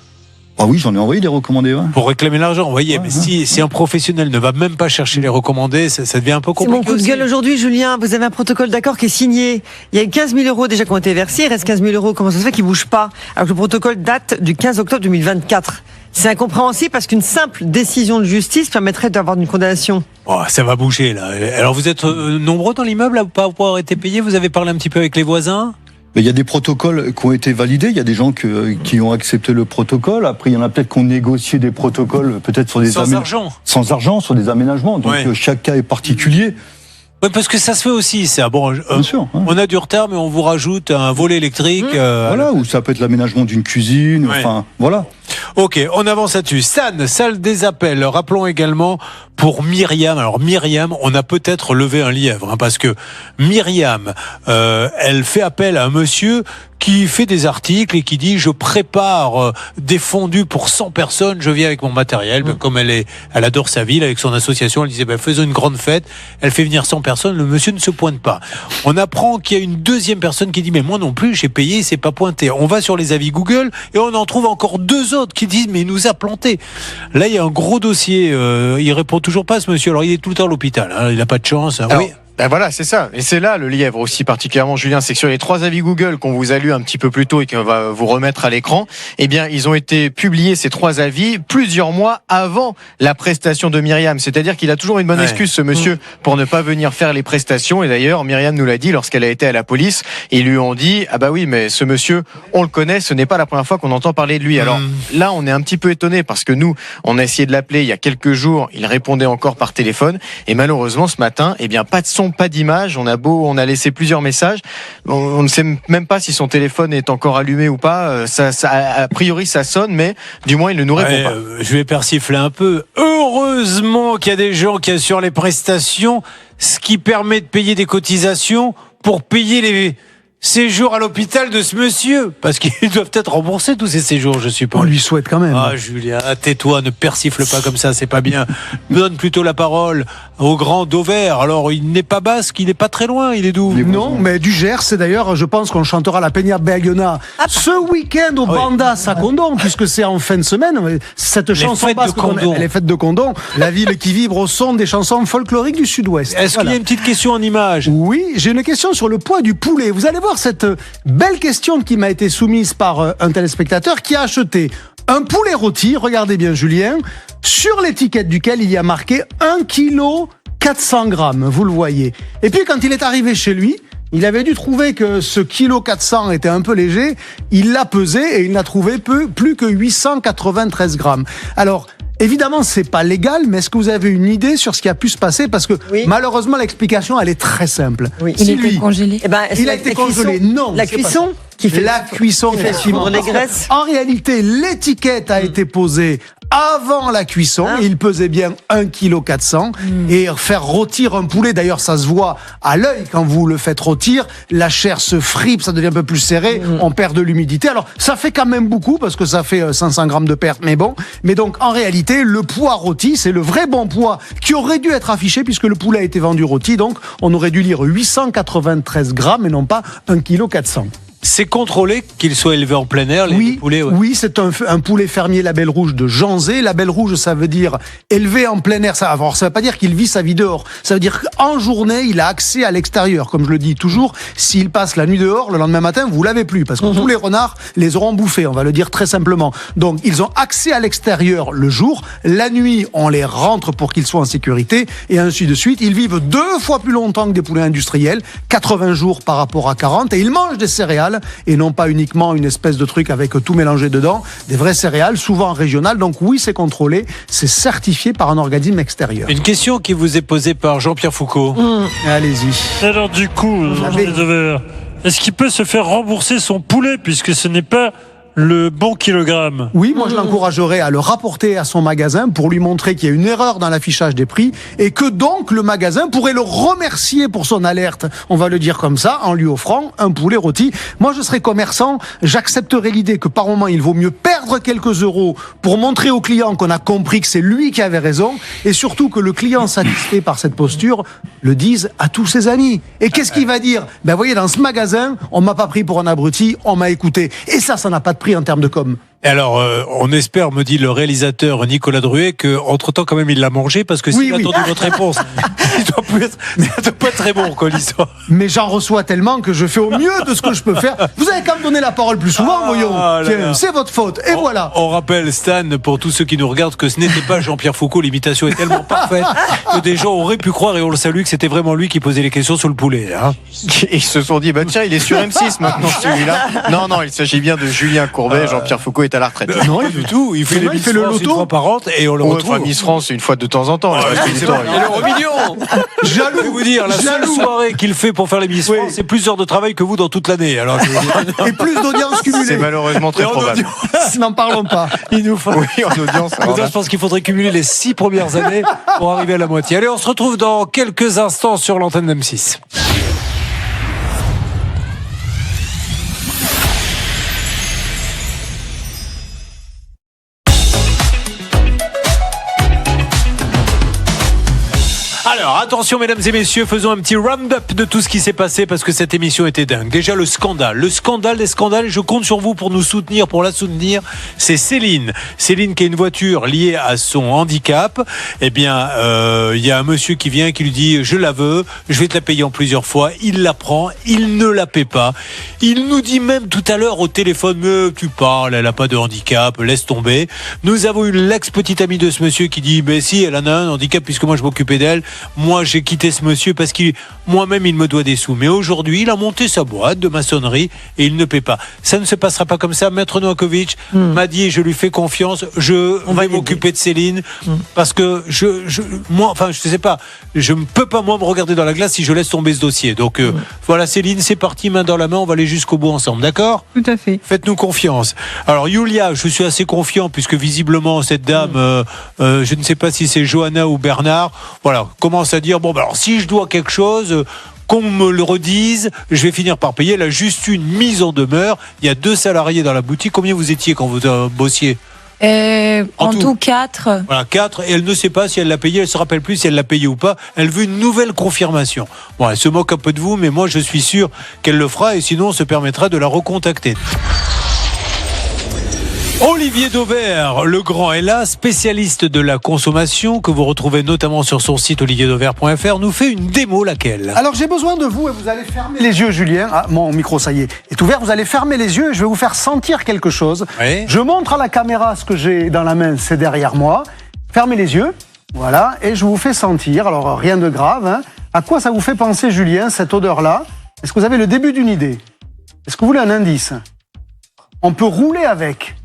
Ah oui, j'en ai envoyé des recommandés. Ouais. Pour réclamer l'argent, vous voyez, mais si un professionnel ne va même pas chercher les recommandés, ça devient un peu compliqué. C'est mon coup de gueule aujourd'hui, Julien. Vous avez un protocole d'accord qui est signé. Il y a 15 000 euros déjà qui ont été versés, il reste 15 000 euros. Comment ça se fait qu'ils ne bougent pas? Alors que le protocole date du 15 octobre 2024. C'est incompréhensible parce qu'une simple décision de justice permettrait d'avoir une condamnation. Oh, ça va bouger là. Alors vous êtes nombreux dans l'immeuble à ne pas avoir été payés? Vous avez parlé un petit peu avec les voisins? Mais il y a des protocoles qui ont été validés, il y a des gens qui ont accepté le protocole. Après, il y en a peut-être qui ont négocié des protocoles, peut-être sur des sans argent, sur des aménagements. Donc chaque cas est particulier. Oui, parce que ça se fait aussi, ça. Bon, bien sûr. On a du retard, mais on vous rajoute un volet électrique. Voilà, ou ça peut être l'aménagement d'une cuisine. Enfin, voilà. Ok, on avance là-dessus. Stan, salle des appels. Rappelons également pour Myriam. Alors Myriam, on a peut-être levé un lièvre, parce que Myriam, elle fait appel à un monsieur qui fait des articles et qui dit je prépare des fondus pour 100 personnes, je viens avec mon matériel. Comme elle adore sa ville, avec son association, elle disait faisons une grande fête. Elle fait venir 100 personnes, le monsieur ne se pointe pas. On apprend qu'il y a une deuxième personne qui dit mais moi non plus, j'ai payé, il s'est pas pointé. On va sur les avis Google et on en trouve encore 2 autres qui disent mais il nous a planté. Là il y a un gros dossier, il répond toujours pas ce monsieur. Alors il est tout le temps à l'hôpital, il n'a pas de chance. Alors, ben voilà, c'est ça. Et c'est là le lièvre aussi particulièrement, Julien, c'est que sur les 3 avis Google qu'on vous a lu un petit peu plus tôt et qu'on va vous remettre à l'écran, eh bien, ils ont été publiés, ces 3 avis, plusieurs mois avant la prestation de Myriam. C'est-à-dire qu'il a toujours une bonne excuse, ce monsieur, pour ne pas venir faire les prestations. Et d'ailleurs, Myriam nous l'a dit lorsqu'elle a été à la police. Ils lui ont dit, ah bah oui, mais ce monsieur, on le connaît, ce n'est pas la première fois qu'on entend parler de lui. Alors là, on est un petit peu étonné parce que nous, on a essayé de l'appeler il y a quelques jours, il répondait encore par téléphone. Et malheureusement, ce matin, eh bien, pas de son, pas d'image. On a laissé plusieurs messages. On ne sait même pas si son téléphone est encore allumé ou pas. A priori, ça sonne, mais du moins, il ne nous répond pas. Je vais persifler un peu. Heureusement qu'il y a des gens qui assurent les prestations, ce qui permet de payer des cotisations pour payer les séjours à l'hôpital de ce monsieur, parce qu'ils doivent être remboursés tous ces séjours, je suppose. On lui souhaite quand même. Ah Julien, tais-toi, ne persifle pas comme ça, c'est pas bien. Donne plutôt la parole au grand Dauvert. Alors il n'est pas basque, il n'est pas très loin, il est d'où? Non, mais du Gers, c'est d'ailleurs, je pense qu'on chantera la Peña Bayona ce week-end au Bandas à Condom, puisque c'est en fin de semaine. Cette chanson basque, les fêtes de Condom, la ville qui vibre au son des chansons folkloriques du Sud-Ouest. Est-ce qu'il y a une petite question en image? Oui, j'ai une question sur le poids du poulet. Vous allez voir cette belle question qui m'a été soumise par un téléspectateur qui a acheté un poulet rôti, regardez bien Julien, sur l'étiquette duquel il y a marqué 1 kg 400 grammes, vous le voyez. Et puis quand il est arrivé chez lui, il avait dû trouver que ce kilo 400 était un peu léger, il l'a pesé et il n'a trouvé plus que 893 grammes. Alors, évidemment, c'est pas légal, mais est-ce que vous avez une idée sur ce qui a pu se passer? Parce que malheureusement, l'explication, elle est très simple. Oui. Il était congelé. Il a été congelé. Non. La cuisson qui fait la cuisson, effectivement. Les graisses. En réalité, l'étiquette a été posée avant la cuisson. Il pesait bien 1 kg 400. Et faire rôtir un poulet, d'ailleurs, ça se voit à l'œil quand vous le faites rôtir. La chair se fripe, ça devient un peu plus serré. On perd de l'humidité. Alors, ça fait quand même beaucoup parce que ça fait 500 grammes de perte. Mais bon. Mais donc, en réalité, le poids rôti, c'est le vrai bon poids qui aurait dû être affiché puisque le poulet a été vendu rôti. Donc, on aurait dû lire 893 grammes et non pas 1 kg 400. C'est contrôlé qu'il soit élevé en plein air, les poulets. Ouais. Oui, c'est un poulet fermier label rouge de Janzé. Label rouge, ça veut dire élevé en plein air. Ça veut pas dire qu'il vit sa vie dehors. Ça veut dire qu'en journée, il a accès à l'extérieur. Comme je le dis toujours, s'il passe la nuit dehors, le lendemain matin, vous l'avez plus. Parce que tous les renards les auront bouffés, on va le dire très simplement. Donc, ils ont accès à l'extérieur le jour. La nuit, on les rentre pour qu'ils soient en sécurité. Et ainsi de suite. Ils vivent 2 fois plus longtemps que des poulets industriels. 80 jours par rapport à 40. Et ils mangent des céréales. Et non pas uniquement une espèce de truc avec tout mélangé dedans, des vraies céréales, souvent régionales. Donc oui, c'est contrôlé, c'est certifié par un organisme extérieur. Une question qui vous est posée par Jean-Pierre Foucault. Allez-y. Alors du coup, est-ce qu'il peut se faire rembourser son poulet puisque ce n'est pas le bon kilogramme? Oui, moi je l'encouragerais à le rapporter à son magasin pour lui montrer qu'il y a une erreur dans l'affichage des prix et que donc le magasin pourrait le remercier pour son alerte, on va le dire comme ça, en lui offrant un poulet rôti. Moi je serais commerçant, j'accepterais l'idée que par moment il vaut mieux perdre quelques euros pour montrer au client qu'on a compris que c'est lui qui avait raison et surtout que le client satisfait par cette posture le dise à tous ses amis. Et qu'est-ce qu'il va dire? Ben voyez, dans ce magasin, on m'a pas pris pour un abruti, on m'a écouté. Et ça n'a pas de prix en termes de com. Et alors, on espère, me dit le réalisateur Nicolas Druet, que entre-temps quand même il l'a mangé parce que s'il a attendu votre réponse, il doit pas être très bon quoi l'histoire. Mais j'en reçois tellement que je fais au mieux de ce que je peux faire. Vous avez qu'à me donner la parole plus souvent, voyons. Tiens, c'est votre faute. Et voilà. On rappelle, Stan, pour tous ceux qui nous regardent, que ce n'était pas Jean-Pierre Foucault. L'imitation est tellement parfaite que des gens auraient pu croire, et on le salue, que c'était vraiment lui qui posait les questions sur le poulet. Hein. Et ils se sont dit, bah tiens, il est sur M6 maintenant celui-là. Non, il s'agit bien de Julien Courbet. Jean-Pierre Foucault est à la retraite. Non, du tout. Il fait le loto une fois par an et on le retrouve. Enfin, Miss France une fois de temps en temps. Il est au million. Jaloux. Je vais vous dire, la seule soirée qu'il fait pour faire les Miss France, c'est plus d'heures de travail que vous dans toute l'année. Alors, et plus d'audience cumulée. C'est malheureusement très probable. N'en parlons pas. Il nous faut. Oui, en audience. Je pense qu'il faudrait cumuler les 6 premières années pour arriver à la moitié. Allez, on se retrouve dans quelques instants sur l'antenne d'M6. Alors, attention mesdames et messieurs, faisons un petit round-up de tout ce qui s'est passé parce que cette émission était dingue. Déjà le scandale des scandales, et je compte sur vous pour nous soutenir, pour la soutenir. C'est Céline qui a une voiture liée à son handicap. Eh bien, il y a un monsieur qui vient qui lui dit je la veux, je vais te la payer en plusieurs fois. Il la prend, il ne la paie pas. Il nous dit même tout à l'heure au téléphone mais tu parles, elle a pas de handicap, laisse tomber. Nous avons une l'ex-petite amie de ce monsieur qui dit mais si, elle en a un handicap puisque moi je m'occupais d'elle. Moi, j'ai quitté ce monsieur parce qu'il, moi-même, il me doit des sous. Mais aujourd'hui, il a monté sa boîte de maçonnerie et il ne paie pas. Ça ne se passera pas comme ça. Maître Novakovic m'a dit, je lui fais confiance. On va m'occuper de Céline parce que moi, je sais pas, je ne peux pas moi me regarder dans la glace si je laisse tomber ce dossier. Donc voilà, Céline, c'est parti, main dans la main. On va aller jusqu'au bout ensemble, d'accord ? Tout à fait. Faites-nous confiance. Alors, Yulia, je suis assez confiant puisque visiblement cette dame, je ne sais pas si c'est Johanna ou Bernard. Voilà. Commence à dire bon alors si je dois quelque chose qu'on me le redise, je vais finir par payer. Elle a juste une mise en demeure. Il y a 2 salariés dans la boutique. Combien vous étiez quand vous bossiez? En tout 4. Voilà, 4. Et elle ne sait pas si elle l'a payé. Elle se rappelle plus si elle l'a payé ou pas. Elle veut une nouvelle confirmation. Bon, elle se moque un peu de vous, mais moi je suis sûr qu'elle le fera et sinon on se permettra de la recontacter. Olivier Dauvert, le grand est là, spécialiste de la consommation, que vous retrouvez notamment sur son site olivierdauvert.fr, nous fait une démo, laquelle ? Alors j'ai besoin de vous et vous allez fermer les yeux, Julien. Ah, mon micro, ça y est ouvert. Vous allez fermer les yeux et je vais vous faire sentir quelque chose. Oui. Je montre à la caméra ce que j'ai dans la main, c'est derrière moi. Fermez les yeux, voilà, et je vous fais sentir. Alors rien de grave, hein. À quoi ça vous fait penser, Julien, cette odeur-là ? Est-ce que vous avez le début d'une idée ? Est-ce que vous voulez un indice ? On peut rouler avec.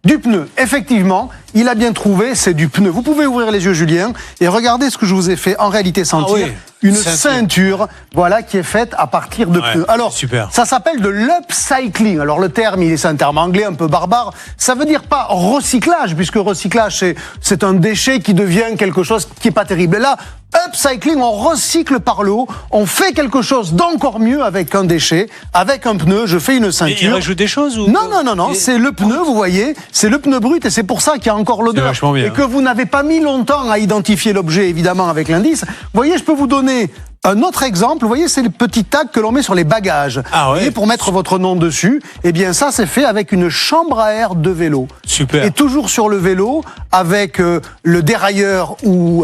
Du pneu, effectivement, il a bien trouvé, c'est du pneu. Vous pouvez ouvrir les yeux, Julien, et regardez ce que je vous ai fait en réalité sentir. Ah oui, une ceinture, voilà, qui est faite à partir de pneus. Alors, super. Ça s'appelle de l'upcycling. Alors le terme, c'est un terme anglais un peu barbare. Ça veut dire pas recyclage, puisque recyclage, c'est un déchet qui devient quelque chose qui est pas terrible. Et là, upcycling, on recycle par le haut, on fait quelque chose d'encore mieux avec un déchet, avec un pneu, je fais une ceinture. Et il rajoute des choses ou... Non, c'est le pneu, vous voyez, c'est le pneu brut et c'est pour ça qu'il y a encore l'odeur. Et que vous n'avez pas mis longtemps à identifier l'objet, évidemment, avec l'indice. Vous voyez, je peux vous donner Un autre exemple, vous voyez, c'est les petits tags que l'on met sur les bagages. Ah ouais. Et pour mettre votre nom dessus, eh bien ça c'est fait avec une chambre à air de vélo. Super. Et toujours sur le vélo, avec le dérailleur ou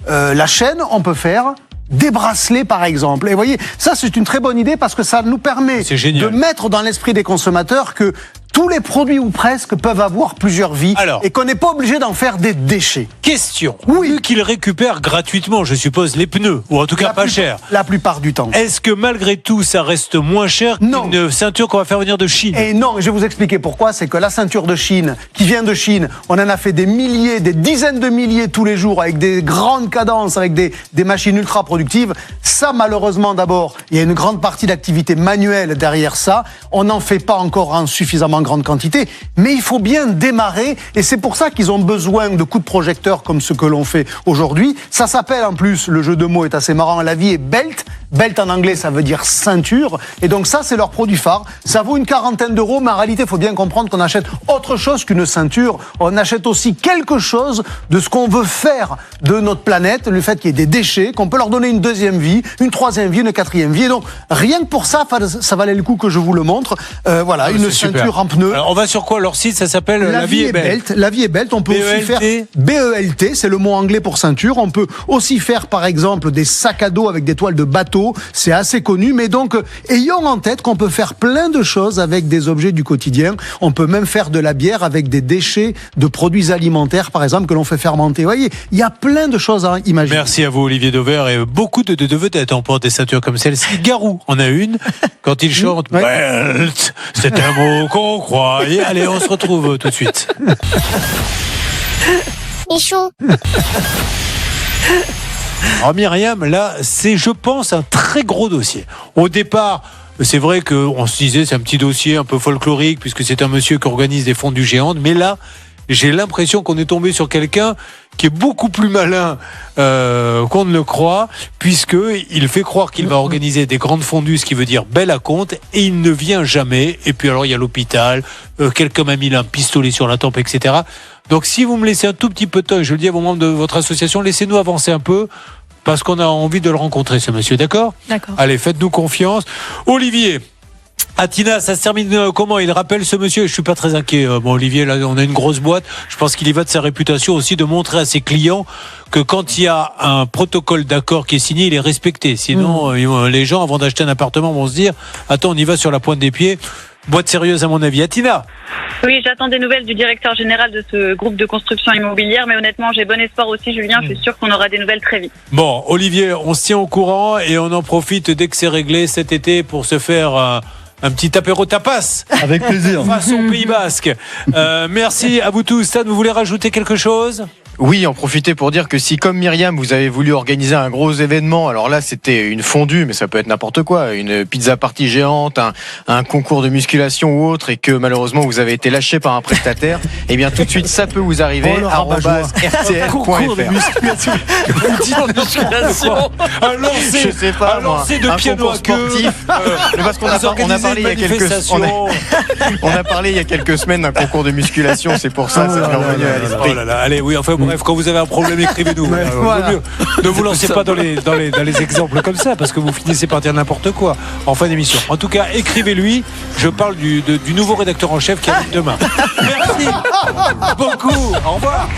la chaîne, on peut faire des bracelets par exemple. Et vous voyez, ça c'est une très bonne idée parce que ça nous permet de mettre dans l'esprit des consommateurs que tous les produits ou presque peuvent avoir plusieurs vies et qu'on n'est pas obligé d'en faire des déchets. Question. Vu qu'ils récupèrent gratuitement, je suppose, les pneus, ou en tout cas pas cher. La plupart du temps. Est-ce que malgré tout, ça reste moins cher qu'une ceinture qu'on va faire venir de Chine? Et non, je vais vous expliquer pourquoi. C'est que la ceinture de Chine, qui vient de Chine, on en a fait des milliers, des dizaines de milliers tous les jours, avec des grandes cadences, avec des machines ultra productives. Ça, malheureusement, d'abord, il y a une grande partie d'activité manuelle derrière ça. On n'en fait pas encore en suffisamment grande quantité, mais il faut bien démarrer et c'est pour ça qu'ils ont besoin de coups de projecteur comme ce que l'on fait aujourd'hui. Ça s'appelle en plus, le jeu de mots est assez marrant, la vie est belt. Belt en anglais, ça veut dire ceinture. Et donc ça, c'est leur produit phare. Ça vaut une quarantaine d'euros, mais en réalité, il faut bien comprendre qu'on achète autre chose qu'une ceinture. On achète aussi quelque chose de ce qu'on veut faire de notre planète, le fait qu'il y ait des déchets, qu'on peut leur donner une deuxième vie, une troisième vie, une quatrième vie. Et donc, rien que pour ça, ça valait le coup que je vous le montre. Voilà, une ceinture en pneus. Alors, on va sur quoi? Leur site, ça s'appelle La vie est belt. La vie est belt. On peut aussi faire BELT, c'est le mot anglais pour ceinture. On peut aussi faire, par exemple, des sacs à dos avec des toiles de bateau. C'est assez connu, mais donc, ayons en tête qu'on peut faire plein de choses avec des objets du quotidien. On peut même faire de la bière avec des déchets de produits alimentaires, par exemple, que l'on fait fermenter. Vous voyez, il y a plein de choses à imaginer. Merci à vous, Olivier Dauvert, et beaucoup de vedettes emportent des ceintures comme celle-ci. Garou en a une, quand il chante Belt, c'est un mot qu'on croit. Et allez, on se retrouve tout de suite. Michou. Alors Myriam, là, c'est, je pense, un très gros dossier. Au départ, c'est vrai qu'on se disait c'est un petit dossier un peu folklorique puisque c'est un monsieur qui organise des fondues géantes, mais là, j'ai l'impression qu'on est tombé sur quelqu'un qui est beaucoup plus malin qu'on ne le croit, puisqu'il fait croire qu'il va organiser des grandes fondues, ce qui veut dire belle à compte, et il ne vient jamais. Et puis alors il y a l'hôpital, quelqu'un m'a mis un pistolet sur la tempe, etc. Donc si vous me laissez un tout petit peu de temps, et je le dis à vos membres de votre association, laissez-nous avancer un peu, parce qu'on a envie de le rencontrer, ce monsieur, d'accord ? D'accord. Allez, faites-nous confiance. Olivier, Atina, ça se termine comment? Il rappelle ce monsieur? Je suis pas très inquiet. Bon, Olivier, là, on a une grosse boîte. Je pense qu'il y va de sa réputation aussi de montrer à ses clients que quand il y a un protocole d'accord qui est signé, il est respecté. Sinon, les gens, avant d'acheter un appartement, vont se dire attends, on y va sur la pointe des pieds. Boîte sérieuse, à mon avis. Atina? Oui, j'attends des nouvelles du directeur général de ce groupe de construction immobilière, mais honnêtement, j'ai bon espoir aussi, Julien. Je suis sûr qu'on aura des nouvelles très vite. Bon, Olivier, on se tient au courant et on en profite dès que c'est réglé cet été pour se faire un petit apéro tapas. Avec plaisir. Façon Pays Basque. Merci à vous tous. Stan, vous voulez rajouter quelque chose? Oui, en profiter pour dire que si, comme Myriam, vous avez voulu organiser un gros événement, alors là, c'était une fondue, mais ça peut être n'importe quoi, une pizza party géante, un concours de musculation ou autre, et que malheureusement, vous avez été lâché par un prestataire, eh bien, tout de suite, ça peut vous arriver, @rtl.fr. Concours de musculation. Un lancer, je sais pas, un lancer de piano à queue. Parce qu'on a parlé il y a quelques on a parlé il y a quelques semaines d'un concours de musculation, c'est pour ça, ça m'est revenu à l'esprit. Oh là là, allez, oui, enfin bref, quand vous avez un problème, écrivez-nous. Voilà. Ne vous lancez pas dans les exemples comme ça, parce que vous finissez par dire n'importe quoi en fin d'émission. En tout cas, écrivez-lui. Je parle du nouveau rédacteur en chef qui arrive demain. Merci beaucoup. Au revoir.